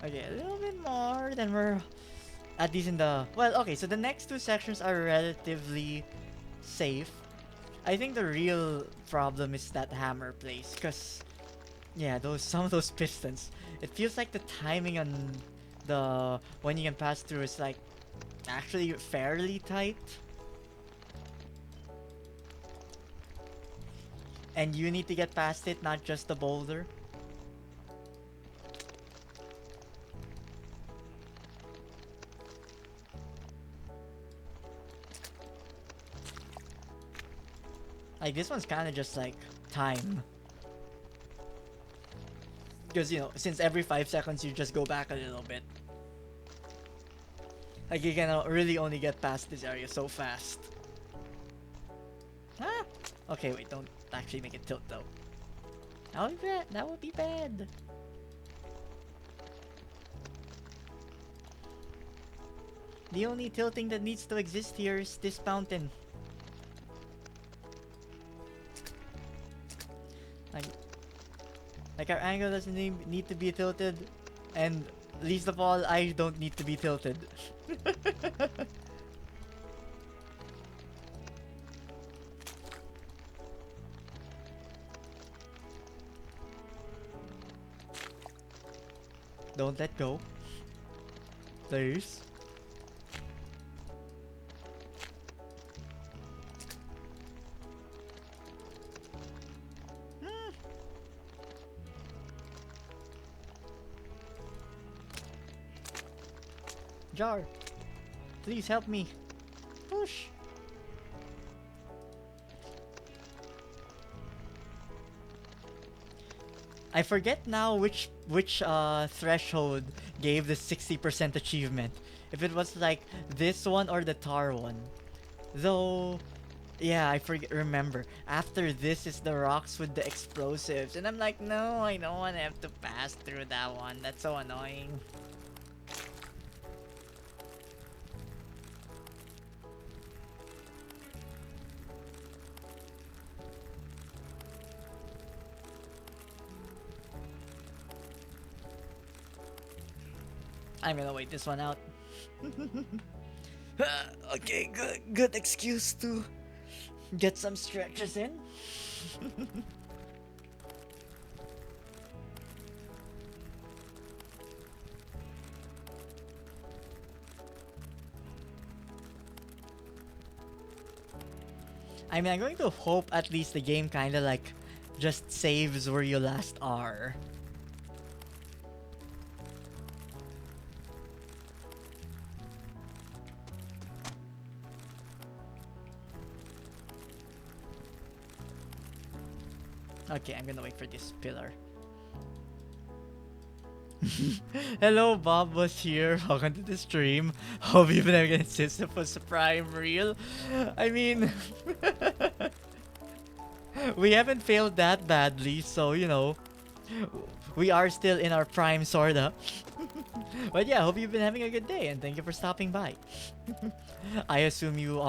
Okay, a little bit more, then we're at least in the... Well, okay, so the next two sections are relatively safe. I think the real problem is that hammer place, because, yeah, some of those pistons, it feels like the timing on the... when you can pass through is like actually fairly tight. And you need to get past it, not just the boulder. Like, this one's kind of just like time. Because, since every 5 seconds you just go back a little bit. Like, you can really only get past this area so fast. Ah! Okay, wait, don't actually make it tilt though. That would be bad. That would be bad. The only tilting that needs to exist here is this fountain. Like our angle doesn't need to be tilted, and least of all, I don't need to be tilted. Don't let go. Please. Jar, please help me. Push. I forget now which threshold gave the 60% achievement. If it was like this one or the tar one. Though, yeah, I remember. After this is the rocks with the explosives. And I'm like, no, I don't want to have to pass through that one. That's so annoying. I'm gonna wait this one out. Okay, good excuse to get some stretches in. I mean, I'm going to hope at least the game kind of like just saves where you last are. Okay, I'm gonna wait for this pillar. Hello, Bob was here. Welcome to the stream. Hope you've been having a Sisyphus Prime reel. I mean, we haven't failed that badly, so you know, we are still in our prime, sorta. But yeah, hope you've been having a good day, and thank you for stopping by. I assume you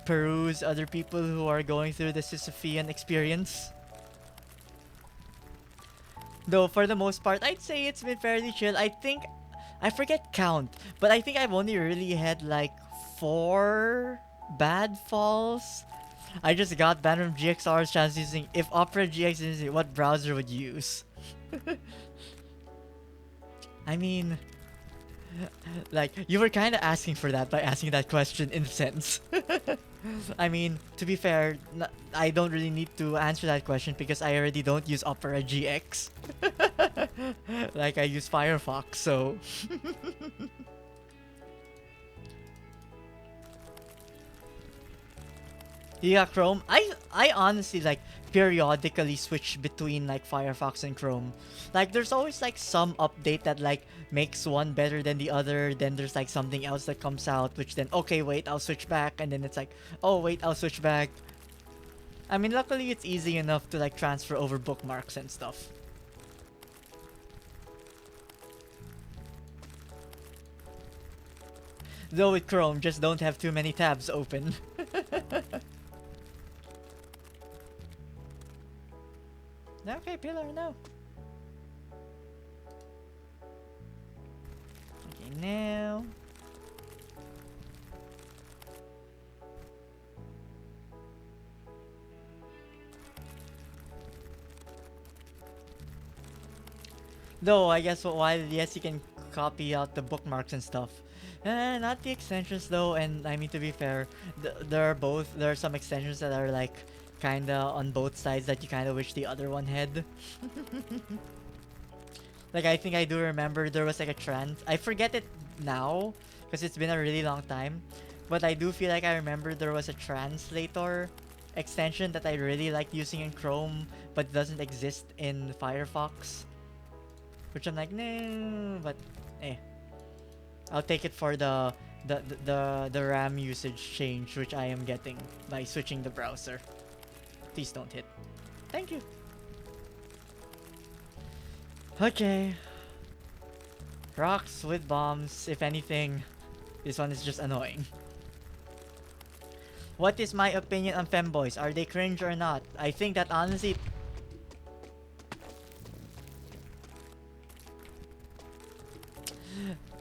peruse other people who are going through the Sisyphean experience. Though for the most part, I'd say it's been fairly chill. I think I forget count, but I think I've only really had like 4 bad falls. I just got banned from GXR's chance using if Opera GX is what browser would you use? I mean, like you were kind of asking for that by asking that question in a sense. I mean, to be fair, I don't really need to answer that question because I already don't use Opera GX. Like I use Firefox, so yeah, Chrome. I honestly like periodically switch between like Firefox and Chrome. Like there's always like some update that like makes one better than the other. Then there's like something else that comes out which then okay, wait, I'll switch back, and then it's like, oh wait, I'll switch back. I mean, luckily it's easy enough to like transfer over bookmarks and stuff. Though with Chrome, just don't have too many tabs open. Okay, pillar, no. Okay, now. Though, I guess while yes, you can copy out the bookmarks and stuff. Not the extensions though, and I mean to be fair, there are some extensions that are like kinda on both sides that you kinda wish the other one had. Like I think I do remember there was like a trans. I forget it now because it's been a really long time, but I do feel like I remember there was a translator extension that I really liked using in Chrome, but doesn't exist in Firefox. Which I'm like, no, but eh, I'll take it for the RAM usage change which I am getting by switching the browser. Please don't hit. Thank you. Okay. Rocks with bombs, if anything. This one is just annoying. What is my opinion on femboys? Are they cringe or not? I think that honestly...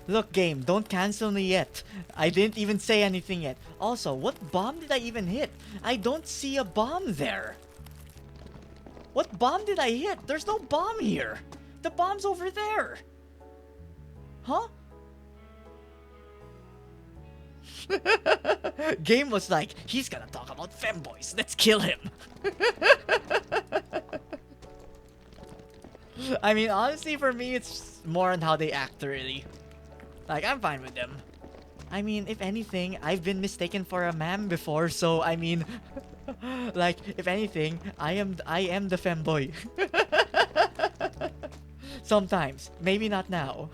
Look, game, don't cancel me yet. I didn't even say anything yet. Also, what bomb did I even hit? I don't see a bomb there. What bomb did I hit? There's no bomb here. The bomb's over there. Huh? Game was like, he's gonna talk about femboys. Let's kill him. I mean, honestly, for me, it's more on how they act, really. Like, I'm fine with them. I mean, if anything, I've been mistaken for a man before, so I mean, like, if anything, I am the femboy. Sometimes, maybe not now.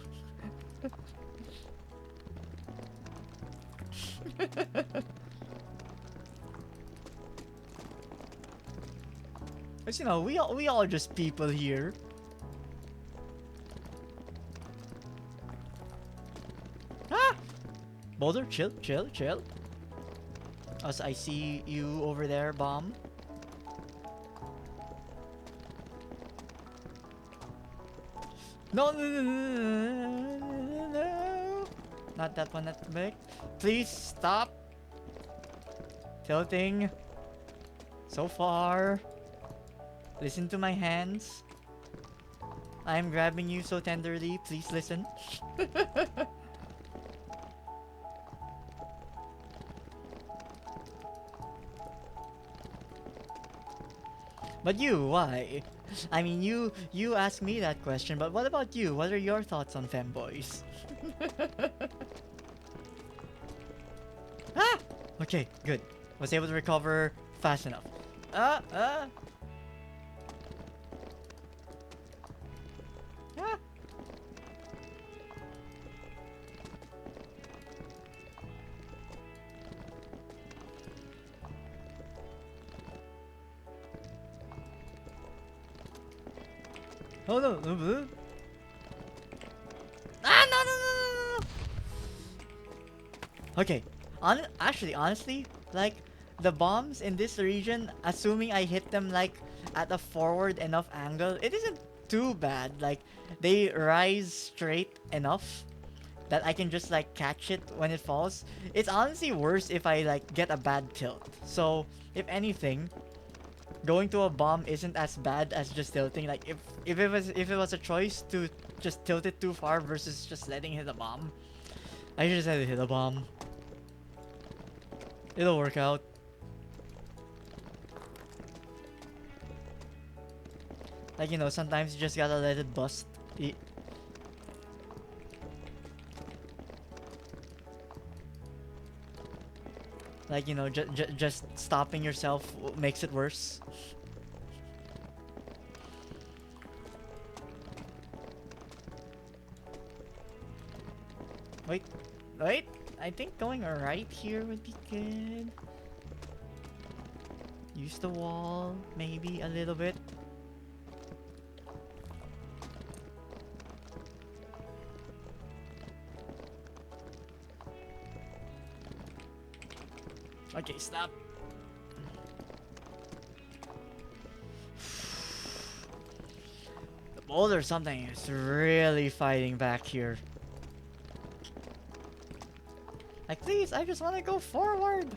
But you know, we all just people here. Ah! Boulder, chill, chill, chill. As I see you over there, bomb. No, no, no, no, no, no. Not that one, that big. Please stop tilting so far. Listen to my hands. I am grabbing you so tenderly. Please listen. But you, why? I mean, you asked me that question, but what about you? What are your thoughts on femboys? Ah! Okay, good. Was able to recover fast enough. Ah! Ah! Ah! Oh no! Ah! No! No! No! No! No! Okay. Actually, honestly, like the bombs in this region, assuming I hit them like at a forward enough angle, it isn't too bad. Like they rise straight enough that I can just like catch it when it falls. It's honestly worse if I like get a bad tilt. So if anything, going to a bomb isn't as bad as just tilting. Like if it was a choice to just tilt it too far versus just letting it hit a bomb, I should just let it hit a bomb. It'll work out. Like, you know, sometimes you just gotta let it bust. Like, you know, just stopping yourself makes it worse. Wait, wait. I think going right here would be good. Use the wall, maybe a little bit. Okay, stop. The boulder something is really fighting back here. Like, please, I just want to go forward.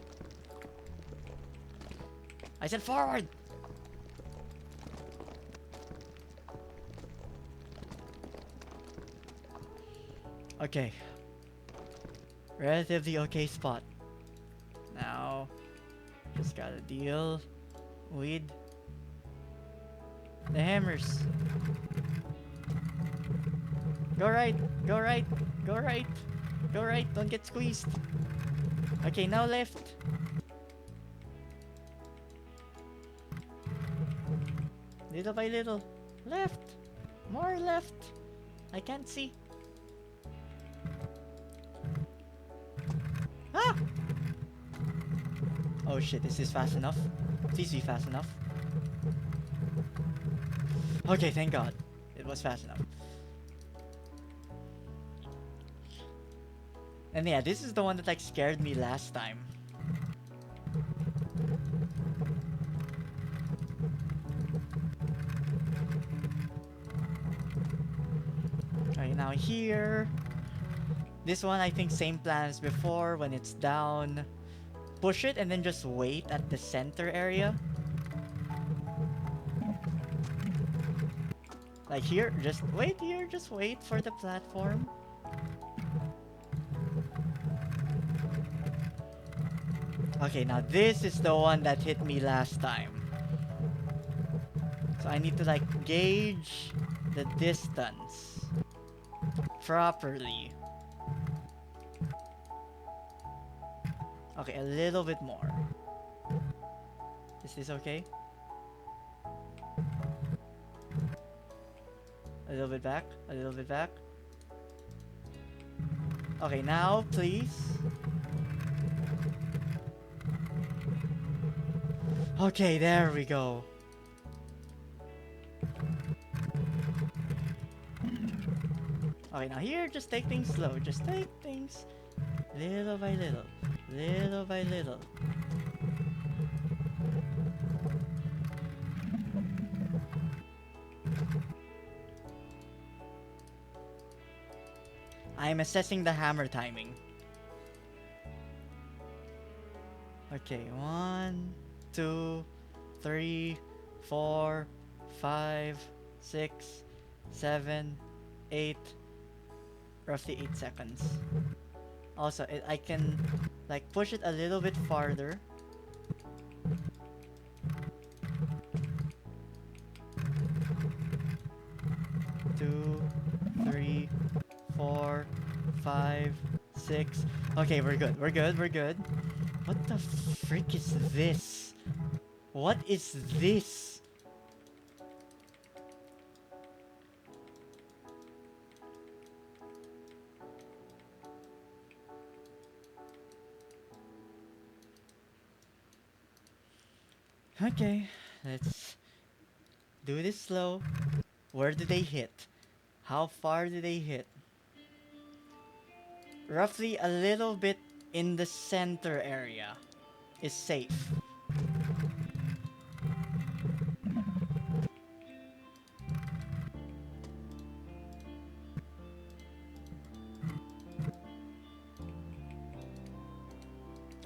I said forward. Okay. Relatively okay spot. Now, just gotta deal with the hammers. Go right, go right, go right, go right, don't get squeezed. Okay, now left. Little by little. Left. More left. I can't see. Ah! Oh shit, is this fast enough? Please be fast enough. Okay, thank god. It was fast enough. And yeah, this is the one that like scared me last time. Okay, now here. This one, I think same plan as before. When it's down, push it and then just wait at the center area. Like here, just wait here, just wait for the platform. Okay, now this is the one that hit me last time. So I need to like gauge the distance properly. Okay, a little bit more. Is this okay? A little bit back, a little bit back. Okay, now please. Okay, there we go. Okay, now here, just take things slow. Just take things little by little. Little by little. I'm assessing the hammer timing. Okay, 1, 2, 3, 4, 5, 6, 7, 8. Roughly 8 seconds. Also, I can like push it a little bit farther. 2, 3, 4, 5, 6. Okay, we're good. We're good. We're good. What the frick is this? What is this? Okay, let's do this slow. Where do they hit? How far do they hit? Roughly a little bit in the center area is safe.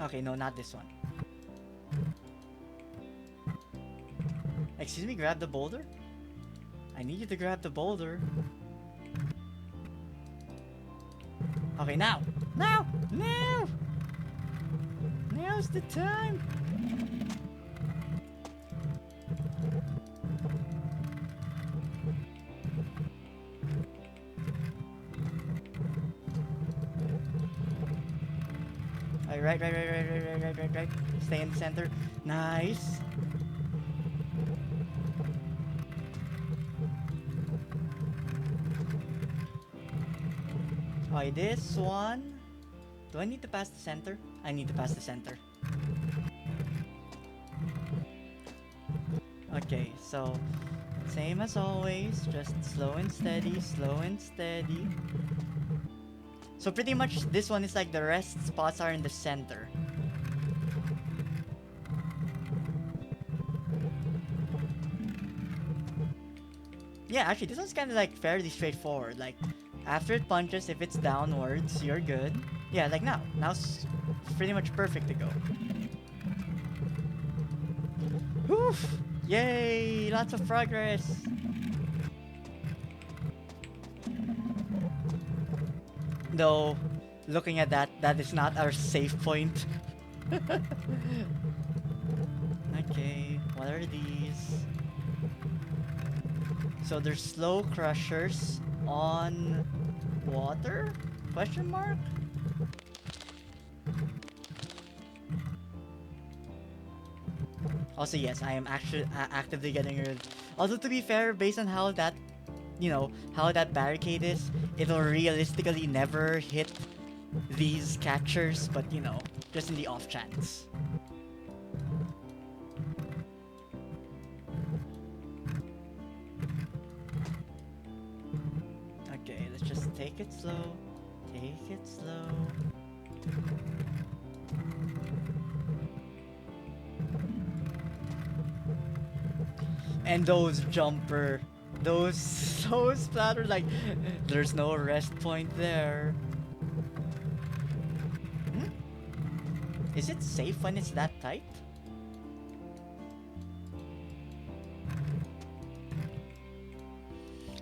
Okay, no, not this one. Excuse me, grab the boulder? I need you to grab the boulder. Okay, now! Now! Now! Now's the time! Right. Stay in the center. Nice. Okay, this one. Do I need to pass the center? I need to pass the center. Okay, so same as always, just slow and steady, slow and steady. So pretty much this one is like the rest spots are in the center. Yeah, actually this one's kind of like fairly straightforward. Like after it punches, if it's downwards, you're good. Yeah, like now. Now's pretty much perfect to go. Woof! Yay! Lots of progress! Though, looking at that, that is not our safe point. Okay, what are these? So there's slow crushers on water? Question mark? Also, yes, I am actually actively getting rid. Although, to be fair, based on how that, how that barricade is, it'll realistically never hit these catchers, but just in the off chance. Okay, let's just take it slow. Take it slow. And those those splatter like there's no rest point there. Is it safe when it's that tight?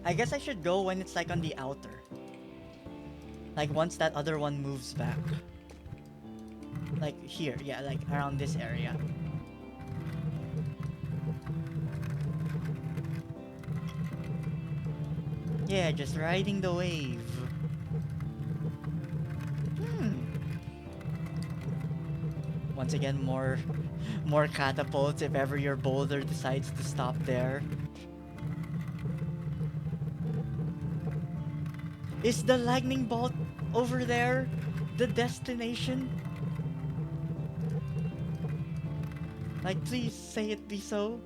I guess I should go when it's like on the outer. Like once that other one moves back. Like here, yeah, like around this area. Yeah, just riding the wave. Once again, more catapults if ever your boulder decides to stop there. Is the lightning bolt over there the destination? Like, please say it be so.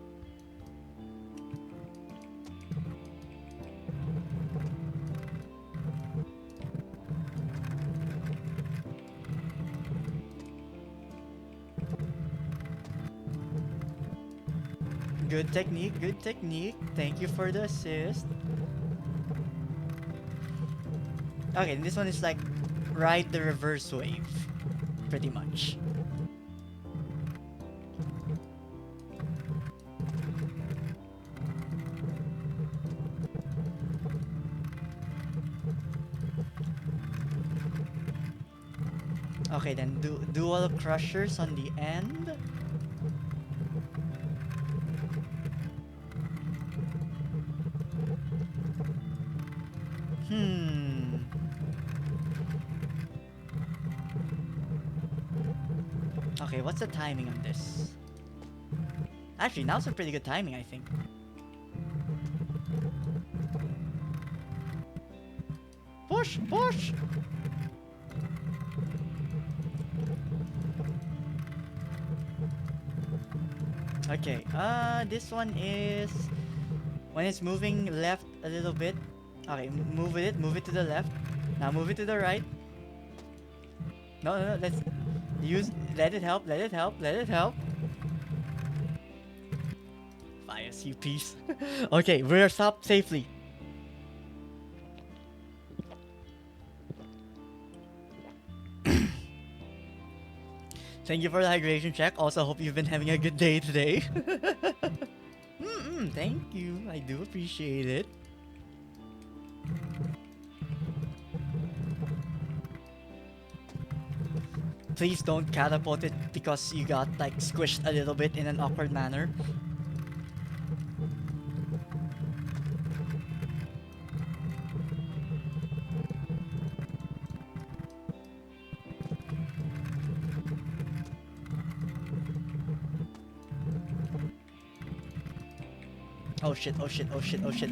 Good technique, good technique. Thank you for the assist. Okay, this one is like ride the reverse wave, pretty much. Okay, then dual crushers on the end. Hmm. Okay, what's the timing on this? Actually, now's a pretty good timing, I think. Push, push. Okay, this one is when it's moving left a little bit. Okay, move it to the left. Now move it to the right. No, no, no, let's let it help, let it help, let it help. Bias, you piece. Okay, we're stopped safely. Thank you for the hydration check. Also, hope you've been having a good day today. Thank you. I do appreciate it. Please don't catapult it because you got like squished a little bit in an awkward manner. Oh shit, oh shit, oh shit, oh shit.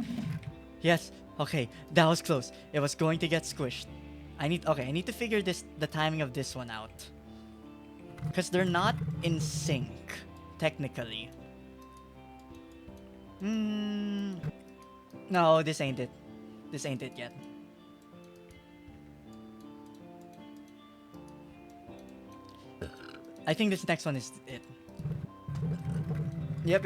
Yes, okay, that was close. It was going to get squished. I need to figure the timing of this one out. Because they're not in sync, technically. No, this ain't it. This ain't it yet. I think this next one is it. Yep.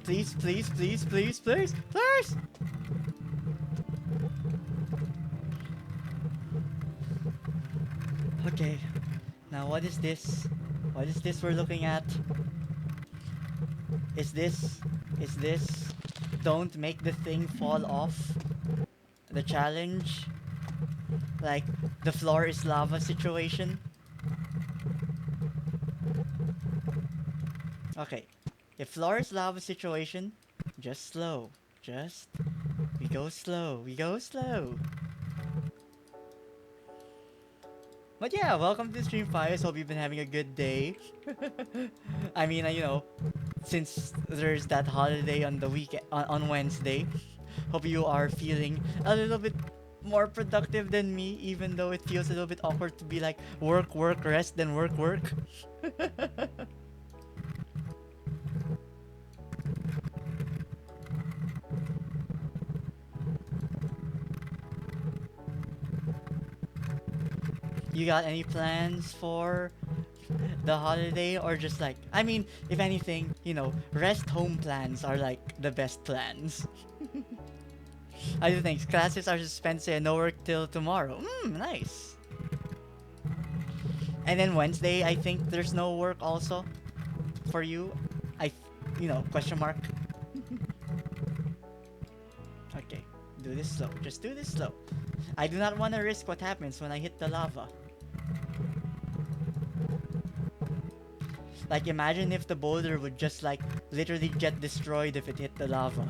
Please, please, please, please, please, please! Okay. Now what is this? What is this we're looking at? Is this... Don't make the thing fall off? The challenge? Like, the floor is lava situation? Okay. If floor is lava situation, just slow. We go slow. We go slow. But yeah, welcome to Stream Fires. Hope you've been having a good day. I mean, you know, since there's that holiday on the weekend, on Wednesday, hope you are feeling a little bit more productive than me, even though it feels a little bit awkward to be like work, work, rest, then work, work. You got any plans for the holiday, or just like, I mean, if anything, you know, rest home plans are like the best plans. I do think classes are suspended and no work till tomorrow. Nice. And then Wednesday, I think there's no work also for you. You know, question mark. Okay, do this slow. Just do this slow. I do not want to risk what happens when I hit the lava. Like, imagine if the boulder would just like literally get destroyed if it hit the lava.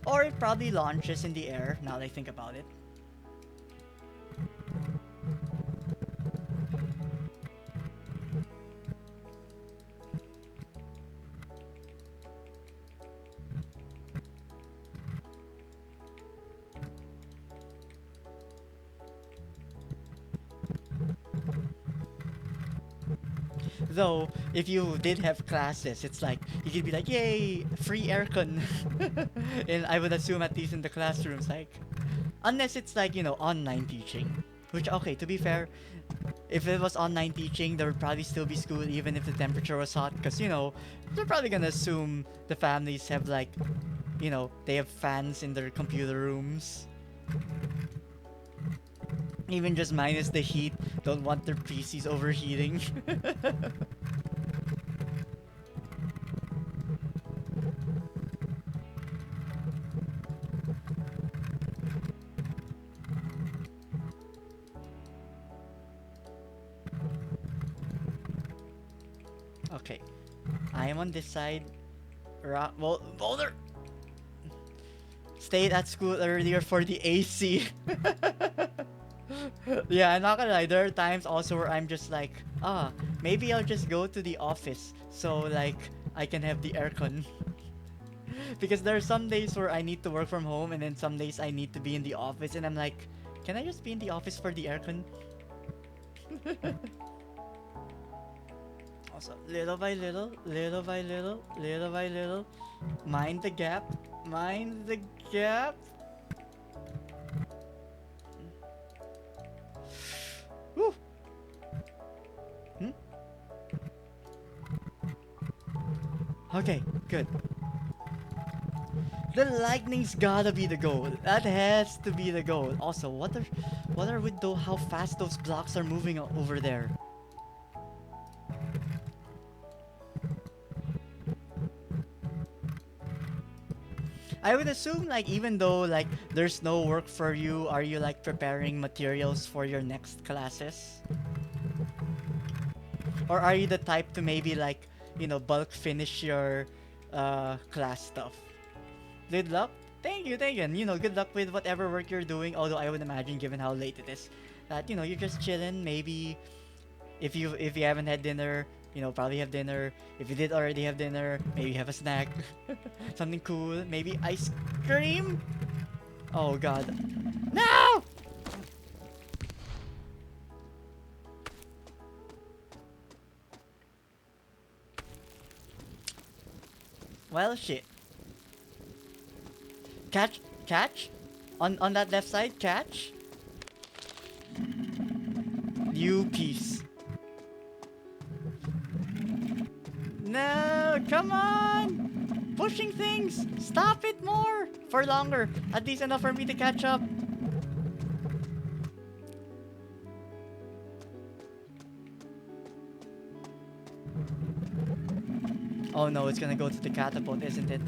Or it probably launches in the air, now that I think about it. Though, if you did have classes, it's like, you could be like, yay, free aircon. And I would assume at least in the classrooms, like, unless it's like, you know, online teaching. Which, okay, to be fair, if it was online teaching, there would probably still be school even if the temperature was hot. Because, you know, they're probably gonna assume the families have like they have fans in their computer rooms. Even just minus the heat, don't want their PCs overheating. Okay, I am on this side. Well, Boulder stayed at school earlier for the AC. Yeah, I'm not gonna lie. There are times also where I'm just like, maybe I'll just go to the office so like I can have the aircon. Because there are some days where I need to work from home, and then some days I need to be in the office, and I'm like, can I just be in the office for the aircon? Also, little by little, little by little, little by little, mind the gap, mind the gap. Woo. Hmm? Okay, good. The lightning's gotta be the goal. That has to be the goal. Also, what are with how fast those blocks are moving over there? I would assume like even though like there's no work for you, are you like preparing materials for your next classes? Or are you the type to maybe like, bulk finish your class stuff? Good luck. Thank you, thank you. And good luck with whatever work you're doing. Although I would imagine, given how late it is, that you're just chilling. Maybe if you haven't had dinner, probably have dinner. If you did already have dinner, maybe have a snack, something cool. Maybe ice cream. Oh God, no! Well, shit. Catch, catch, on that left side. Catch. You piece. No, come on! Pushing things! Stop it more! For longer! At least enough for me to catch up. Oh no, it's gonna go to the catapult, isn't it?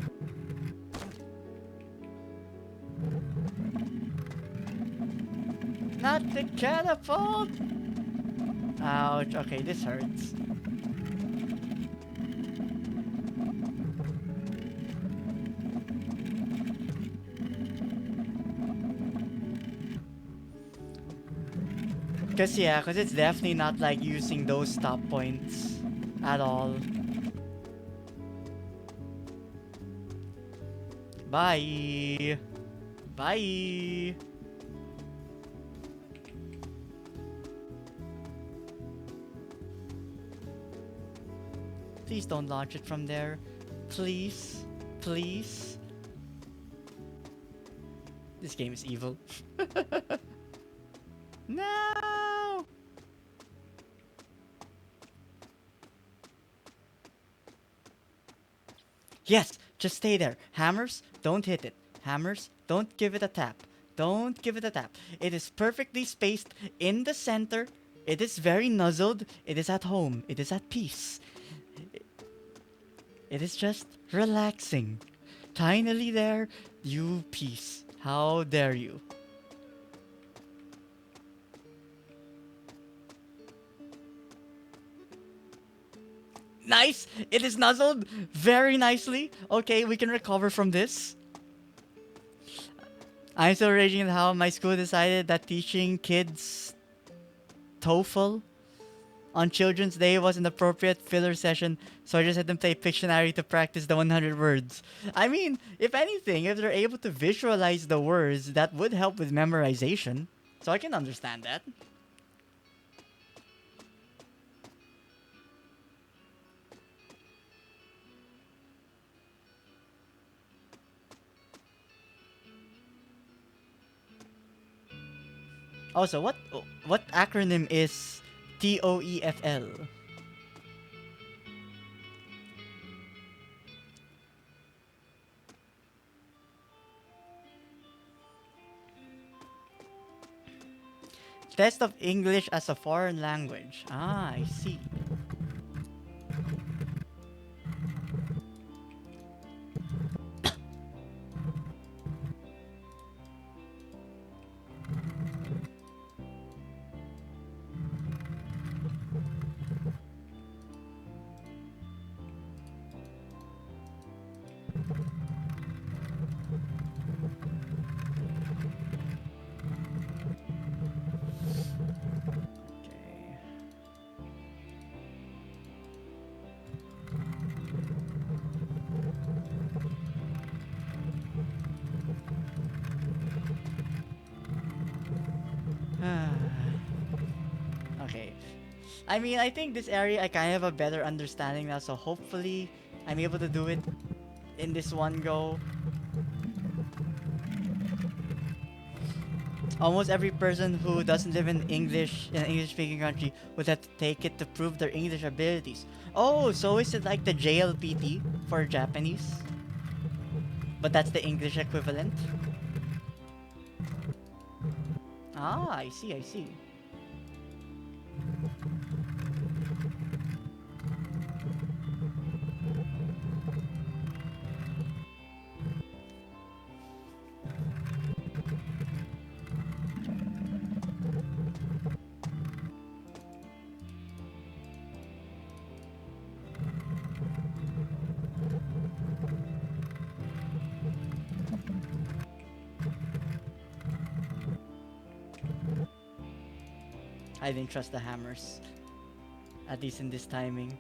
Not the catapult! Ouch, okay, this hurts. Cause it's definitely not like using those stop points at all. Bye! Bye! Please don't launch it from there. Please. Please. This game is evil. No! Yes, just stay there. Hammers, don't hit it. Hammers, don't give it a tap. Don't give it a tap. It is perfectly spaced in the center. It is very nuzzled. It is at home. It is at peace. It is just relaxing. Tinily there, you peace. How dare you? Nice! It is nuzzled very nicely. Okay, we can recover from this. I'm still raging at how my school decided that teaching kids TOEFL on Children's Day was an appropriate filler session, so I just had them play Pictionary to practice the 100 words. I mean, if anything, if they're able to visualize the words, that would help with memorization. So I can understand that. Also, what acronym is TOEFL? Test of English as a foreign language. Ah, I see. Okay. Okay. I mean, I think this area I kind of have a better understanding now, so hopefully I'm able to do it in this one go. Almost every person who doesn't live in an English-speaking country would have to take it to prove their English abilities. Oh, so is it like the JLPT for Japanese? But that's the English equivalent? Ah, I see, I see. I didn't trust the hammers, at least in this timing.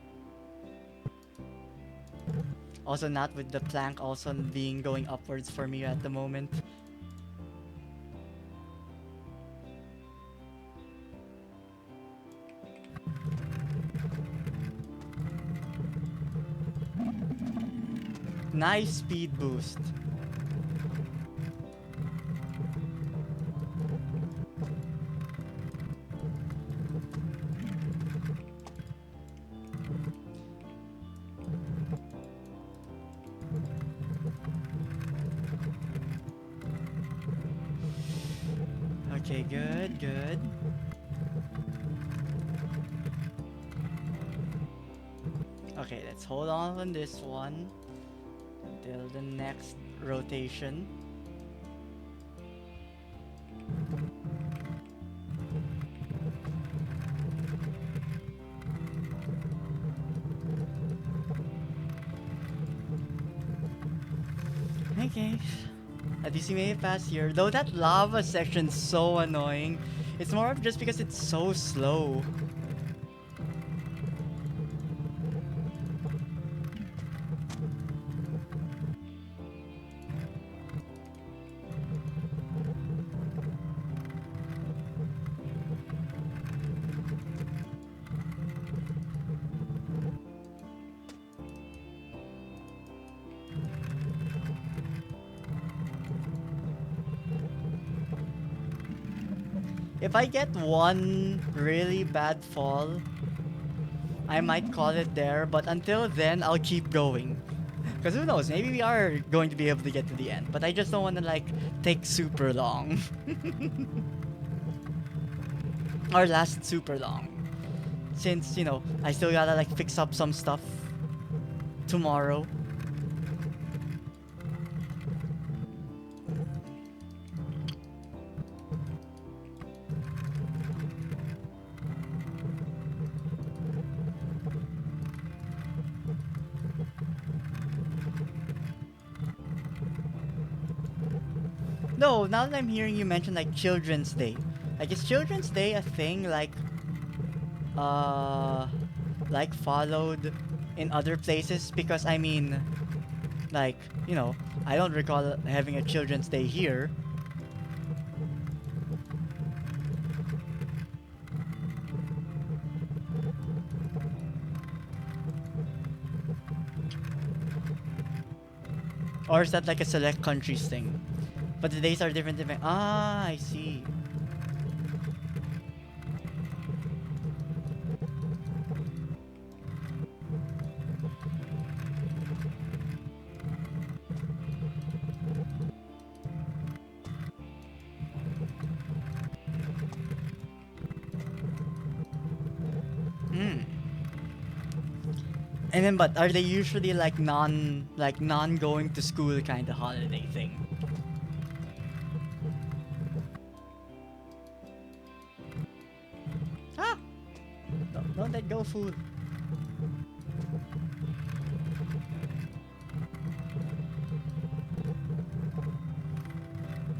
Also not with the plank also being going upwards for me at the moment. Nice speed boost. Okay, good, good. Okay, let's hold on this one until the next rotation. Okay. At least you made it past here. Though that lava section's so annoying. It's more of just because it's so slow. If I get one really bad fall, I might call it there, but until then, I'll keep going. Because who knows, maybe we are going to be able to get to the end, but I just don't want to, like, take super long. Or last super long. Since, you know, I still gotta, like, fix up some stuff tomorrow. No, now that I'm hearing you mention like Children's Day, like is Children's Day a thing uh like followed in other places? Because I mean, like you know, I don't recall having a Children's Day here. Or is that like a select countries thing? But the days are different. Ah, I see. And then, but are they usually like non going to school kind of holiday thing? Ah, don't let go, food.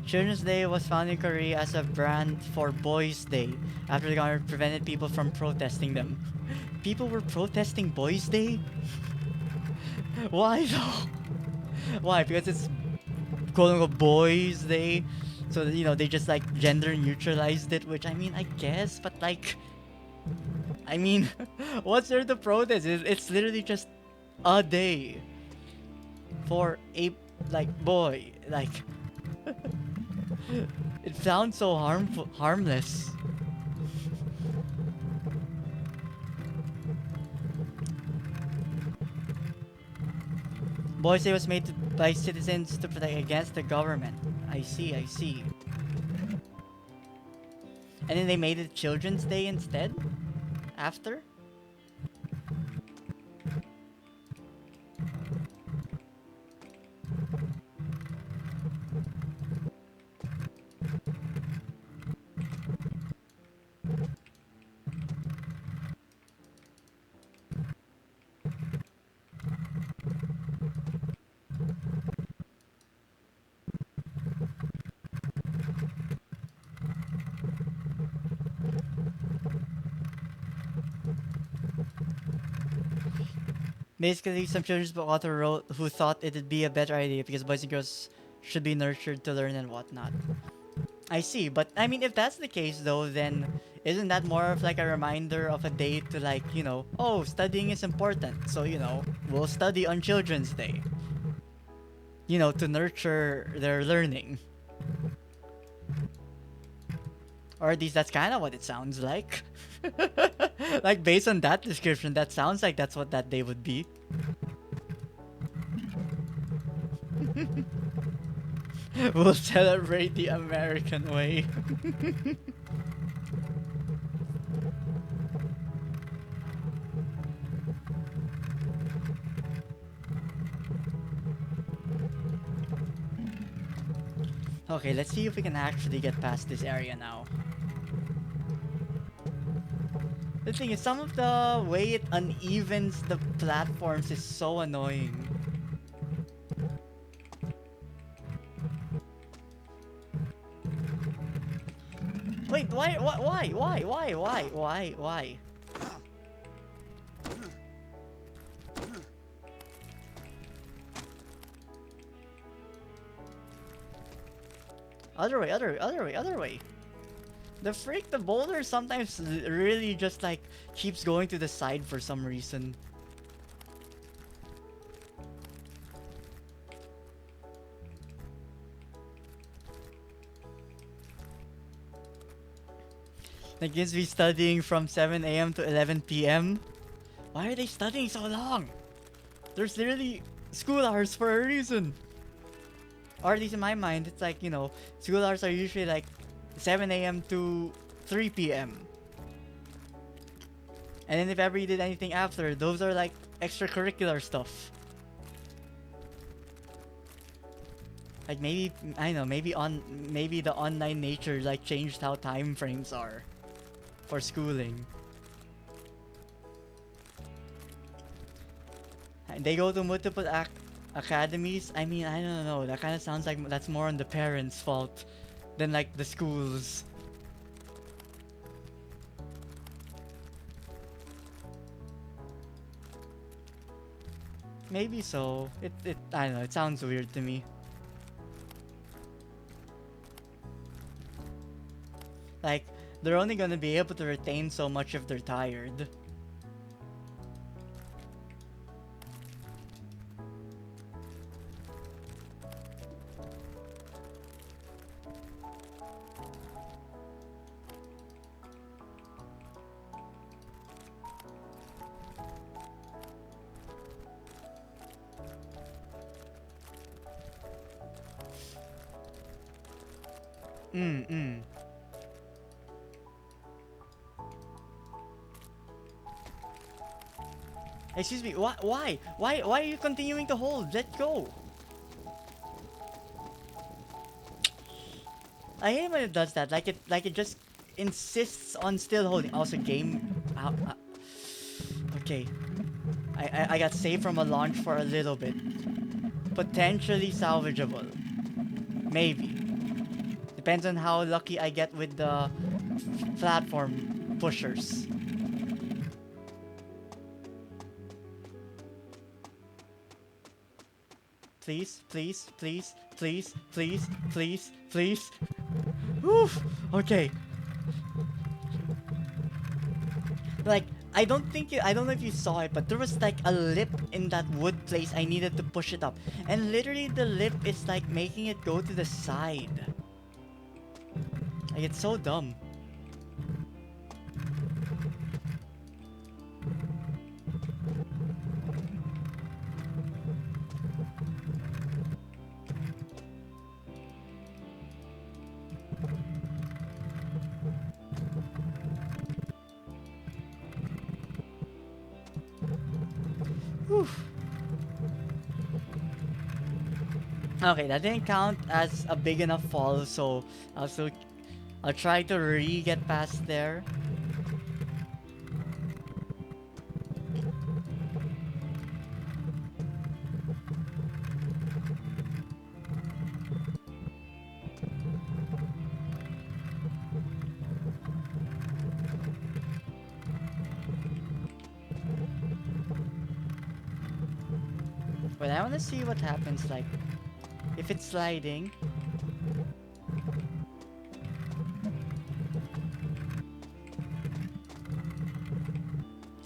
Children's Day was founded in Korea as a brand for Boys' Day after the government prevented people from protesting them. People were protesting Boys' Day? Why though? Why? Because it's quote unquote Boys' Day? So, they just like gender neutralized it, which I mean, I guess, but like, I mean, what's there to protest? It's literally just a day for a, like, boy. Like, it sounds so harmless. Boys Day was made by citizens to protect against the government. I see, I see. And then they made it Children's Day instead? After? Basically, some children's book author wrote who thought it'd be a better idea because boys and girls should be nurtured to learn and whatnot. I see, but I mean, if that's the case though, then isn't that more of like a reminder of a day to like, oh, studying is important, so we'll study on Children's Day, to nurture their learning. Or at least that's kind of what it sounds like. Like, based on that description, that sounds like that's what that day would be. We'll celebrate the American way. Okay, let's see if we can actually get past this area now. The thing is, some of the way it unevens the platforms is so annoying. Wait, why? Other way. The freak, the boulder sometimes really just like keeps going to the side for some reason. Like kids be studying from 7 a.m. to 11 p.m. Why are they studying so long? There's literally school hours for a reason. Or at least in my mind, it's like, school hours are usually like 7 a.m. to 3 p.m. And then if ever you did anything after, those are like extracurricular stuff. Like maybe, I don't know, maybe the online nature like changed how time frames are for schooling. And they go to multiple academies. I mean, I don't know. That kind of sounds like that's more on the parents' fault than like the schools. Maybe so. I don't know. It sounds weird to me. Like, they're only gonna be able to retain so much if they're tired. Mm. Excuse me, why? Why are you continuing to hold? Let go. I hate when it does that. Like it just insists on still holding. Also, game. Okay. I got saved from a launch for a little bit. Potentially salvageable. Maybe. Depends on how lucky I get with the platform pushers. Please, please, please, please, please, please, please. Oof. Okay. Like, I don't know if you saw it, but there was like a lip in that wood place. I needed to push it up. And literally the lip is like making it go to the side. Like, it's so dumb. Whew. Okay, that didn't count as a big enough fall, so I'll still I'll try to get past there. But I wanna see what happens like if it's sliding.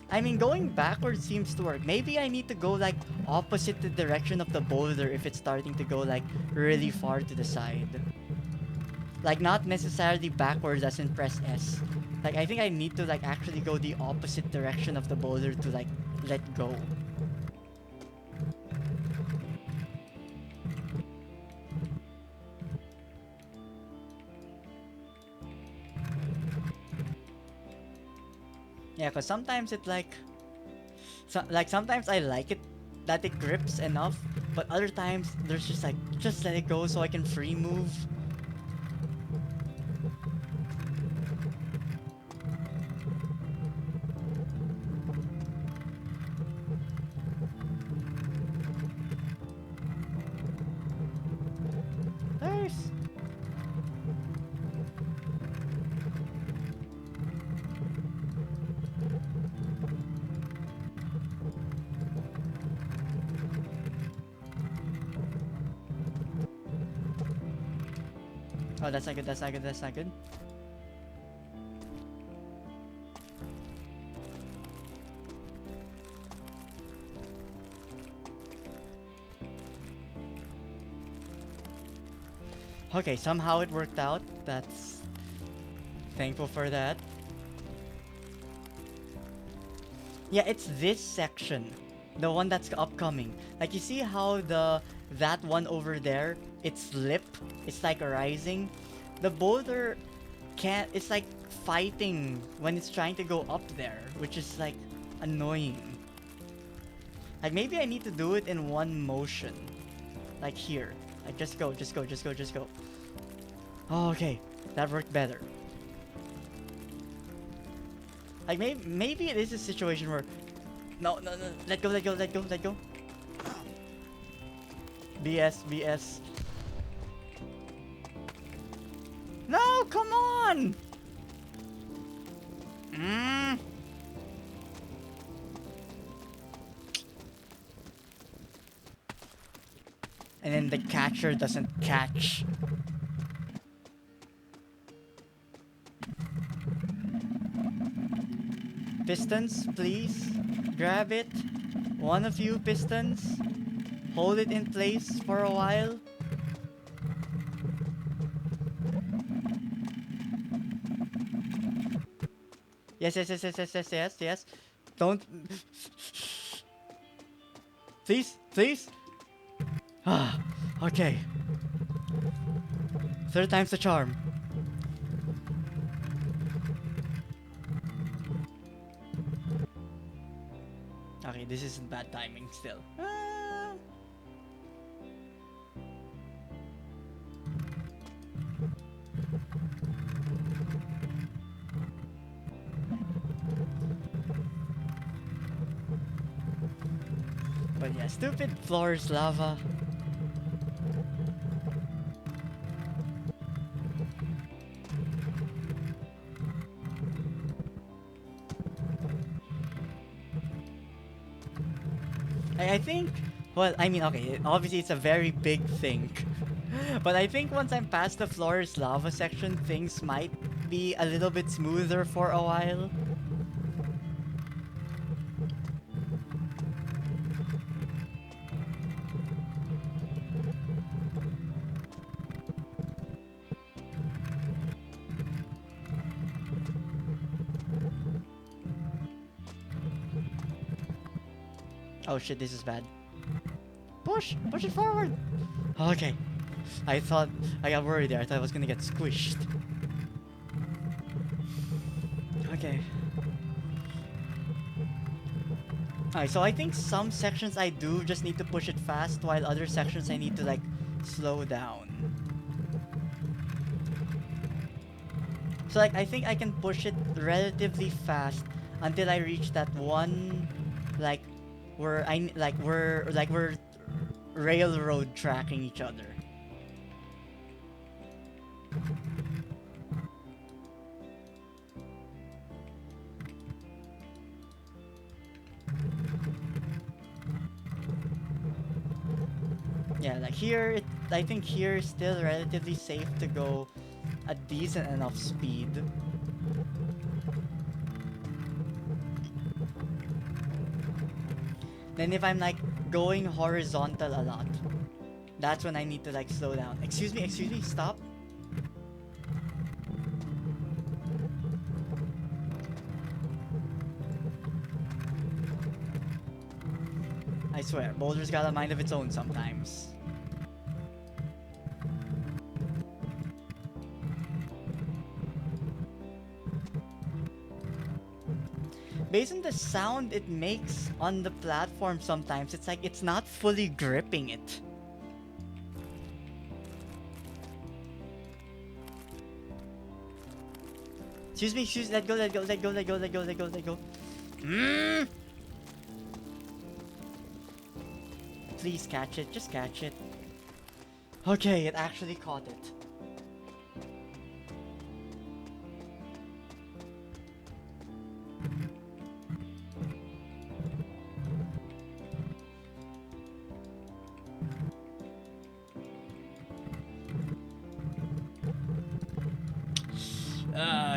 I mean, going backwards seems to work. Maybe I need to go like opposite the direction of the boulder if it's starting to go like really far to the side. Like, not necessarily backwards as in press S. Like, I think I need to like actually go the opposite direction of the boulder to like let go. Yeah, cause sometimes it like sometimes I like it that it grips enough, but other times there's just like just let it go so I can free move. Nice. Oh, that's not good. That's not good. That's not good. Okay, somehow it worked out. That's thankful for that. Yeah, it's this section, the one that's upcoming. Like, you see how that one over there, its lip, it's like rising. The boulder can't. It's like fighting when it's trying to go up there, which is like annoying. Like, maybe I need to do it in one motion, like here. Like, just go, just go, just go, just go. Oh, okay, that worked better. Like, maybe it is a situation where no, no, no, let go, let go, let go, let go. BS, BS. No, come on! Mm. And then the catcher doesn't catch. Pistons, please. Grab it. One of you pistons. Hold it in place for a while. Yes, yes, yes, yes, yes, yes, yes, yes. Don't. Please, please. Ah, okay. Third time's the charm. Okay, this isn't bad timing still. But yeah, stupid floors, lava. I think, well, I mean, okay, obviously it's a very big thing. But I think once I'm past the floor's lava section, things might be a little bit smoother for a while. Oh shit, this is bad. Push! Push it forward! Okay. I thought, I got worried there. I thought I was gonna get squished. Okay. Alright, so I think some sections I do just need to push it fast, while other sections I need to, like, slow down. So, like, I think I can push it relatively fast until I reach that one, like, we're railroad tracking each other. Yeah, like here, I think here is still relatively safe to go a decent enough speed. Then if I'm like going horizontal a lot, that's when I need to like slow down. Excuse me, stop. I swear, Boulder's got a mind of its own sometimes. Based on the sound it makes on the platform sometimes, it's like it's not fully gripping it. Excuse me, let go. Please catch it, just catch it. Okay, it actually caught it.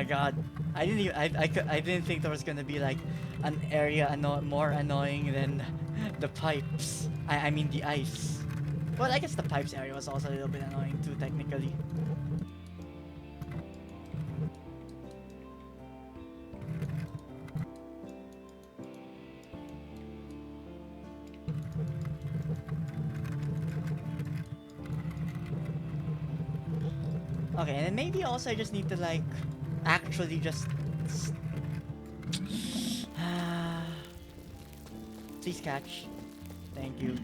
God, I didn't think there was gonna be like an area more annoying than the pipes. I mean the ice. Well, I guess the pipes area was also a little bit annoying too, technically. Okay, and then maybe also I just need to like actually just please catch. Thank you.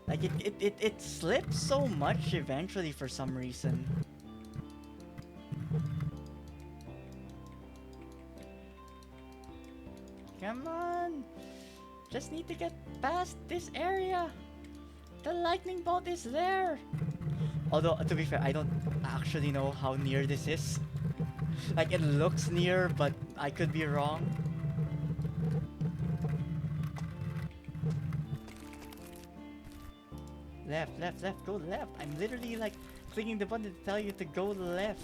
Like it slips so much eventually for some reason. Come on! Just need to get past this area. The lightning bolt is there. Although, to be fair, I don't actually know how near this is. Like, it looks near, but I could be wrong. Left, go left. I'm literally, like, clicking the button to tell you to go left.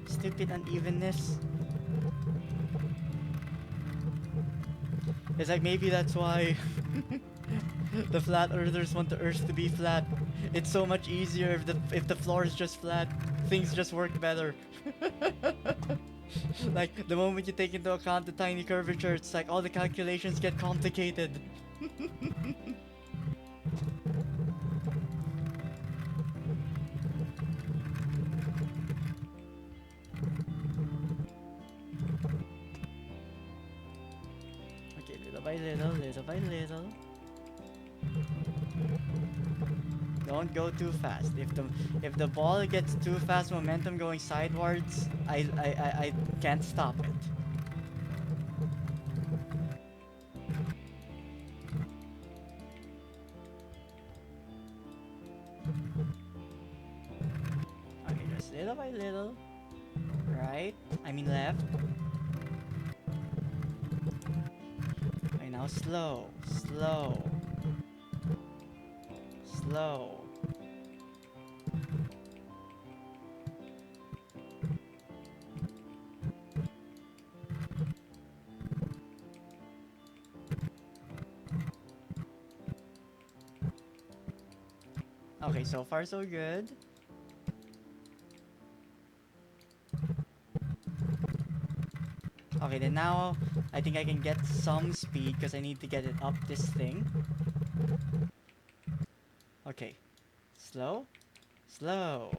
Stupid unevenness. It's like maybe that's why The flat earthers want the earth to be flat. It's so much easier if the floor is just flat. Things just work better. Like the moment you take into account the tiny curvature, it's like all the calculations get complicated. Okay, little by little, little by little. Don't go too fast. If the ball gets too fast momentum going sidewards, I can't stop it. Okay, just little by little. Right? I mean left. Okay, now slow, slow, slow. Okay, so far so good. Okay, then now I think I can get some speed because I need to get it up this thing. Okay, slow, slow.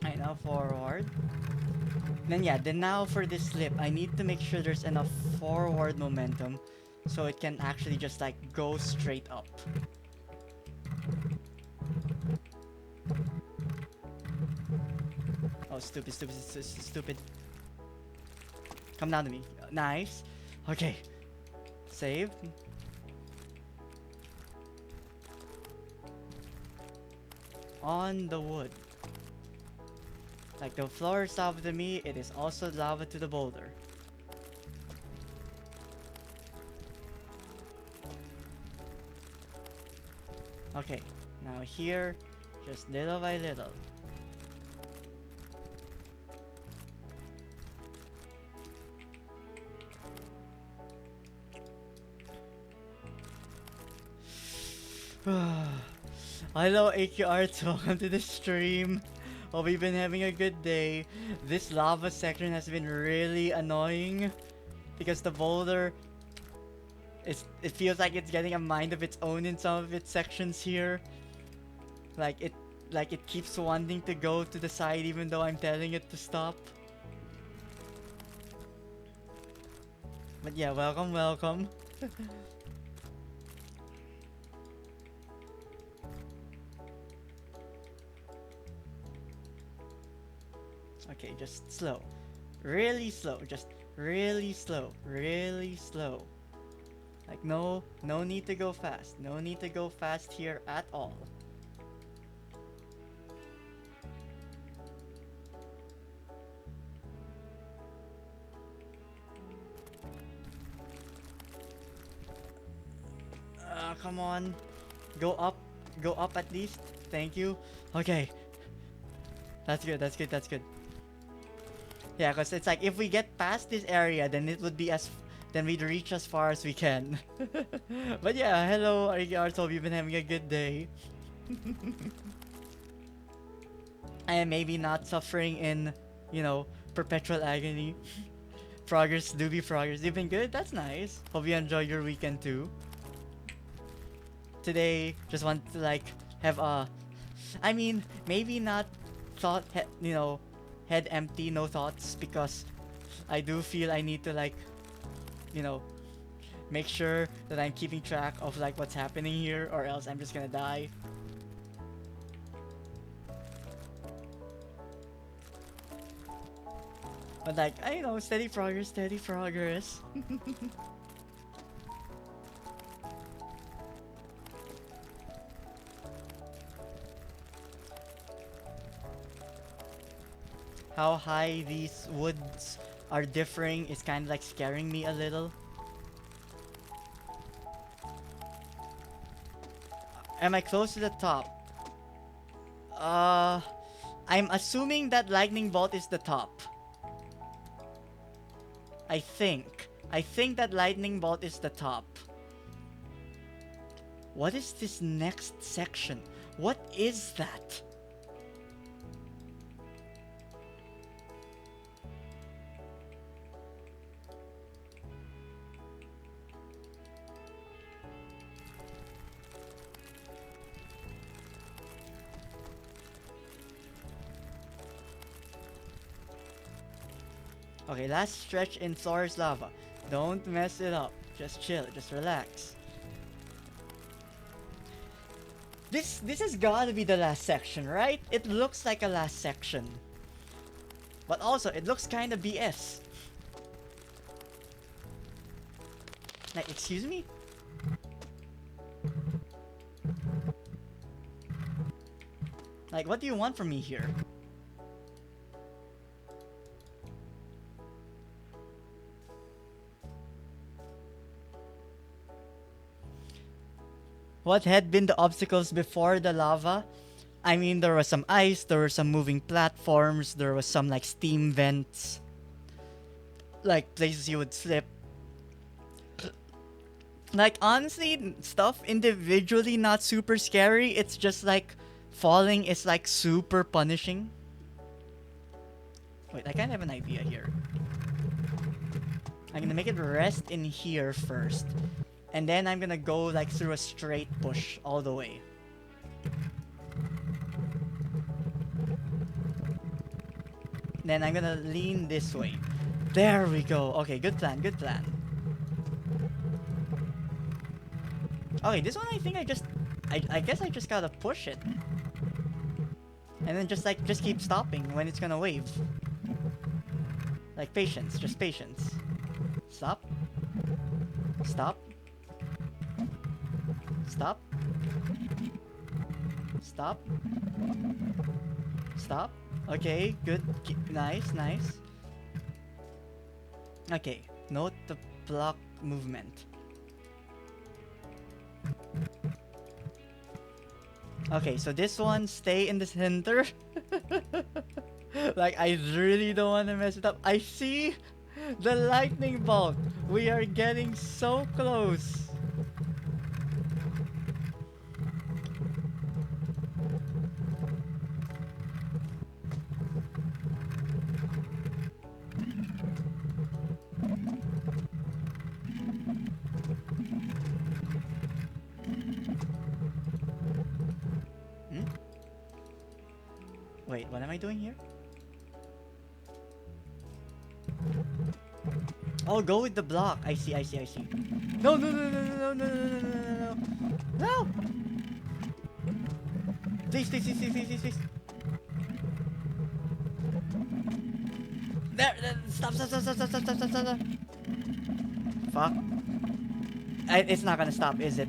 Alright, now forward. Then now for this slip, I need to make sure there's enough forward momentum so it can actually just like go straight up. Oh, stupid, stupid, stupid. Come down to me. Nice. Okay. Save. On the wood. Like the floor is lava to me, it is also lava to the boulder. Okay, now here, just little by little. Hello AQRs, welcome to the stream. Hope you've been having a good day. This lava section has been really annoying because the boulder it feels like it's getting a mind of its own in some of its sections here. Like it keeps wanting to go to the side even though I'm telling it to stop. But yeah, welcome, welcome. Okay, just slow. Really slow. Just really slow. Really slow. Like no need to go fast. No need to go fast here at all. Come on. Go up. Go up at least. Thank you. Okay. That's good, that's good, that's good. Yeah, because it's like if we get past this area, then it would be then we'd reach as far as we can. But yeah, hello, RGRs, hope you've been having a good day. I am maybe not suffering in, perpetual agony. Progress, do be progress. You've been good? That's nice. Hope you enjoy your weekend too. Today, just want to like have maybe not head empty, no thoughts, because I do feel I need to like, make sure that I'm keeping track of like what's happening here, or else I'm just gonna die. But like, steady progress, steady progress. How high these woods are differing is kind of like scaring me a little. Am I close to the top? Uh, I'm assuming that lightning bolt is the top. I think. I think that lightning bolt is the top. What is this next section? What is that? Okay, last stretch in Thor's lava. Don't mess it up. Just chill, just relax. This has gotta be the last section, right? It looks like a last section. But also, it looks kinda BS. Like, excuse me? Like, what do you want from me here? What had been the obstacles before the lava? I mean, there was some ice, there were some moving platforms, there was some like steam vents, like places you would slip. Like, honestly, stuff individually not super scary. It's just like falling is like super punishing. Wait, I kind of have an idea here. I'm gonna make it rest in here first. And then I'm gonna go like through a straight push all the way. Then I'm gonna lean this way. There we go. Okay, good plan, good plan. Okay, this one I think I guess I just gotta push it. And then just keep stopping when it's gonna wave. Like patience, just patience. Stop. Stop. Stop. Stop. Stop. Okay, good. Nice, nice. Okay, note the block movement. Okay, so this one, stay in the center. Like, I really don't want to mess it up. I see the lightning bolt. We are getting so close. Wait, what am I doing here? Oh, go with the block. I see, I see, I see. No, no, no, no, no, no, no, no, no, no, no. No! Please, please, please, please, please, please. There, stop, stop, stop, stop, stop, stop, stop, stop, stop. Fuck. It's not gonna stop, is it?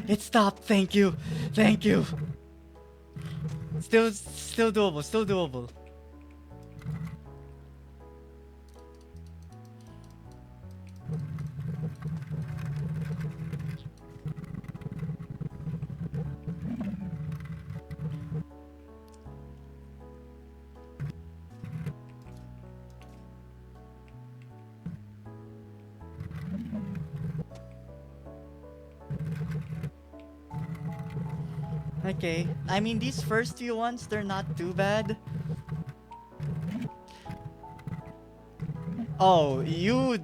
It stopped. Thank you. Thank you. Still doable. Still doable. Okay. I mean, these first few ones, they're not too bad. Oh, you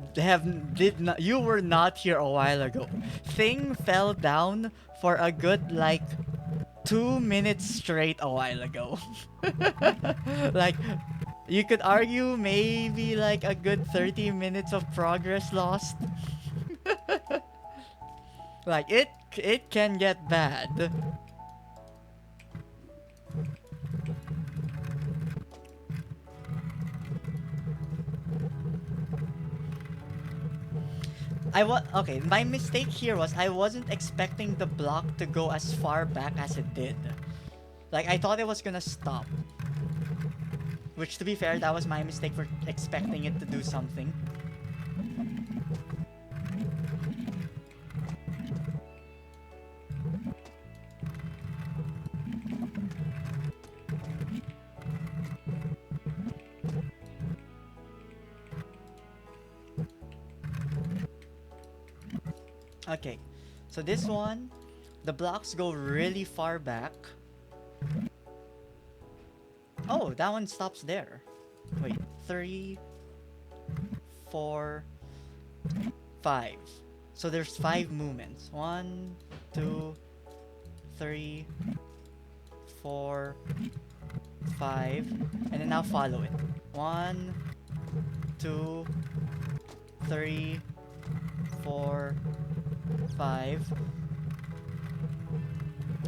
were not here a while ago. Thing fell down for a good like 2 minutes straight a while ago. Like, you could argue maybe like a good 30 minutes of progress lost. Like, it can get bad. Okay, my mistake here was I wasn't expecting the block to go as far back as it did. Like, I thought it was gonna stop. Which, to be fair, that was my mistake for expecting it to do something. Okay, so this one, the blocks go really far back. Oh, that one stops there. Wait, 3, 4, 5. So there's 5 movements. 1, 2, 3, 4, 5, and then now follow it. 1, 2, 3, 4, 5.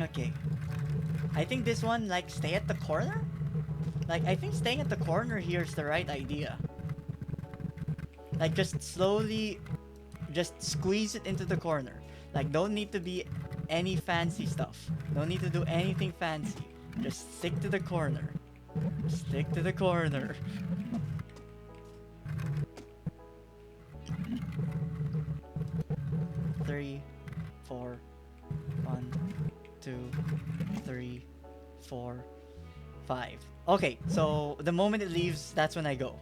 Okay. I think this one, like, stay at the corner? Like, I think staying at the corner here is the right idea. Like, just slowly, just squeeze it into the corner. Like, don't need to be any fancy stuff. Don't need to do anything fancy. Just stick to the corner. Stick to the corner. Three, 4, 1, 2, 3, 4, 5. Okay, so the moment it leaves, that's when I go.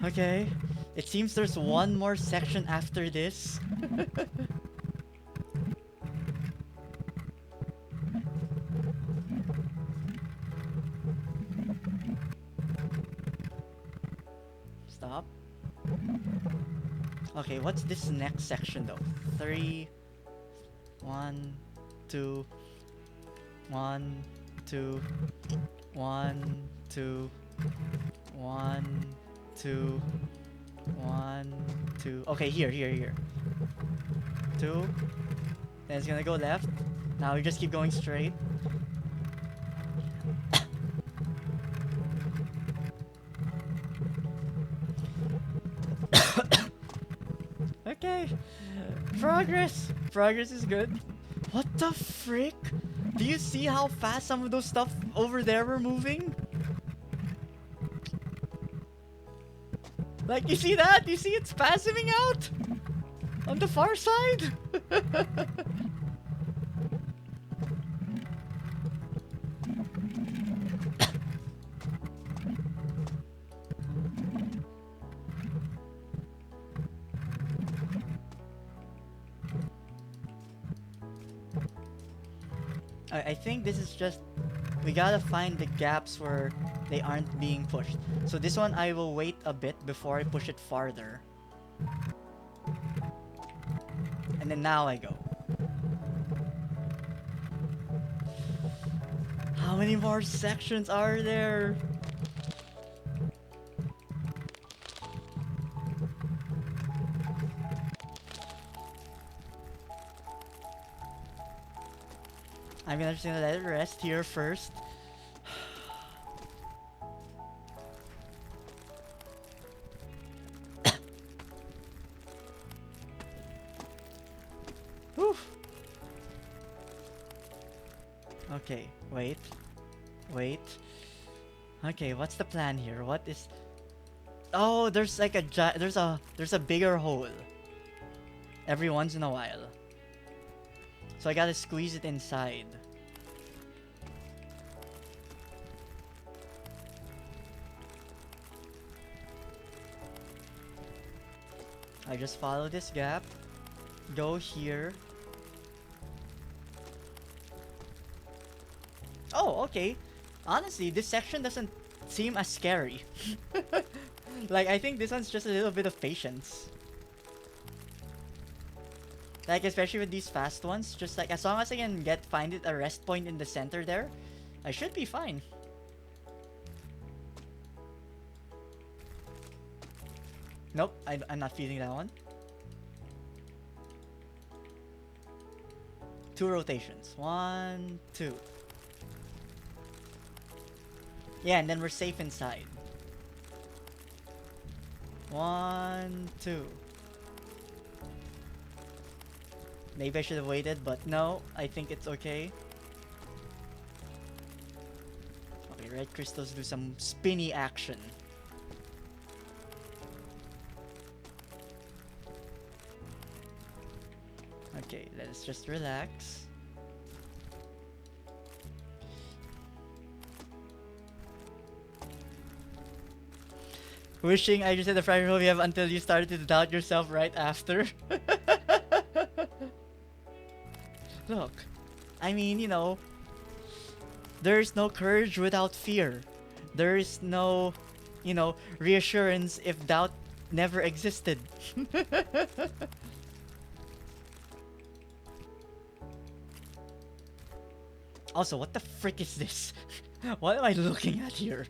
Okay, it seems there's one more section after this. Stop. Okay, what's this next section though? 3, 1, 2, 1, 2, 1, 2, 1, 2, 1, 2. Okay, here. 2. Then it's gonna go left. Now we just keep going straight. Okay. Progress. Progress is good. What the frick? Do you see how fast some of those stuff over there were moving? Like, you see that? You see it's passing out? On the far side? I think this is just... We gotta find the gaps where they aren't being pushed. So this one I will wait a bit before I push it farther. And then now I go. How many more sections are there? I'm just gonna let it rest here first. Whew. Okay, wait. Okay, what's the plan here? What is... Oh, there's like a there's a bigger hole every once in a while. So I gotta squeeze it inside. I just follow this gap, go here. Oh, okay. Honestly, this section doesn't seem as scary. Like, I think this one's just a little bit of patience. Like, especially with these fast ones, just like, as long as I can find it a rest point in the center there, I should be fine. Nope, I'm not feeling that one. 2 rotations. 1, 2. Yeah, and then we're safe inside. 1, 2. Maybe I should have waited, but no, I think it's okay. Okay, red crystals do some spinny action. Okay, let's just relax. Wishing I just had the fragile hope you have until you started to doubt yourself right after. Look, I mean, there is no courage without fear. There is no, reassurance if doubt never existed. Also, what the frick is this? What am I looking at here?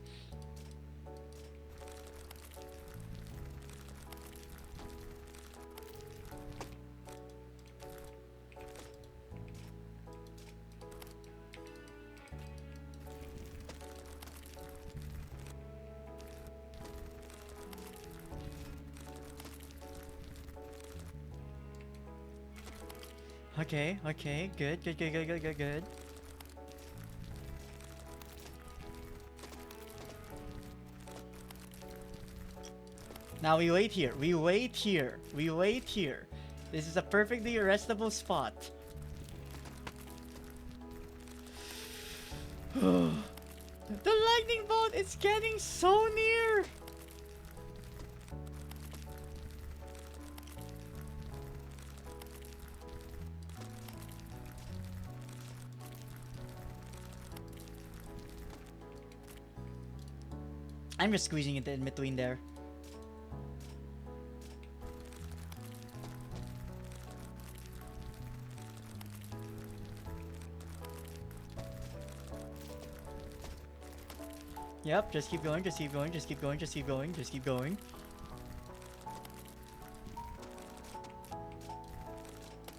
Okay, okay, good, good, good, good, good, good, good. Now we wait here, we wait here, we wait here. This is a perfectly arrestable spot. The lightning bolt is getting so near! I'm just squeezing it in between there. Yep, just keep going, just keep going, just keep going, just keep going, just keep going.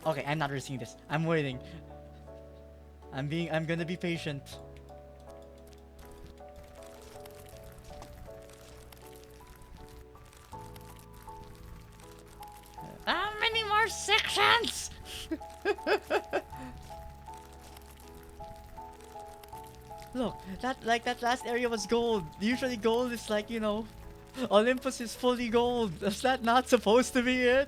Okay, I'm not risking this. I'm waiting. I'm gonna be patient. How many more sections? Look, that last area was gold. Usually gold is like, Olympus is fully gold. Is that not supposed to be it?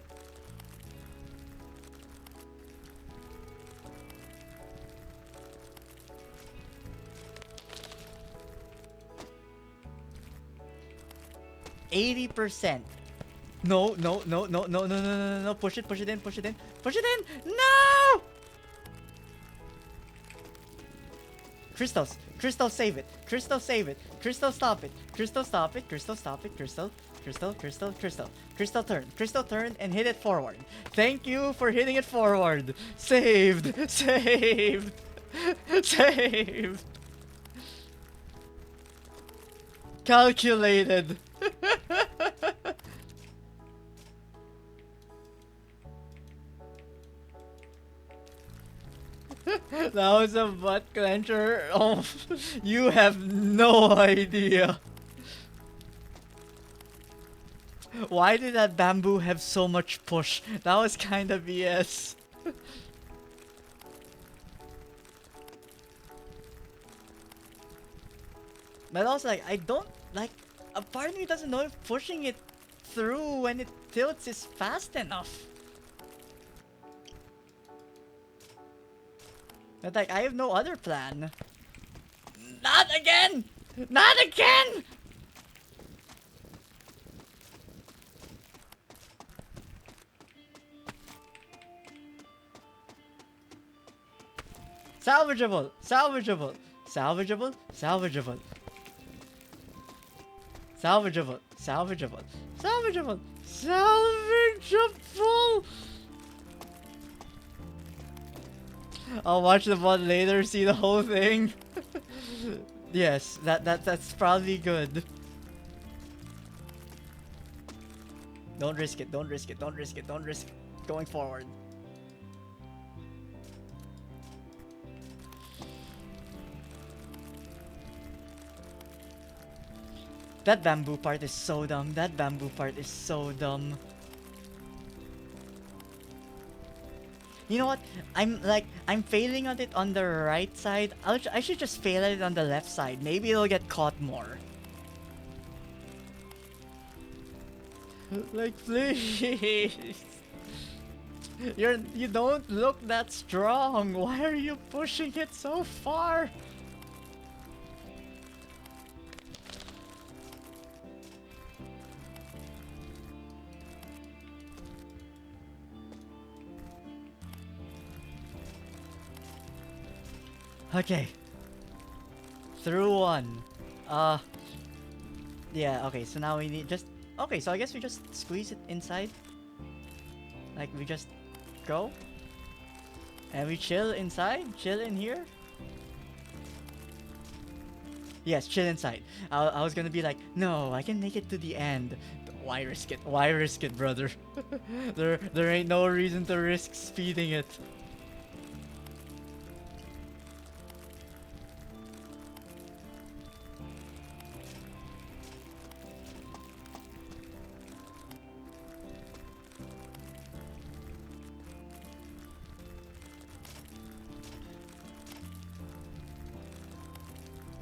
%. No, no, no, no, no, no, no, no, no. Push it in, push it in, push it in. No! Crystals, Crystal save it, Crystal save it, Crystal stop it, Crystal stop it, Crystal stop it, Crystal, Crystal, Crystal, Crystal, Crystal turn and hit it forward. Thank you for hitting it forward. Saved, saved, saved. Calculated. That was a butt clencher. Oh, you have no idea. Why did that bamboo have so much push? That was kind of BS. But also, like, I don't, like, a part of me doesn't know if pushing it through when it tilts is fast enough. But, like, I have no other plan. Not again! Not again! Salvageable! Salvageable! Salvageable! Salvageable! Salvageable! Salvageable! Salvageable! Salvageable! I'll watch the VOD later, see the whole thing. Yes, that's probably good. Don't risk it, don't risk it, don't risk it, don't risk going forward. That bamboo part is so dumb. That bamboo part is so dumb. You know what? I'm failing on it on the right side. I should just fail at it on the left side. Maybe it'll get caught more. Like, please. You don't look that strong. Why are you pushing it so far? Okay. Through one. Uh, yeah, okay, so now we need just... Okay, so I guess we just squeeze it inside. Like, we just go. And we chill inside? Chill in here? Yes, chill inside. I was gonna be like, no, I can make it to the end. But why risk it? Why risk it, brother? There ain't no reason to risk speeding it.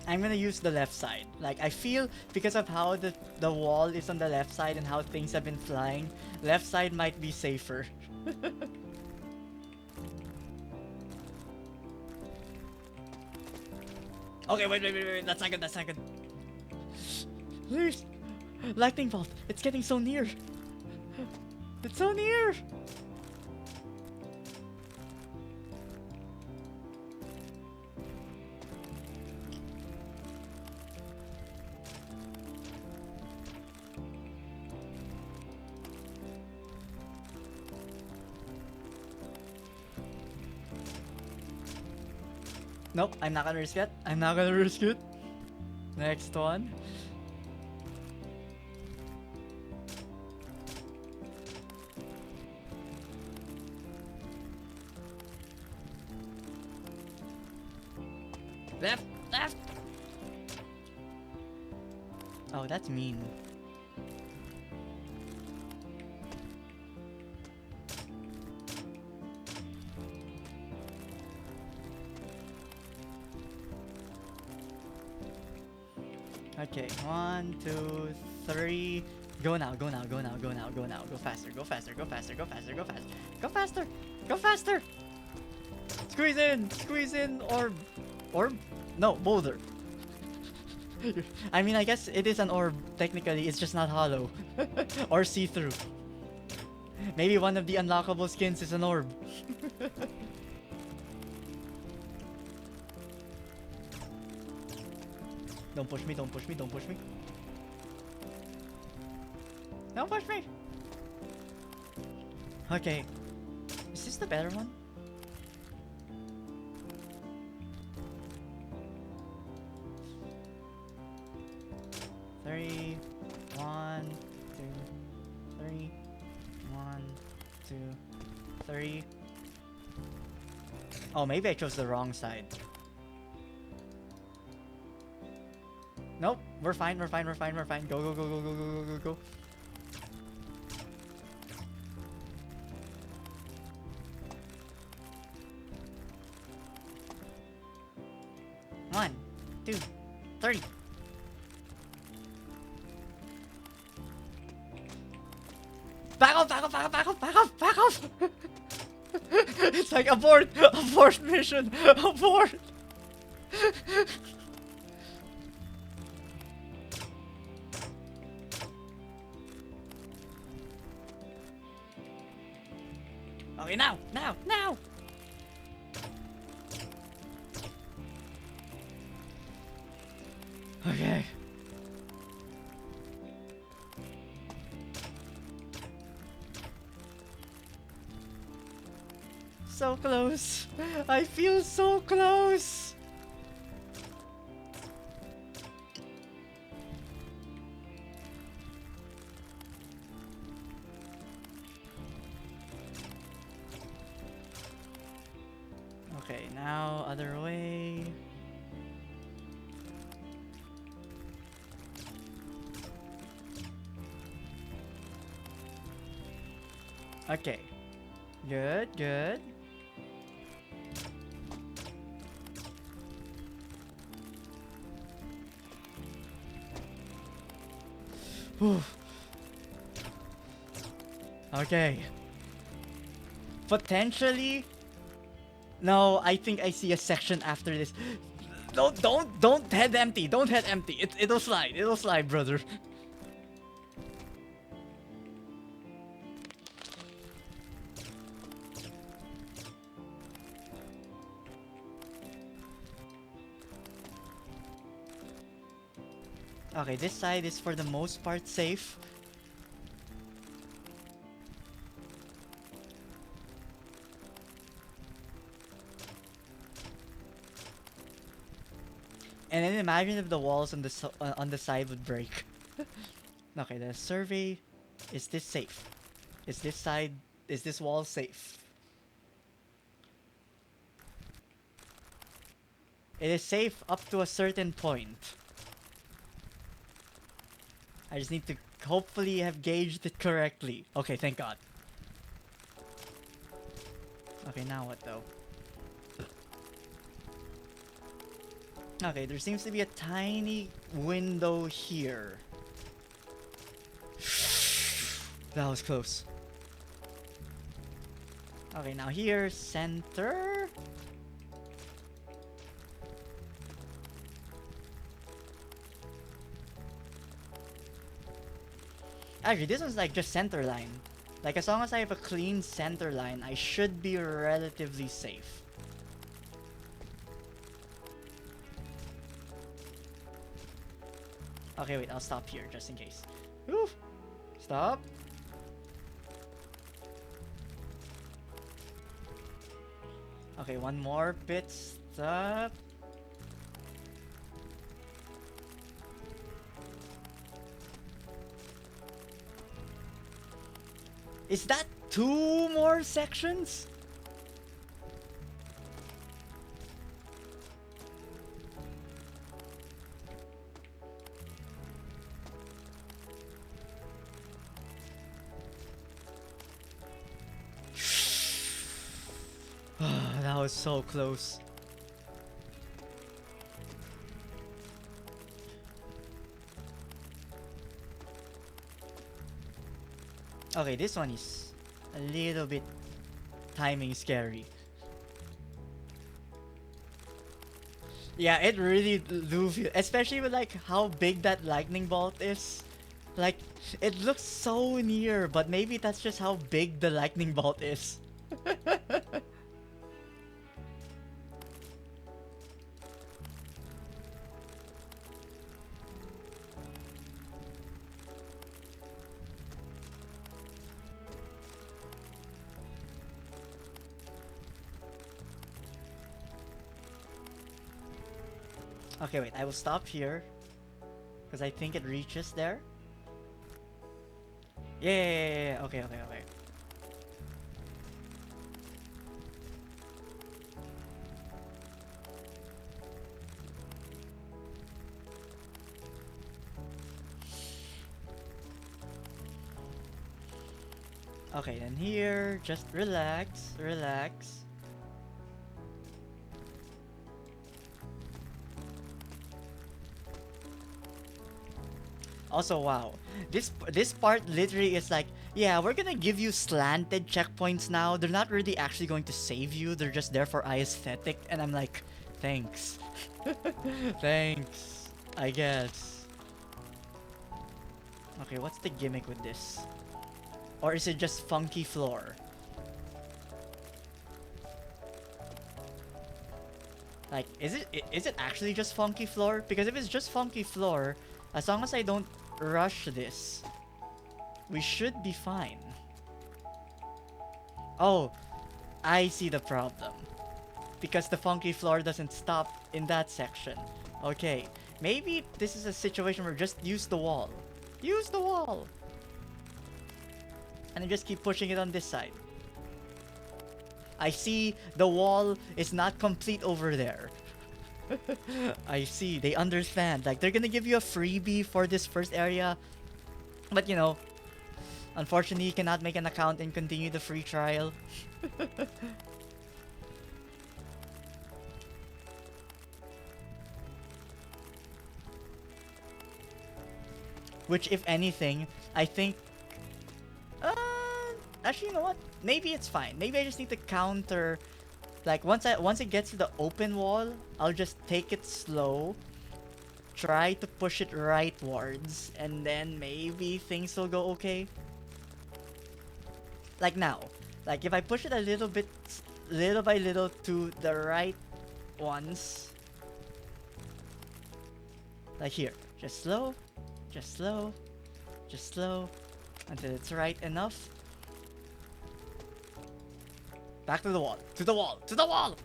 I'm gonna use the left side. Like, I feel because of how the wall is on the left side and how things have been flying, left side might be safer. Okay, wait. That's not good. That's not good. Please, lightning bolt. It's getting so near. It's so near. Nope, I'm not gonna risk it. I'm not gonna risk it. Next one. Left, left. Oh, that's mean. Okay, 1, 2, 3. Go now, go now, go now, go now, go now. Go faster, go faster, go faster, go faster, go faster. Go faster! Go faster! Squeeze in! Squeeze in! Orb! Orb? No, boulder. I mean, I guess it is an orb, technically. It's just not hollow. Or see-through. Maybe one of the unlockable skins is an orb. Don't push me, don't push me, don't push me. Don't push me! Okay. Is this the better one? Three, 1, 2, 3, 1, 2, 3. Oh, maybe I chose the wrong side. Nope, we're fine, we're fine, we're fine, we're fine. Go, go, go, go, go, go, go, go, go. One, 2, 3. Back off, back off, back off, back off, back off, back off! It's like abort! Abort mission! Abort! Okay, now! Now! Now! Okay. So close. I feel so close. Okay, now other way. Okay. Good, good. Whew. Okay. Potentially. No, I think I see a section after this. Don't head empty. Don't head empty. It'll slide. It'll slide, brother. Okay, this side is for the most part safe. And then imagine if the walls on on the side would break. Okay, the survey. Is this safe? Is this side? Is this wall safe? It is safe up to a certain point. I just need to hopefully have gauged it correctly. Okay, thank God. Okay, now what though? Okay, there seems to be a tiny window here. That was close. Okay, now here, center. Actually, this one's like just center line. Like, as long as I have a clean center line, I should be relatively safe. Okay, wait, I'll stop here just in case. Oof! Stop. Okay, one more pit stop. Is that 2 more sections? That was so close. Okay, this one is a little bit timing scary. Yeah, it really do feel, especially with like how big that lightning bolt is. Like, it looks so near, but maybe that's just how big the lightning bolt is. Okay, wait, I will stop here. Because I think it reaches there. Yeah. Okay. Okay, then here, just relax. Also, wow, this part literally is like, yeah, we're gonna give you slanted checkpoints now. They're not really actually going to save you. They're just there for aesthetic, and I'm like, thanks, thanks, I guess. Okay, what's the gimmick with this? Or is it just funky floor? Like, is it actually just funky floor? Because if it's just funky floor, as long as I don't rush this, we should be fine. Oh, I see the problem. Because the funky floor doesn't stop in that section. Okay, maybe this is a situation where just use the wall. Use the wall! And then just keep pushing it on this side. I see the wall is not complete over there. I see, they understand. Like, they're gonna give you a freebie for this first area. But, you know, unfortunately, you cannot make an account and continue the free trial. Which, if anything, I think... actually, you know what? Maybe it's fine. Maybe I just need to counter... Like, once it gets to the open wall, I'll just take it slow. Try to push it rightwards. And then maybe things will go okay. Like now. Like, if I push it a little bit... Little by little to the right once. Like here. Just slow. Just slow. Just slow. Until it's right enough. Back to the wall. To the wall. To the wall!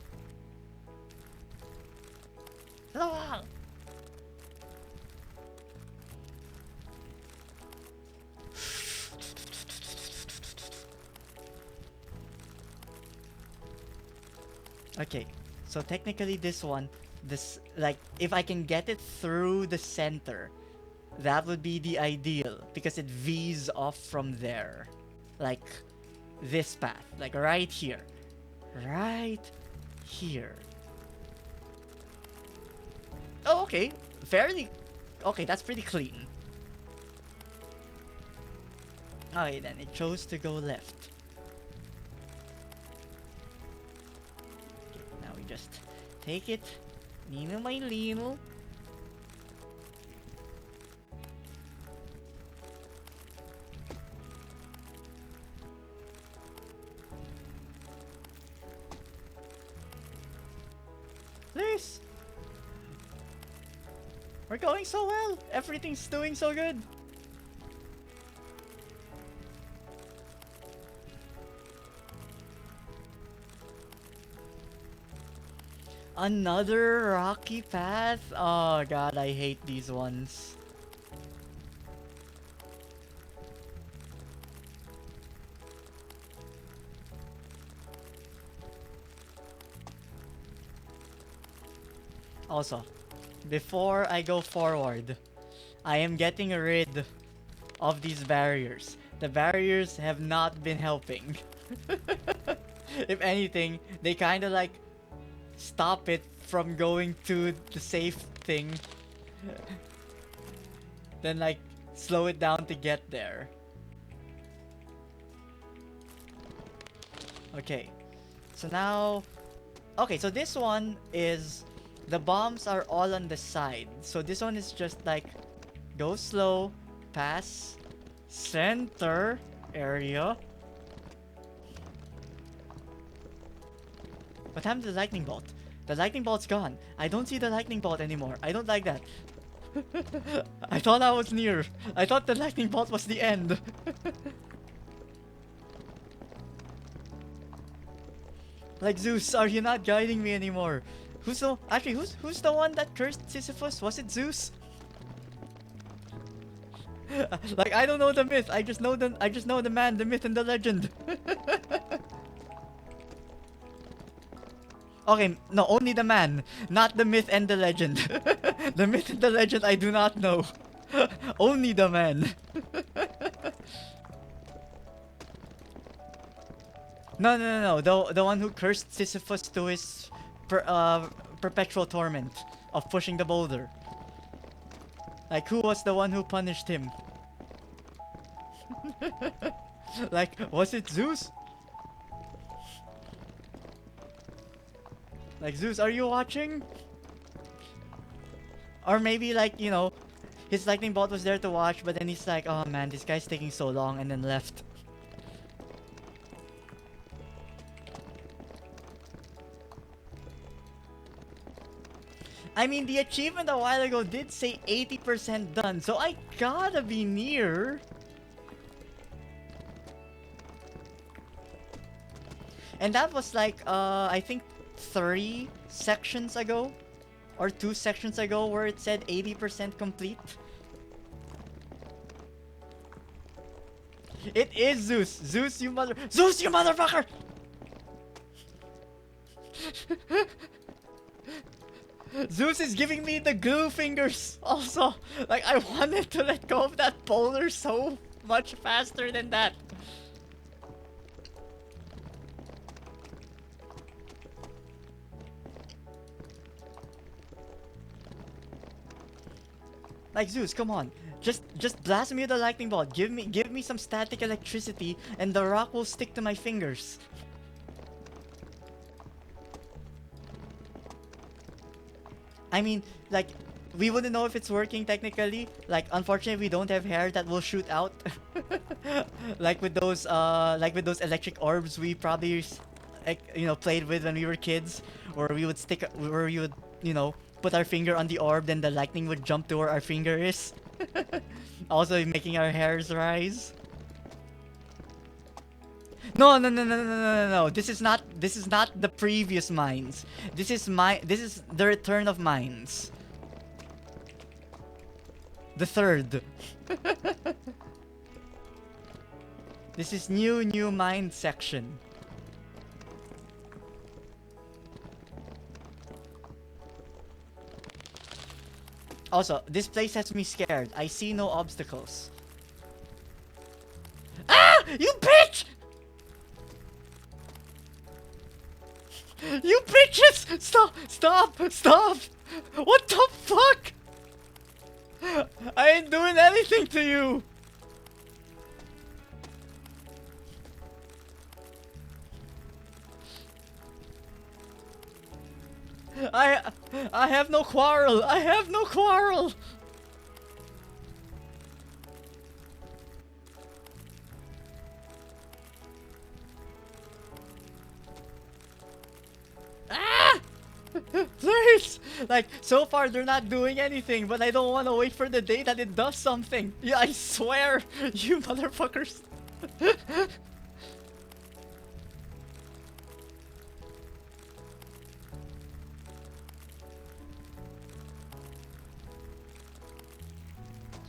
To the wall! Okay, so technically this one, this, like, if I can get it through the center, that would be the ideal, because it V's off from there. Like, this path, like right here. Right here. Oh, okay, fairly, okay, that's pretty clean. Okay, then it chose to go left. Now we just take it, Nino my Lino. Please! We're going so well! Everything's doing so good! Another rocky path? Oh god, I hate these ones. Also, before I go forward, I am getting rid of these barriers. The barriers have not been helping. If anything, they kind of like stop it from going to the safe thing. Then like slow it down to get there. Okay. So now, okay, so this one is, the bombs are all on the side. So this one is just like, go slow, pass, center area. What happened to the lightning bolt? The lightning bolt's gone. I don't see the lightning bolt anymore. I don't like that. I thought I was near. I thought the lightning bolt was the end. Like, Zeus, are you not guiding me anymore? Who's the one that cursed Sisyphus? Was it Zeus? Like, I don't know the myth. I just know the man, the myth, and the legend. Okay, no, only the man, not the myth and the legend. The myth and the legend I do not know. Only the man. No. The one who cursed Sisyphus to his perpetual torment of pushing the boulder. Like, who was the one who punished him? Like, was it Zeus? Like, Zeus, are you watching? Or maybe, like, you know, his lightning bolt was there to watch, but then he's like, oh man, this guy's taking so long, and then left. I mean, the achievement a while ago did say 80% done, so I gotta be near. And that was like, I think 3 sections ago, or 2 sections ago, where it said 80% complete. It is Zeus! Zeus, you motherfucker! Zeus is giving me the glue fingers also. Like, I wanted to let go of that boulder so much faster than that. Like, Zeus, come on. Just blast me with a lightning bolt. Give me some static electricity and the rock will stick to my fingers. I mean, like, we wouldn't know if it's working technically. Like, unfortunately, we don't have hair that will shoot out. Like with those electric orbs we probably, you know, played with when we were kids, where we would you know, put our finger on the orb, then the lightning would jump to where our finger is. Also making our hairs rise. No, no, no, no, no, no, no, no. This is not the previous mines. This is the return of mines. The third. This is new mine section. Also, this place has me scared. I see no obstacles. Ah! You bitch! You bitches! Stop! Stop! Stop! What the fuck? I ain't doing anything to you! I I have no quarrel. I have no quarrel. Ah! Please! Like, so far they're not doing anything, but I don't want to wait for the day that it does something. Yeah, I swear, you motherfuckers.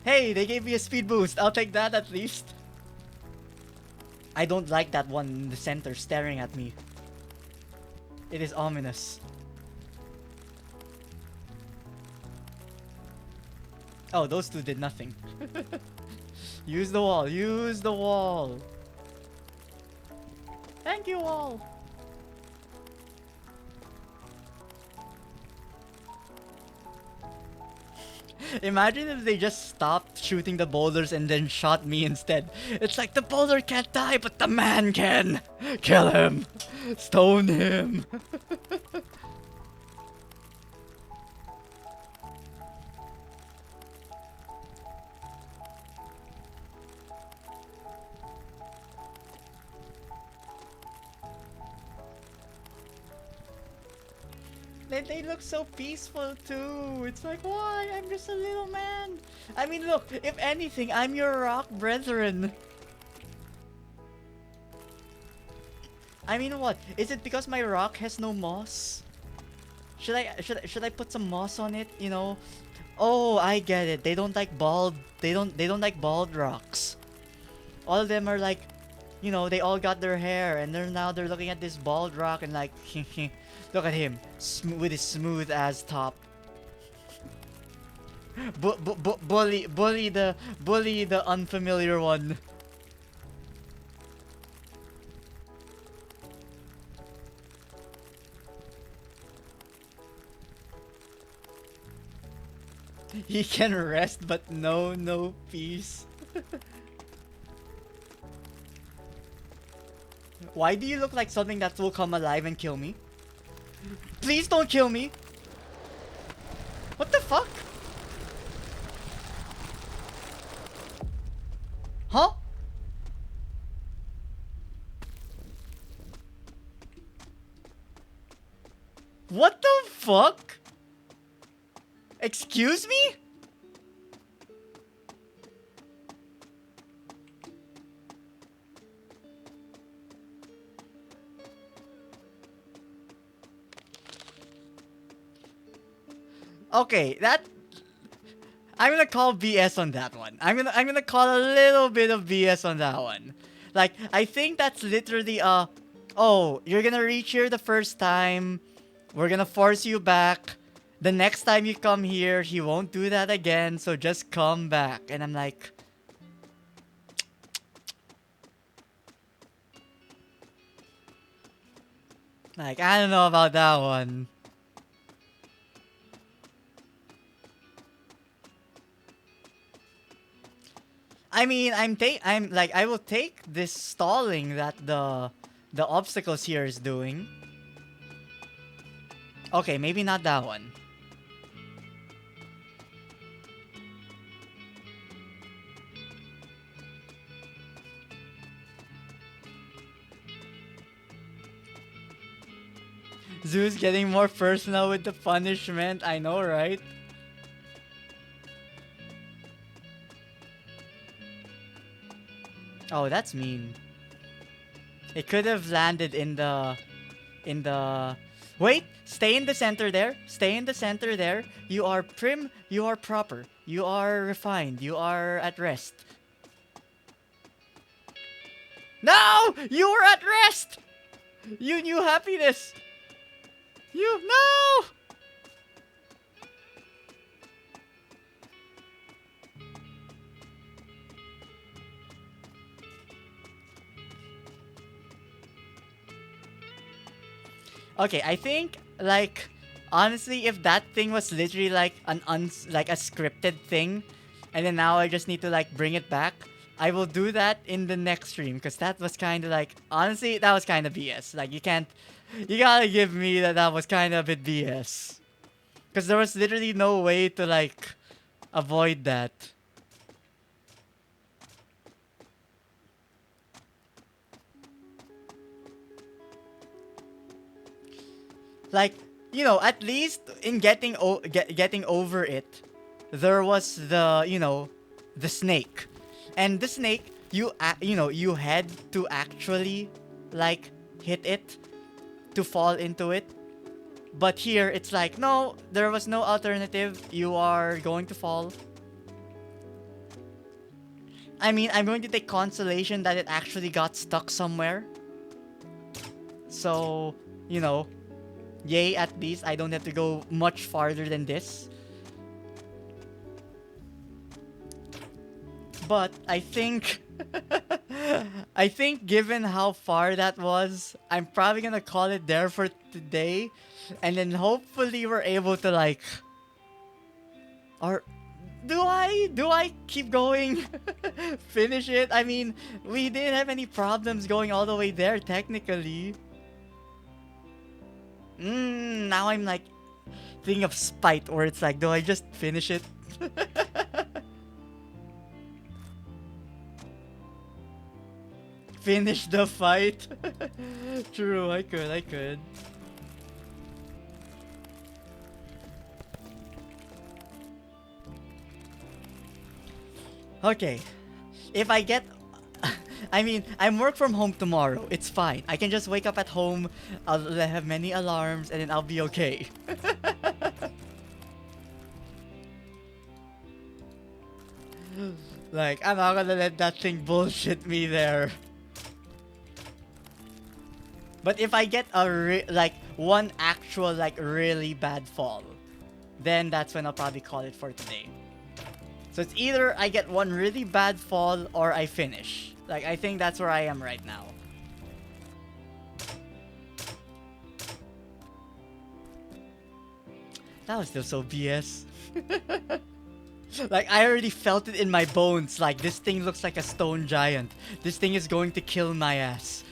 Hey, they gave me a speed boost. I'll take that at least. I don't like that one in the center staring at me. It is ominous. Oh, those two did nothing. Use the wall. Use the wall. Thank you all. Imagine if they just stopped shooting the boulders and then shot me instead. It's like the boulder can't die, but the man can. Kill him. Stone him. They look so peaceful too. It's like, why? I'm just a little man. I mean, look, if anything, I'm your rock brethren. I mean, what? Is it because my rock has no moss? Should I put some moss on it, you know? Oh, I get it. They don't like bald. They don't like bald rocks. All of them are like, you know, they all got their hair and they're looking at this bald rock and like, look at him with his smooth ass top. Bully the unfamiliar one. He can rest, but no peace. Why do you look like something that will come alive and kill me? Please don't kill me! What the fuck? Huh? What the fuck? Excuse me? Okay, that I'm gonna call BS on that one. I'm gonna call a little bit of BS on that one. Like, I think that's literally oh, you're gonna reach here the first time. We're gonna force you back. The next time you come here, he won't do that again, so just come back. And I'm like, I don't know about that one. I mean, I'm like, I will take this stalling that the obstacles here is doing. Okay, maybe not that one. Zoo's getting more personal with the punishment. I know, right? Oh, that's mean. It could have landed in the wait, stay in the center there. Stay in the center there. You are prim, you are proper. You are refined. You are at rest. No! You were at rest! You knew happiness. You no! Okay, I think like honestly, if that thing was literally like like a scripted thing, and then now I just need to like bring it back, I will do that in the next stream because that was kind of like honestly that was kind of BS. Like you can't, you gotta give me that that was kind of a bit BS because there was literally no way to like avoid that. Like, you know, at least in getting over it, there was the, you know, the snake. And the snake, you know, you had to actually like hit it to fall into it. But here it's like, no, there was no alternative. You are going to fall. I mean, I'm going to take consolation that it actually got stuck somewhere. So, you know, yay, at least I don't have to go much farther than this. But I think I think given how far that was, I'm probably gonna call it there for today. And then hopefully we're able to like or do I keep going? Finish it? I mean, we didn't have any problems going all the way there technically. Now I'm like thinking of spite where it's like, do I just finish it? Finish the fight? True, I could. Okay. If I get I mean, I'm work from home tomorrow. It's fine. I can just wake up at home. I'll have many alarms and then I'll be okay. Like, I'm not gonna let that thing bullshit me there. But if I get a like one actual like really bad fall, then that's when I'll probably call it for today. So it's either I get one really bad fall or I finish. Like I think that's where I am right now. That was still so BS. Like I already felt it in my bones. Like this thing looks like a stone giant. This thing is going to kill my ass.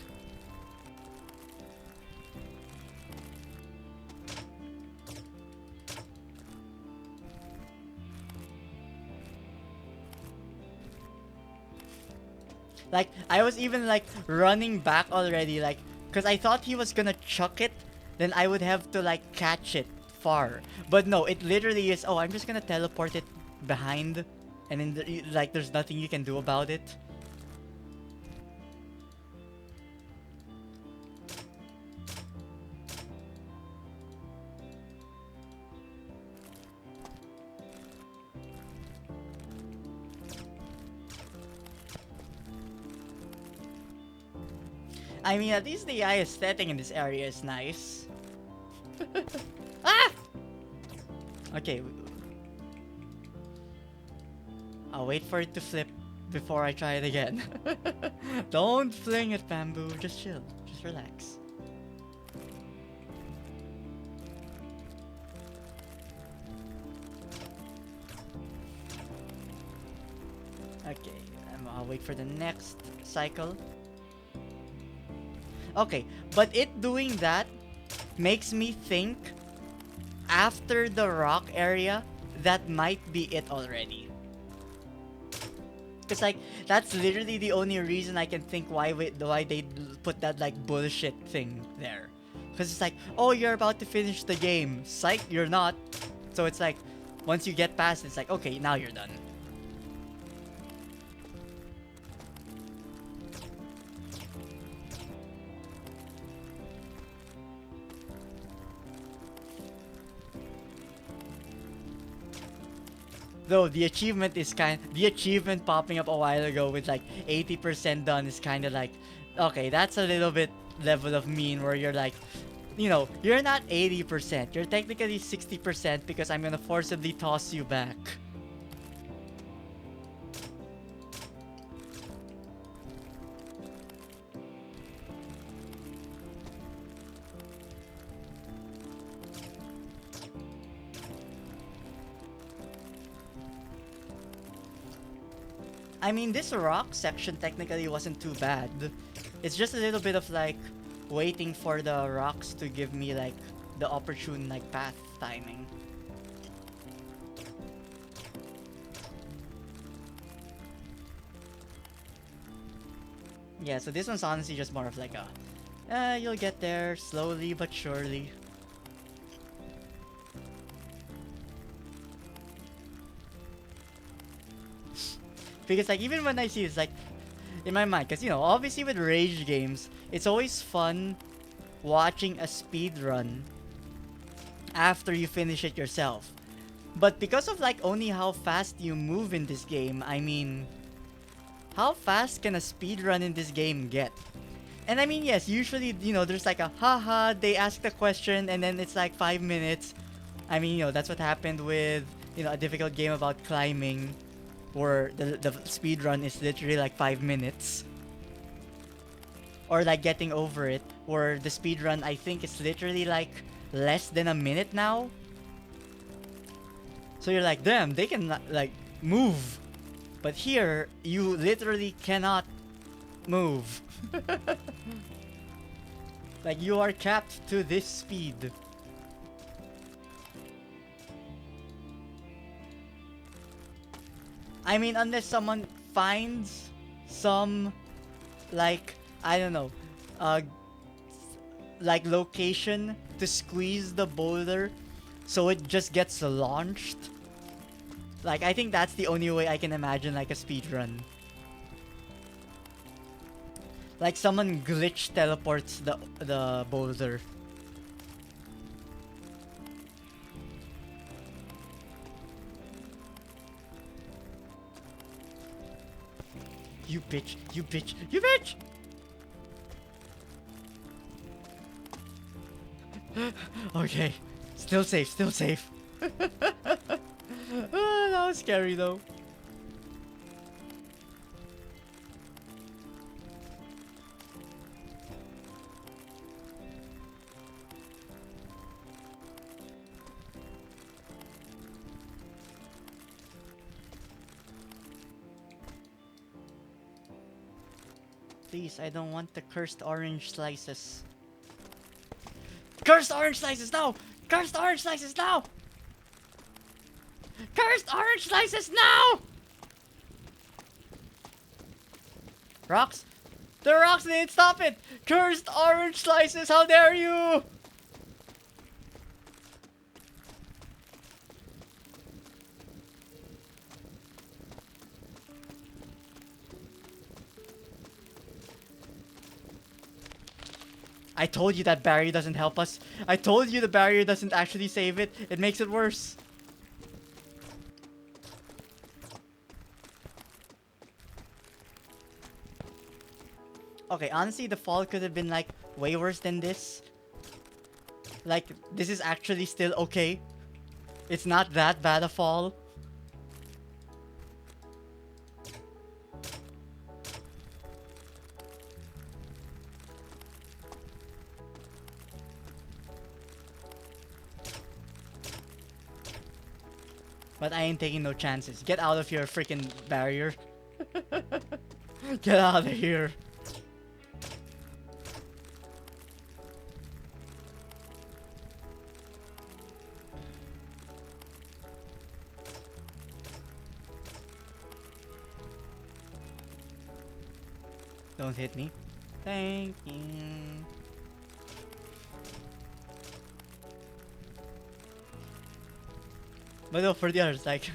Like, I was even like running back already, like, because I thought he was gonna chuck it, then I would have to like catch it far. But no, it literally is, oh, I'm just gonna teleport it behind, and then like there's nothing you can do about it. I mean, at least the AI aesthetic in this area is nice. Ah! Okay. I'll wait for it to flip before I try it again. Don't fling it, Bamboo. Just chill. Just relax. Okay, I'll wait for the next cycle. Okay, but it doing that makes me think after the rock area, that might be it already. Because like, that's literally the only reason I can think why they put that like bullshit thing there. Because it's like, oh, you're about to finish the game. Psych, you're not. So it's like, once you get past it, it's like, okay, now you're done. Though the achievement popping up a while ago with like 80% done is kind of like, okay, that's a little bit level of mean where you're like, you're not 80%, you're technically 60% because I'm gonna forcibly toss you back. I mean, this rock section technically wasn't too bad. It's just a little bit of like waiting for the rocks to give me like the opportune like path timing. Yeah, so this one's honestly just more of like a, you'll get there slowly but surely. Because like even when I see it's like in my mind, because obviously with rage games, it's always fun watching a speed run after you finish it yourself. But because of like only how fast you move in this game, I mean, how fast can a speed run in this game get? And I mean, yes, usually, there's like a haha, they ask the question and then it's like 5 minutes. I mean, that's what happened with, a difficult game about climbing where the speed run is literally like 5 minutes. Or like getting over it, where the speed run I think is literally like less than a minute now. So you're like, damn, they can like move. But here, you literally cannot move. Like you are capped to this speed. I mean, unless someone finds some, like, I don't know, like location to squeeze the boulder so it just gets launched. Like, I think that's the only way I can imagine like a speed run. Like someone glitch teleports the boulder. You bitch, you bitch, you bitch! Okay, still safe, still safe. That was scary though. Please, I don't want the cursed orange slices. Cursed orange slices now! Cursed orange slices now! Cursed orange slices now! Rocks? The rocks didn't stop it! Cursed orange slices, how dare you! I told you that barrier doesn't help us. I told you the barrier doesn't actually save it. It makes it worse. Okay, honestly, the fall could have been like way worse than this. Like, this is actually still okay. It's not that bad a fall. But I ain't taking no chances. Get out of your freaking barrier. Get out of here. Don't hit me. Thank you. But no, for the others, like,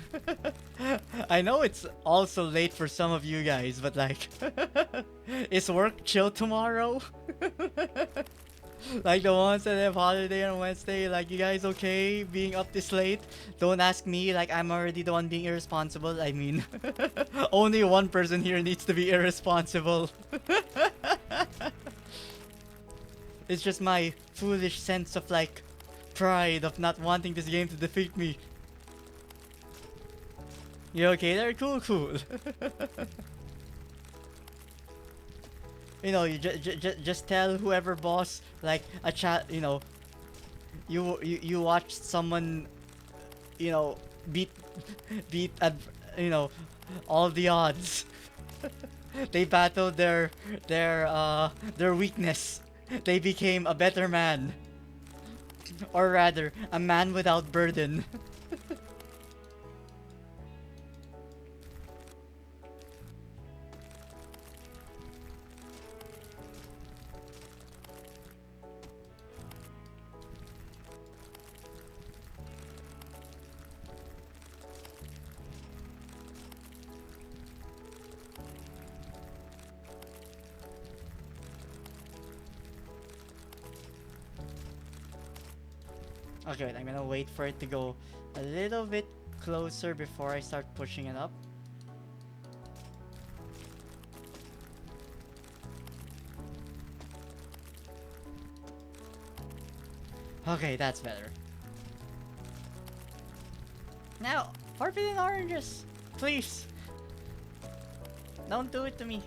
I know it's also late for some of you guys, but like, is work chill tomorrow? Like the ones that have holiday on Wednesday, like you guys okay being up this late? Don't ask me, like I'm already the one being irresponsible. I mean, only one person here needs to be irresponsible. It's just my foolish sense of like pride of not wanting this game to defeat me. You okay there? Cool, cool. You know, you just tell whoever boss like a chat. You know, you watched someone, you know, beat beat you know, all the odds. They battled their weakness. They became a better man, or rather, a man without burden. Okay, wait, I'm gonna wait for it to go a little bit closer before I start pushing it up. Okay, that's better. Now, forbidden oranges! Please! Don't do it to me.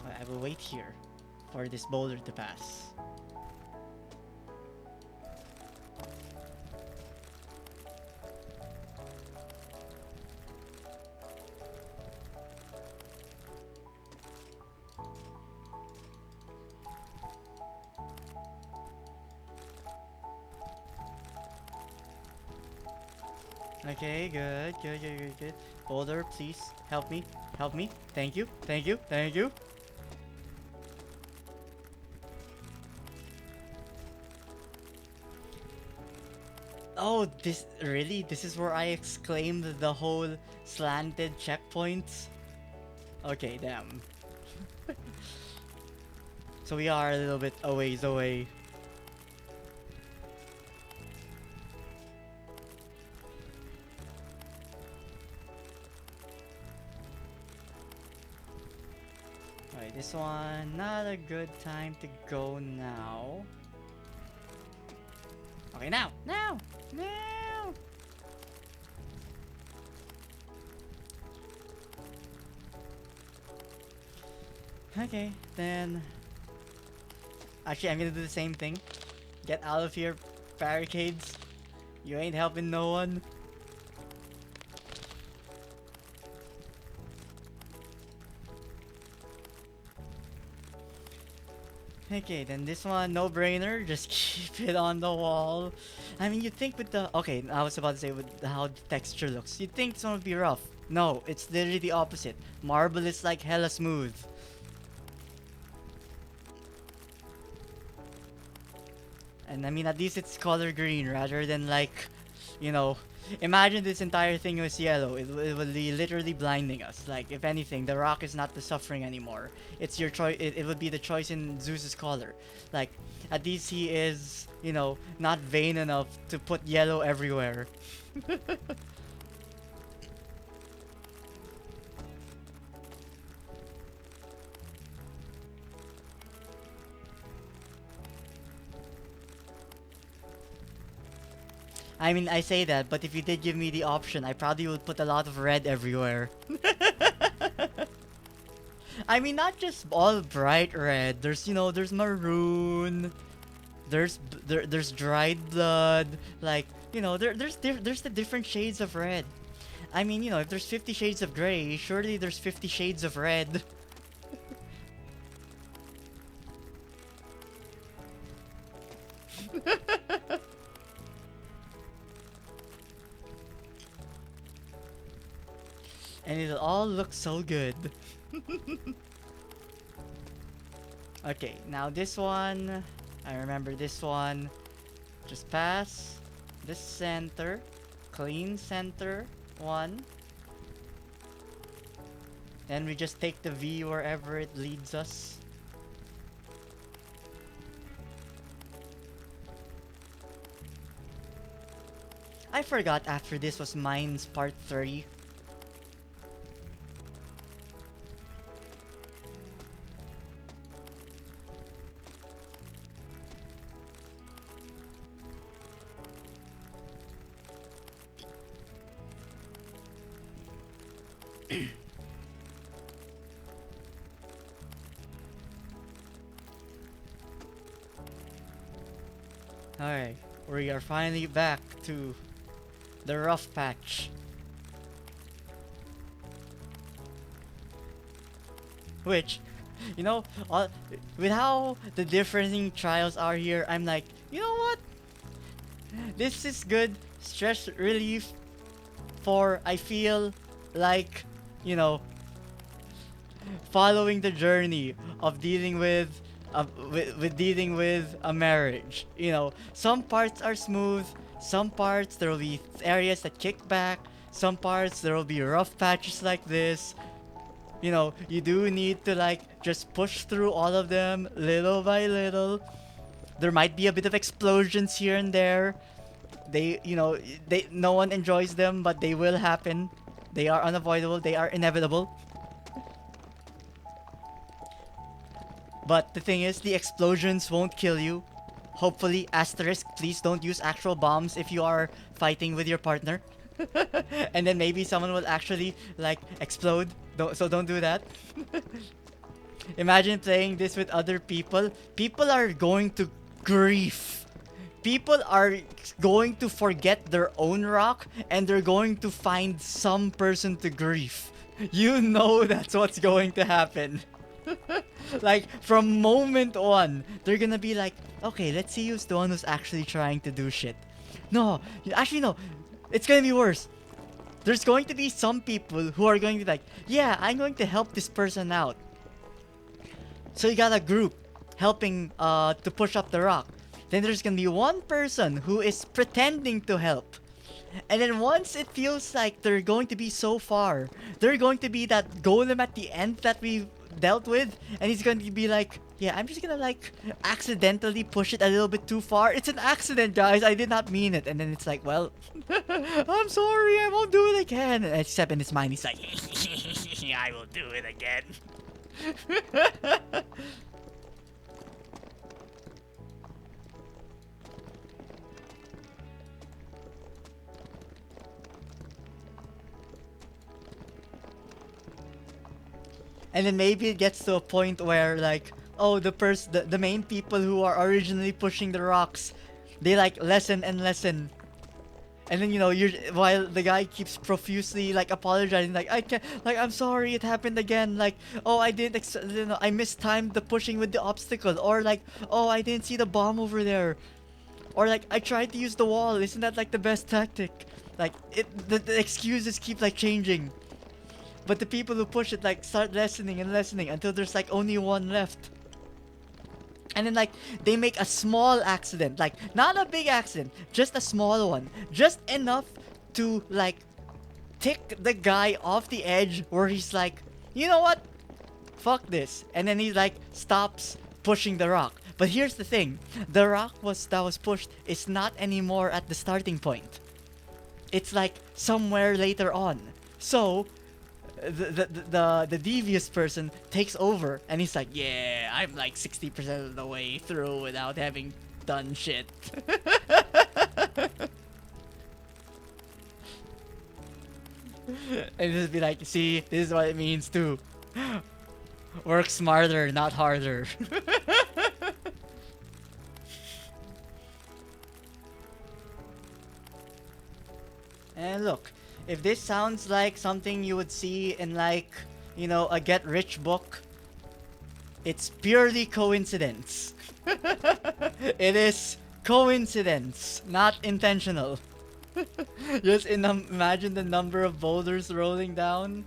I will wait here for this boulder to pass. Okay, good, good, good, good, good. Boulder, please, help me, help me. Thank you, thank you, thank you. Oh, this really? This is where I exclaimed the whole slanted checkpoints? Okay, damn. So we are a little bit a ways away. Alright, this one, not a good time to go now. Okay, now! Now! Now! Okay, then... Actually, I'm gonna do the same thing. Get out of here, barricades. You ain't helping no one. Okay, then this one, no brainer. Just keep it on the wall. I mean, you'd think with the... Okay, I was about to say with how the texture looks. You'd think this one would be rough. No, it's literally the opposite. Marble is like hella smooth. And I mean, at least it's color green rather than like, you know, imagine this entire thing was yellow. It would be literally blinding us. Like, if anything, the rock is not the suffering anymore. It's your choice. It would be the choice in Zeus's color. Like, at least he is, you know, not vain enough to put yellow everywhere. I mean, I say that, but if you did give me the option, I probably would put a lot of red everywhere. I mean, not just all bright red. There's, you know, there's maroon. There's dried blood. Like, you know, there's the different shades of red. I mean, you know, if there's 50 shades of gray, surely there's 50 shades of red. And it'll all look so good. Okay, now this one, I remember this one. Just pass this center, clean center one. and we just take the V wherever it leads us. I forgot after this was Mines Part 3. Alright, we are finally back to the rough patch. Which, you know, with how the differing trials are here, I'm like, you know what? This is good stress relief for, I feel like, you know, following the journey of dealing with dealing with a marriage. You know, some parts are smooth, some parts there will be areas that kick back, some parts there will be rough patches like this. You know, you do need to like just push through all of them little by little. There might be a bit of explosions here and there. They, you know, they no one enjoys them, but they will happen. They are unavoidable, they are inevitable. But the thing is, the explosions won't kill you. Hopefully, asterisk, please don't use actual bombs if you are fighting with your partner. And then maybe someone will actually, like, explode. So don't do that. Imagine playing this with other people. People are going to grief. People are going to forget their own rock and they're going to find some person to grief. You know that's what's going to happen. Like, from moment one, they're gonna be like, okay, let's see who's the one who's actually trying to do shit. No, actually, no. It's gonna be worse. There's going to be some people who are going to be like, yeah, I'm going to help this person out. So you got a group helping to push up the rock. Then there's gonna be one person who is pretending to help. And then once it feels like they're going to be so far, they're going to be that golem at the end that we dealt with, and he's going to be like, yeah, I'm just gonna like accidentally push it a little bit too far. It's an accident, guys. I did not mean it. And then it's like, well, I'm sorry, I won't do it again. Except in his mind, he's like, I will do it again. And then maybe it gets to a point where like, oh, the main people who are originally pushing the rocks, they like lessen and lessen. And then, you know, while the guy keeps profusely like apologizing, like, I can't, like, I'm sorry, it happened again. Like, oh, you know, I mistimed the pushing with the obstacle, or like, oh, I didn't see the bomb over there, or like, I tried to use the wall. Isn't that like the best tactic? Like, the excuses keep like changing. But the people who push it like start lessening and lessening until there's like only one left. And then like they make a small accident, like not a big accident, just a small one. Just enough to like tick the guy off the edge where he's like, you know what? Fuck this. And then he like stops pushing the rock. But here's the thing. The rock that was pushed is not anymore at the starting point. It's like somewhere later on. So the devious person takes over and he's like, yeah, I'm like 60% of the way through without having done shit. And just be like, see, this is what it means to work smarter, not harder. And look, if this sounds like something you would see in like, you know, a get rich book, it's purely coincidence. It is coincidence, not intentional. Just imagine the number of boulders rolling down.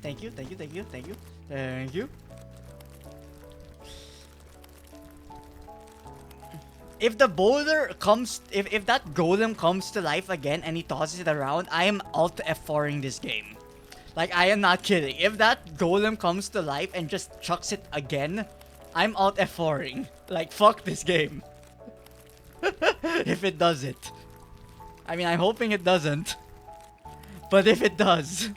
Thank you, thank you, thank you, thank you, thank you. If the boulder comes, if that golem comes to life again and he tosses it around, I am alt F4ing this game. Like, I am not kidding. If that golem comes to life and just chucks it again, I'm alt F4ing. Like, fuck this game. If it does it. I mean, I'm hoping it doesn't. But if it does,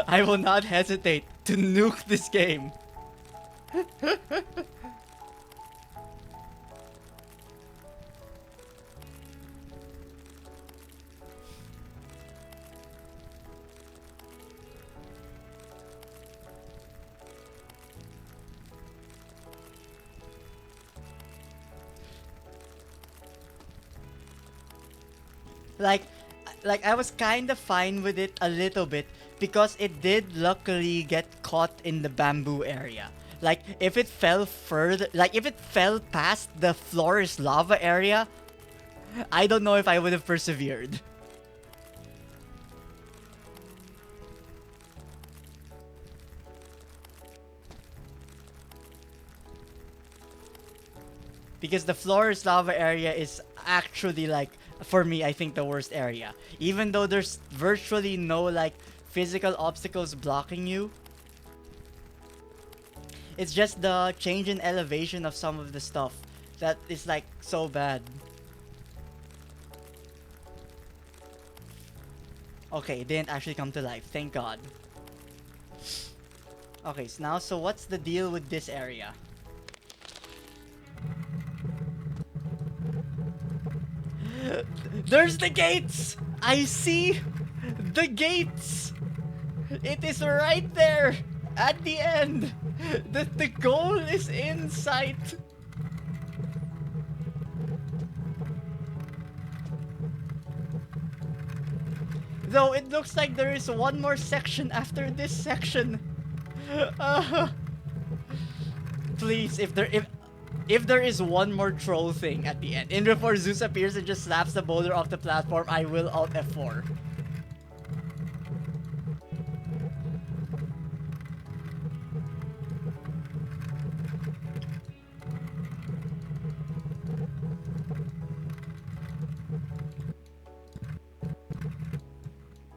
I will not hesitate to nuke this game. Like, like I was kind of fine with it a little bit because it did luckily get caught in the bamboo area. Like, if it fell further, like if it fell past the floor is lava area, I don't know if I would have persevered. Because the floor is lava area is actually like, for me, I think the worst area. Even though there's virtually no like physical obstacles blocking you, it's just the change in elevation of some of the stuff that is like so bad. Okay, it didn't actually come to life, thank God. Okay, so now, so what's the deal with this area? There's the gates! I see the gates! It is right there at the end! The goal is in sight! Though it looks like there is one more section after this section. Please, if there is one more troll thing at the end, and before Zeus appears and just slaps the boulder off the platform, I will alt F4.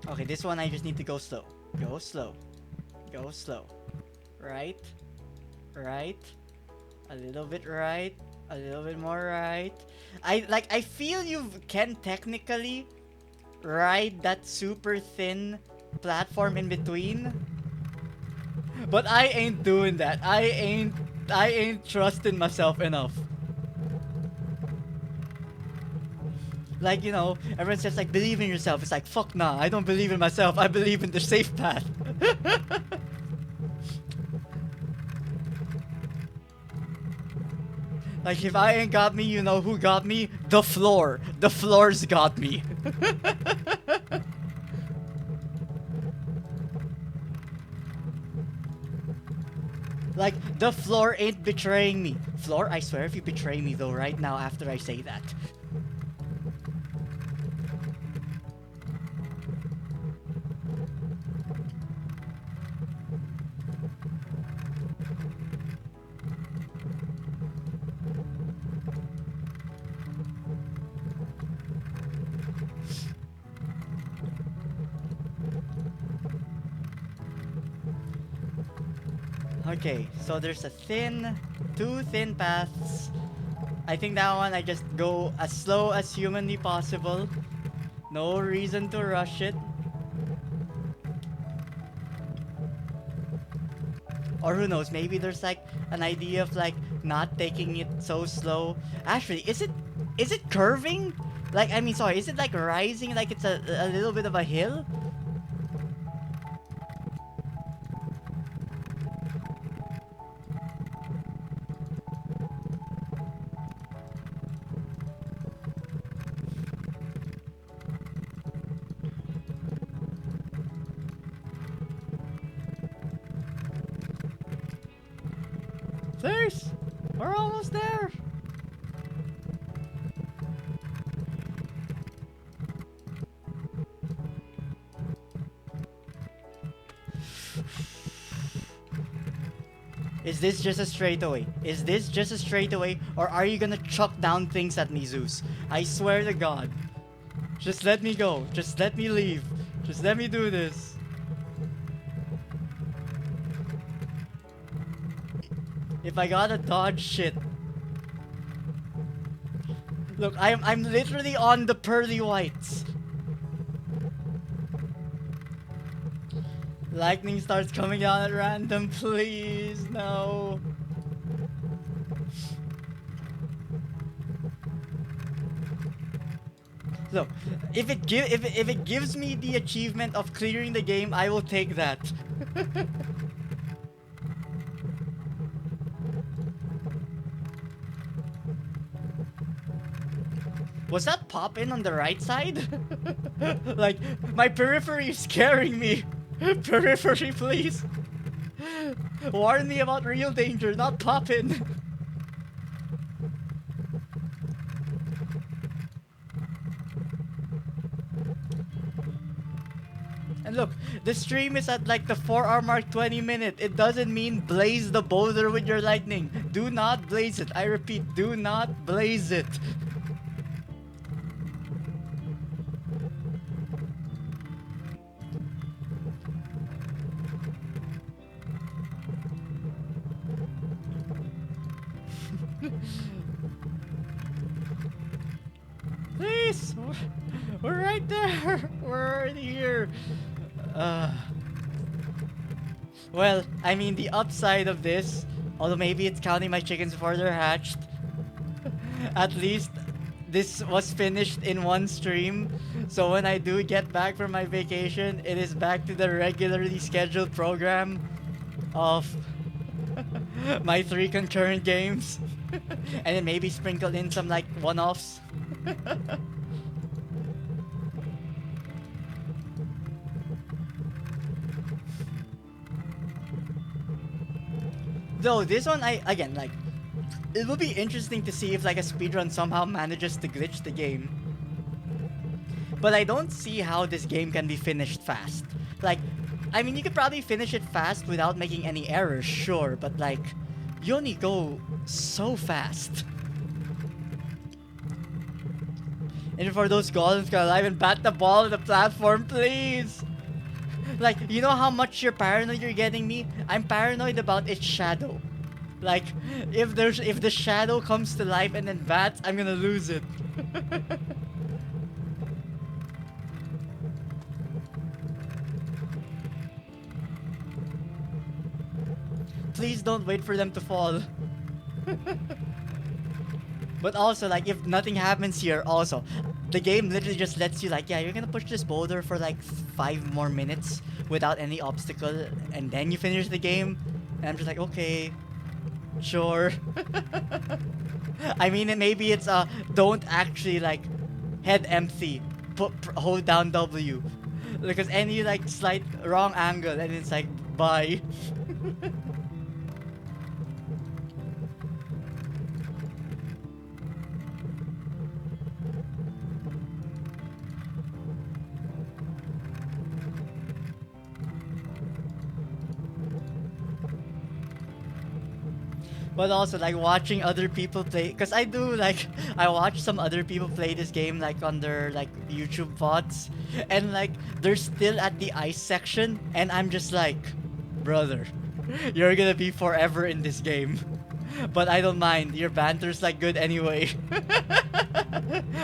Okay, this one I just need to go slow. Go slow. Go slow. Right. Right. A little bit right. A little bit more right. I feel you can technically ride that super thin platform in between. But I ain't doing that. I ain't trusting myself enough. Like, you know, everyone says like believe in yourself. It's like fuck nah, I don't believe in myself. I believe in the safe path. Like, if I ain't got me, you know who got me? The floor. The floor's got me. Like, the floor ain't betraying me. Floor, I swear if you betray me though right now after I say that. Okay, so there's two thin paths. I think that one I just go as slow as humanly possible. No reason to rush it. Or who knows, maybe there's like an idea of like not taking it so slow. Actually, is it curving? Like, I mean, sorry, is it like rising like it's a little bit of a hill? There's, we're almost there. Is this just a straightaway? Is this just a straightaway? Or are you gonna chuck down things at me, Zeus? I swear to God. Just let me go. Just let me leave. Just let me do this. If I gotta dodge shit. Look, I'm literally on the pearly whites. Lightning starts coming down at random, please, no. Look, if it gives me the achievement of clearing the game, I will take that. Was that pop in on the right side? Like, my periphery is scaring me. Periphery, please. Warn me about real danger, not pop in. And look, the stream is at like the 4-hour mark, 20 minute. It doesn't mean blaze the boulder with your lightning. Do not blaze it. I repeat, do not blaze it. Please, we're right there. We're already here. Well, I mean, the upside of this, although maybe it's counting my chickens before they're hatched, at least this was finished in one stream. So when I do get back from my vacation, it is back to the regularly scheduled program of my 3 concurrent games. And then maybe sprinkle in some like one-offs. Though this one, again, like, it will be interesting to see if like a speedrun somehow manages to glitch the game. But I don't see how this game can be finished fast. Like, I mean, you could probably finish it fast without making any errors, sure, but like, you only go so fast. And for those golems, go alive and bat the ball on the platform, please! Like, you know how much you're paranoid you're getting me? I'm paranoid about its shadow. Like, if the shadow comes to life and then bats, I'm gonna lose it. Please don't wait for them to fall. But also, like, if nothing happens here, also, the game literally just lets you, like, yeah, you're gonna push this boulder for, like, 5 more minutes without any obstacle, and then you finish the game. And I'm just like, okay, sure. I mean, maybe it's, don't actually, like, head empty, hold down W. Because any, like, slight wrong angle, and it's like, bye. But also, like, watching other people play, because I do, like, I watch some other people play this game, like, on their, like, YouTube VODs, and, like, they're still at the ice section, and I'm just like, brother, you're gonna be forever in this game. But I don't mind, your banter's, like, good anyway.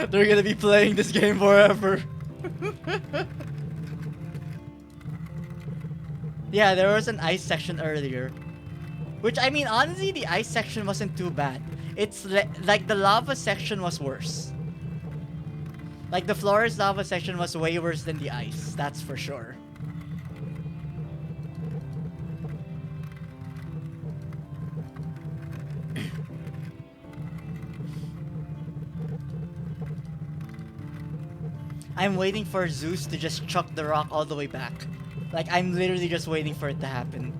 They're gonna be playing this game forever. Yeah, there was an ice section earlier. Which, I mean, honestly, the ice section wasn't too bad. It's like the lava section was worse. Like, the Flores lava section was way worse than the ice, that's for sure. I'm waiting for Zeus to just chuck the rock all the way back. Like, I'm literally just waiting for it to happen.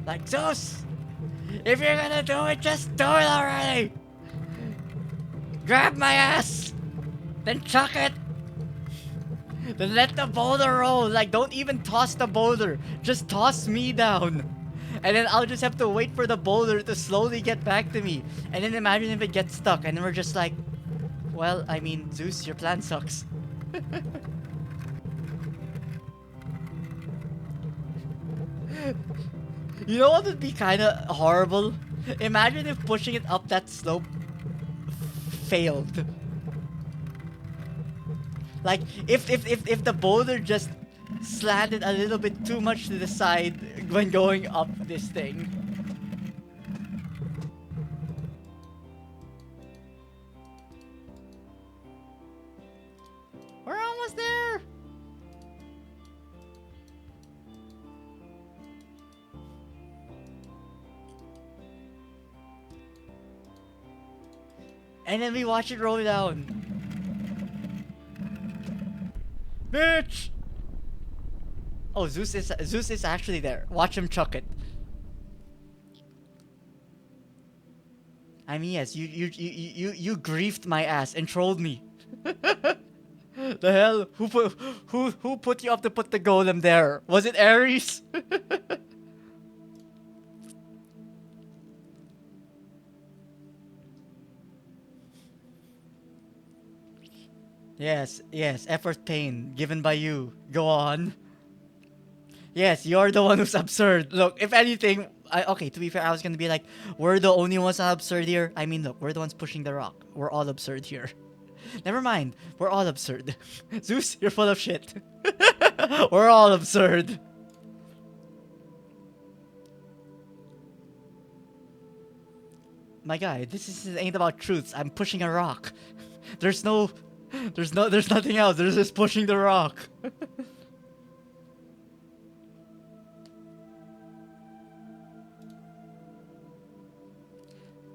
Like, Zeus! If you're gonna do it, just do it already! Grab my ass! Then chuck it! Then let the boulder roll. Like, don't even toss the boulder. Just toss me down. And then I'll just have to wait for the boulder to slowly get back to me. And then imagine if it gets stuck. And then we're just like, well, I mean, Zeus, your plan sucks. You know what would be kind of horrible? Imagine if pushing it up that slope failed. Like, if the boulder just slanted a little bit too much to the side when going up this thing. We're almost there! And then we watch it roll down. Bitch! Oh, Zeus is actually there. Watch him chuck it. I mean, yes, you griefed my ass and trolled me. The hell? Who put you up to put the golem there? Was it Ares? Yes, effort pain given by you. Go on. Yes, you're the one who's absurd. Look, if anything, okay, to be fair, I was gonna be like, we're the only ones not absurd here. I mean, look, we're the ones pushing the rock. We're all absurd here. Never mind, we're all absurd. Zeus, you're full of shit. We're all absurd. My guy, this ain't about truths. I'm pushing a rock. There's nothing else. There's just pushing the rock.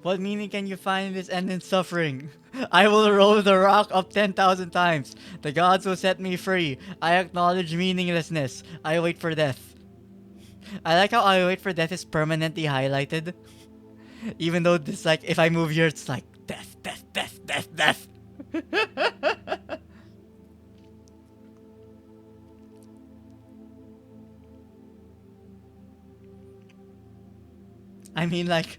What meaning can you find in this end in suffering? I will roll the rock up 10,000 times. The gods will set me free. I acknowledge meaninglessness. I wait for death. I like how I wait for death is permanently highlighted. Even though this, like, if I move here, it's like death, death, death, death, death. I mean, like,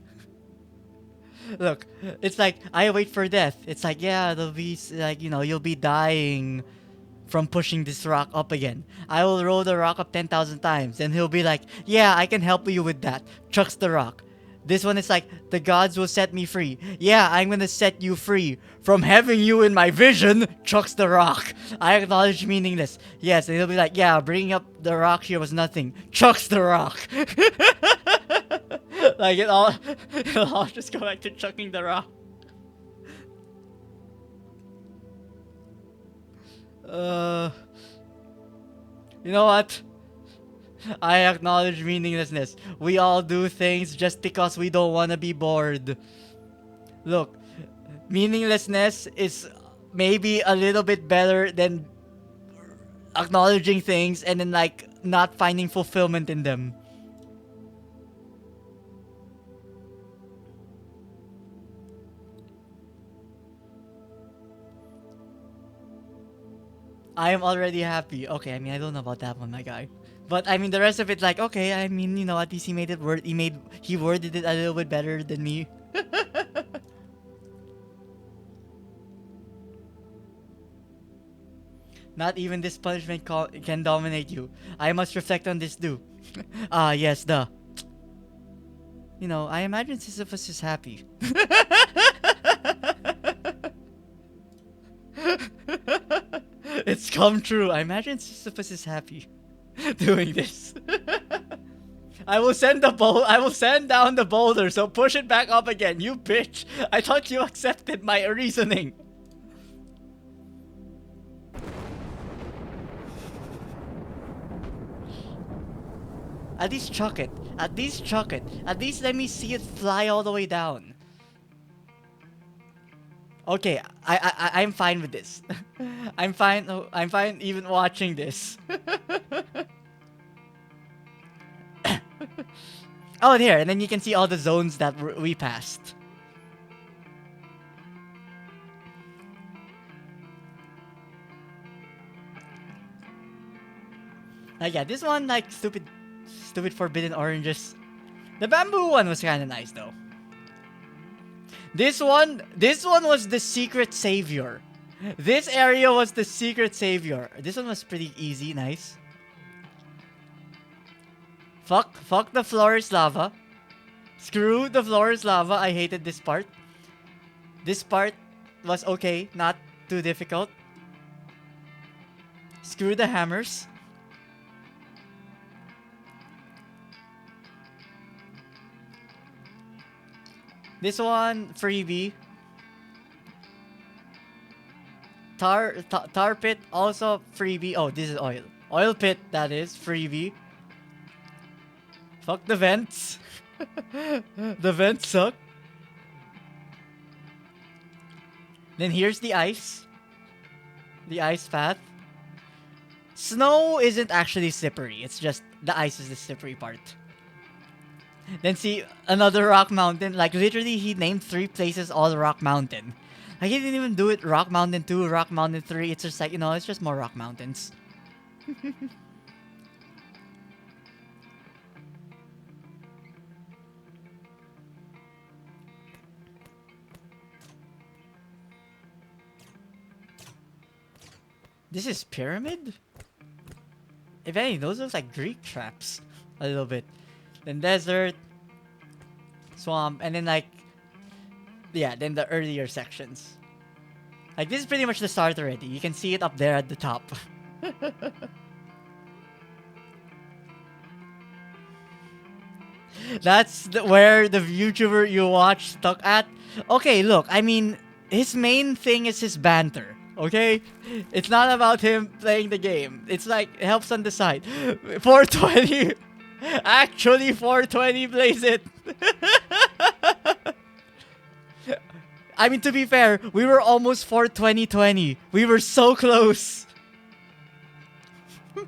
look, it's like, I wait for death. It's like, yeah, there'll be, like, you know, you'll be dying from pushing this rock up again. I will roll the rock up 10,000 times. And he'll be like, yeah, I can help you with that. Chucks the rock. This one is like, the gods will set me free. Yeah, I'm gonna set you free from having you in my vision. Chucks the rock. I acknowledge meaningless. Yes, and he'll be like, yeah, bringing up the rock here was nothing. Chucks the rock. Like, it'll all just go back to chucking the rock. You know what? I acknowledge meaninglessness. We all do things just because we don't want to be bored. Look, meaninglessness is maybe a little bit better than acknowledging things and then, like, not finding fulfillment in them. I am already happy. Okay, I mean, I don't know about that one, my guy. But I mean, the rest of it, like, okay, I mean, you know, at least he made it he worded it a little bit better than me. Not even this punishment can dominate you. I must reflect on this too. Ah, yes, duh. You know, I imagine Sisyphus is happy. It's come true. I imagine Sisyphus is happy doing this. I will send down the boulder, so push it back up again, you bitch. I thought you accepted my reasoning. At least chuck it. At least chuck it. At least let me see it fly all the way down. Okay, I'm fine with this. I'm fine even watching this. Oh, there, and then you can see all the zones that we passed. Yeah, this one, like, stupid forbidden oranges. The bamboo one was kind of nice, though. This one was the secret savior. This area was the secret savior. This one was pretty easy, nice. Fuck the floor is lava. Screw the floor is lava. I hated this part. This part was okay, not too difficult. Screw the hammers. This one, freebie. Tar pit, also freebie. Oh, this is oil. Oil pit, that is, freebie. Fuck the vents. The vents suck. Then here's the ice. The ice path. Snow isn't actually slippery. It's just the ice is the slippery part. Then see, another rock mountain. Like, literally, he named 3 places all rock mountain. Like, he didn't even do it rock mountain 2, rock mountain 3. It's just like, it's just more rock mountains. This is pyramid? If any, those look like Greek traps. A little bit. Then desert. Swamp. And then like... Yeah, then the earlier sections. Like, this is pretty much the start already. You can see it up there at the top. That's where the YouTuber you watch stuck at. Okay, look, I mean, his main thing is his banter. Okay? It's not about him playing the game. It's like, it helps on the side. 420. Actually, 420 plays it. I mean, to be fair, we were almost 420-20. We were so close. And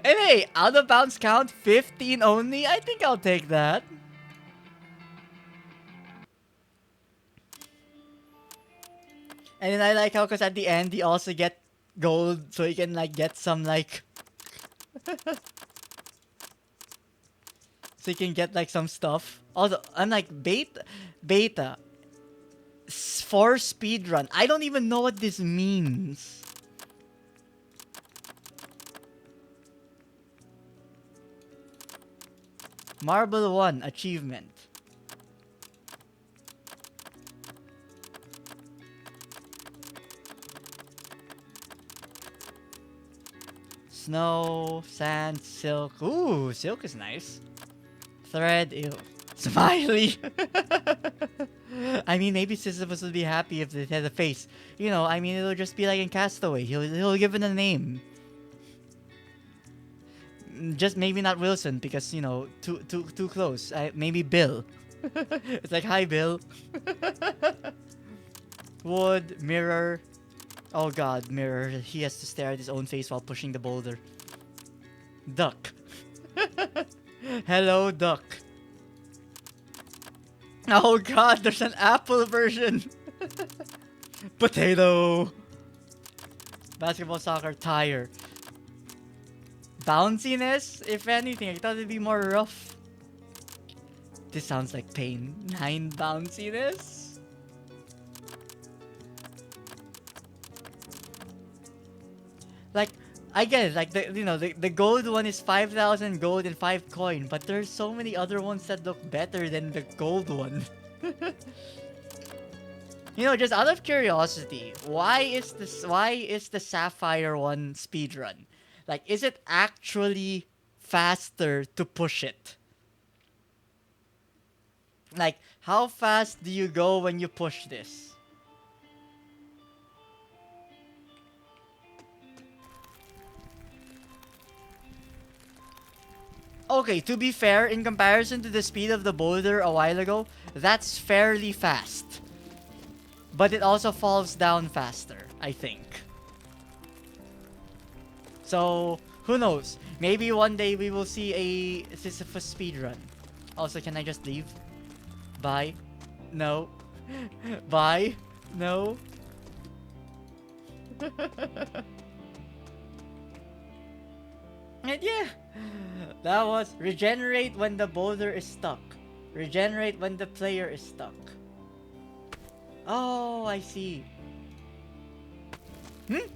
hey, out of bounds count 15 only. I think I'll take that. And then I like how, because at the end, he also get gold, so he can like get some like... So you can get like some stuff. Also, I'm like, beta. For speedrun. I don't even know what this means. Marble 1 achievement. Snow, sand, silk. Ooh, silk is nice. Thread, ew. Smiley! I mean, maybe Sisyphus would be happy if it had a face. You know, I mean, it'll just be like in Castaway. He'll give it a name. Just maybe not Wilson, because, you know, too close. Maybe Bill. It's like, hi, Bill. Wood, mirror. Oh god, mirror. He has to stare at his own face while pushing the boulder. Duck. Hello, duck. Oh god, there's an apple version. Potato. Basketball, soccer, tire. Bounciness, if anything. I thought it'd be more rough. This sounds like pain. 9 bounciness? Like, I get it, like, the gold one is 5,000 gold and 5 coin, but there's so many other ones that look better than the gold one. You know, just out of curiosity, why is the sapphire one speedrun? Like, is it actually faster to push it? Like, how fast do you go when you push this? Okay, to be fair, in comparison to the speed of the boulder a while ago, that's fairly fast. But it also falls down faster, I think. So, who knows? Maybe one day we will see a Sisyphus speedrun. Also, can I just leave? Bye. No. Bye. No. And yeah, that was regenerate when the boulder is stuck. Regenerate when the player is stuck. Oh, I see. Hmm?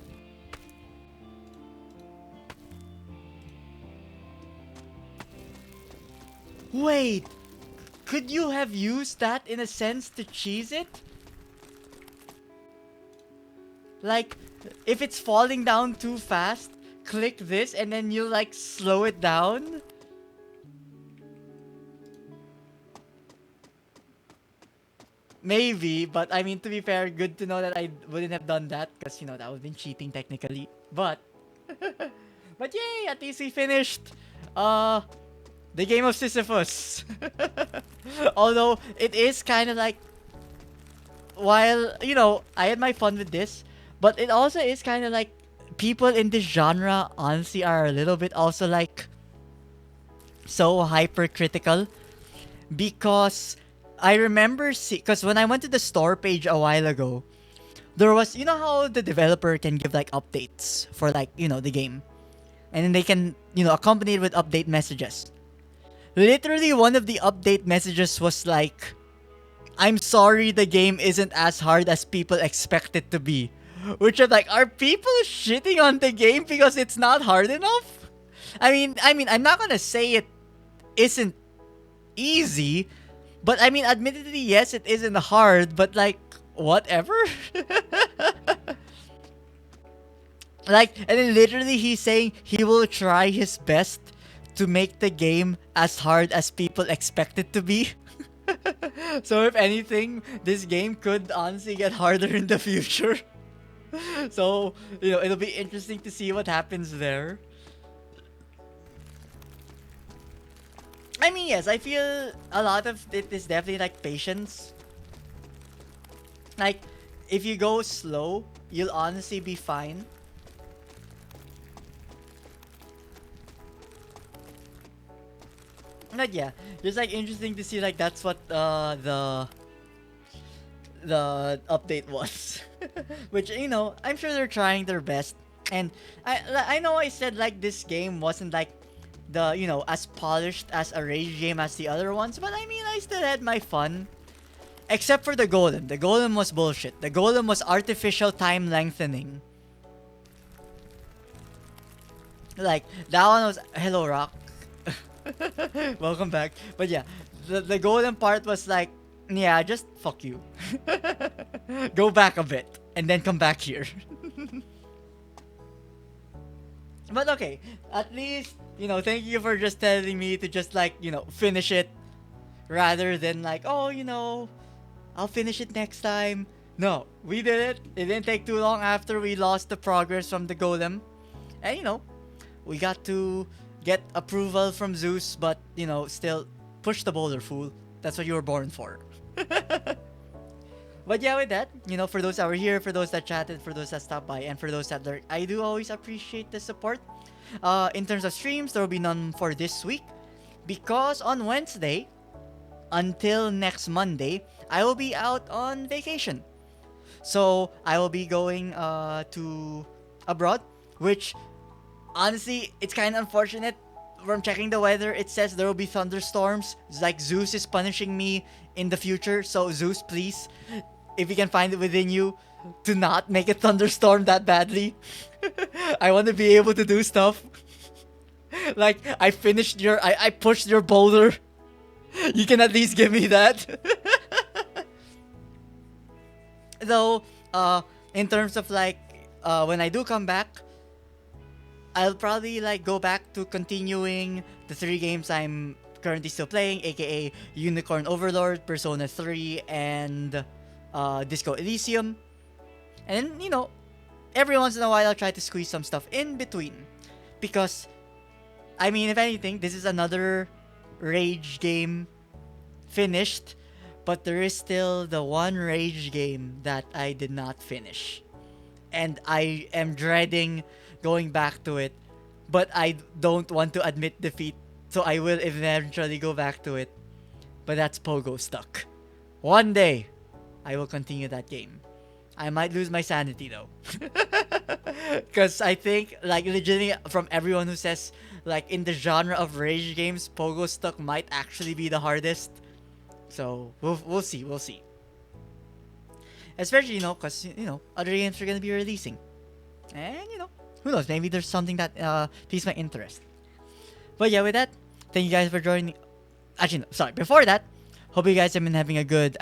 Wait, could you have used that in a sense to cheese it? Like, if it's falling down too fast, click this and then you like slow it down? Maybe, but I mean, to be fair, good to know that I wouldn't have done that because, you know, that would have been cheating technically. But yay, at least we finished uh, the game of Sisyphus. Although, it is kind of like, while, you know, I had my fun with this, but it also is kind of like, people in this genre honestly are a little bit also like, so hypercritical because I remember because when I went to the store page a while ago, there was, you know how the developer can give like updates for like, you know, the game, and then they can, you know, accompany it with update messages. Literally, one of the update messages was like, "I'm sorry, the game isn't as hard as people expect it to be." Which I'm like, are people shitting on the game because it's not hard enough? I mean, I'm not gonna say it isn't easy, but I mean, admittedly, yes, it isn't hard, but like, whatever. Like, and then literally he's saying he will try his best to make the game as hard as people expect it to be. So if anything, this game could honestly get harder in the future. So, you know, it'll be interesting to see what happens there. I mean, yes, I feel a lot of it is definitely like patience. Like, if you go slow, you'll honestly be fine. But yeah, just like interesting to see like that's what the update was. Which, you know, I'm sure they're trying their best. And I know I said like this game wasn't like the, you know, as polished as a rage game as the other ones, but I mean, I still had my fun. Except for the golem. The golem was bullshit. The golem was artificial time lengthening. Like, that one was... Hello, Rock. Welcome back. But yeah, the golden part was like, yeah, just fuck you. Go back a bit and then come back here. But okay, at least, you know, thank you for just telling me to just like, you know, finish it rather than like, oh, you know, I'll finish it next time. No, we did it. It didn't take too long after we lost the progress from the golem. And, you know, we got to get approval from Zeus, but, you know, still push the boulder, fool. That's what you were born for. But yeah, with that, you know, for those that were here, for those that chatted, for those that stopped by, and for those that lurked, I do always appreciate the support. In terms of streams, there will be none for this week because on Wednesday, until next Monday, I will be out on vacation. So I will be going to abroad, which honestly, it's kind of unfortunate. From checking the weather, it says there will be thunderstorms. It's like Zeus is punishing me in the future. So Zeus, please, if you can find it within you, to not make a thunderstorm that badly. I want to be able to do stuff. Like, I pushed your boulder. You can at least give me that. Though, in terms of like, when I do come back, I'll probably like go back to continuing the 3 games I'm currently still playing, aka Unicorn Overlord, Persona 3, and Disco Elysium. And then, you know, every once in a while I'll try to squeeze some stuff in between. Because, I mean, if anything, this is another Rage game finished, but there is still the one Rage game that I did not finish. And I am dreading going back to it, but I don't want to admit defeat, so I will eventually go back to it. But that's Pogo Stuck. One day, I will continue that game. I might lose my sanity though. Because I think, like, legitimately, from everyone who says, like, in the genre of rage games, Pogo Stuck might actually be the hardest. So, we'll see, we'll see. Especially, because, other games are going to be releasing. And, who knows, maybe there's something that piques my interest. But yeah, with that, thank you guys for joining. Actually, no, sorry, before that, hope you guys have been having a good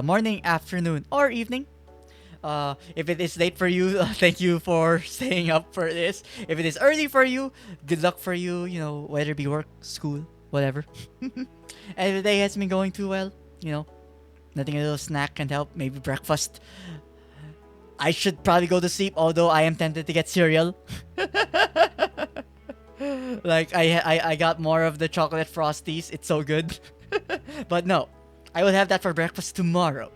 morning, afternoon, or evening. If it is late for you, thank you for staying up for this. If it is early for you, good luck for you, whether it be work, school, whatever. And if the day hasn't been going too well, nothing a little snack can help, maybe breakfast. I should probably go to sleep, although I am tempted to get cereal. Like, I got more of the chocolate Frosties, it's so good. But no, I will have that for breakfast tomorrow.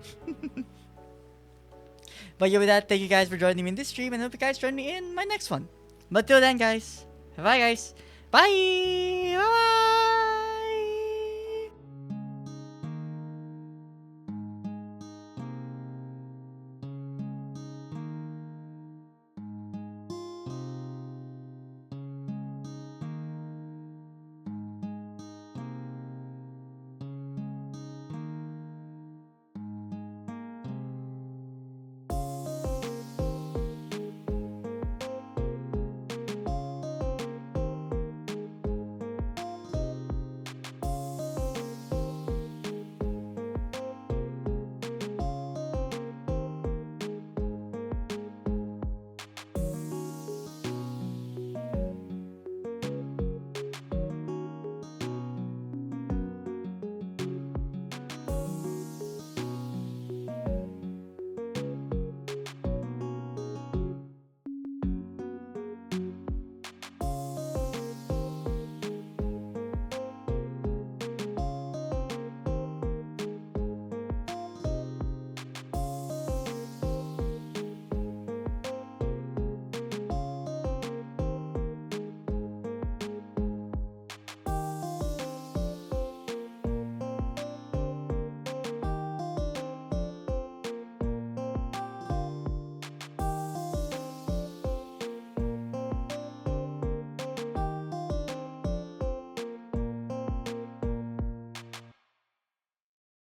But yeah, with that, thank you guys for joining me in this stream, and hope you guys join me in my next one. But till then, guys, bye guys. Bye! Bye!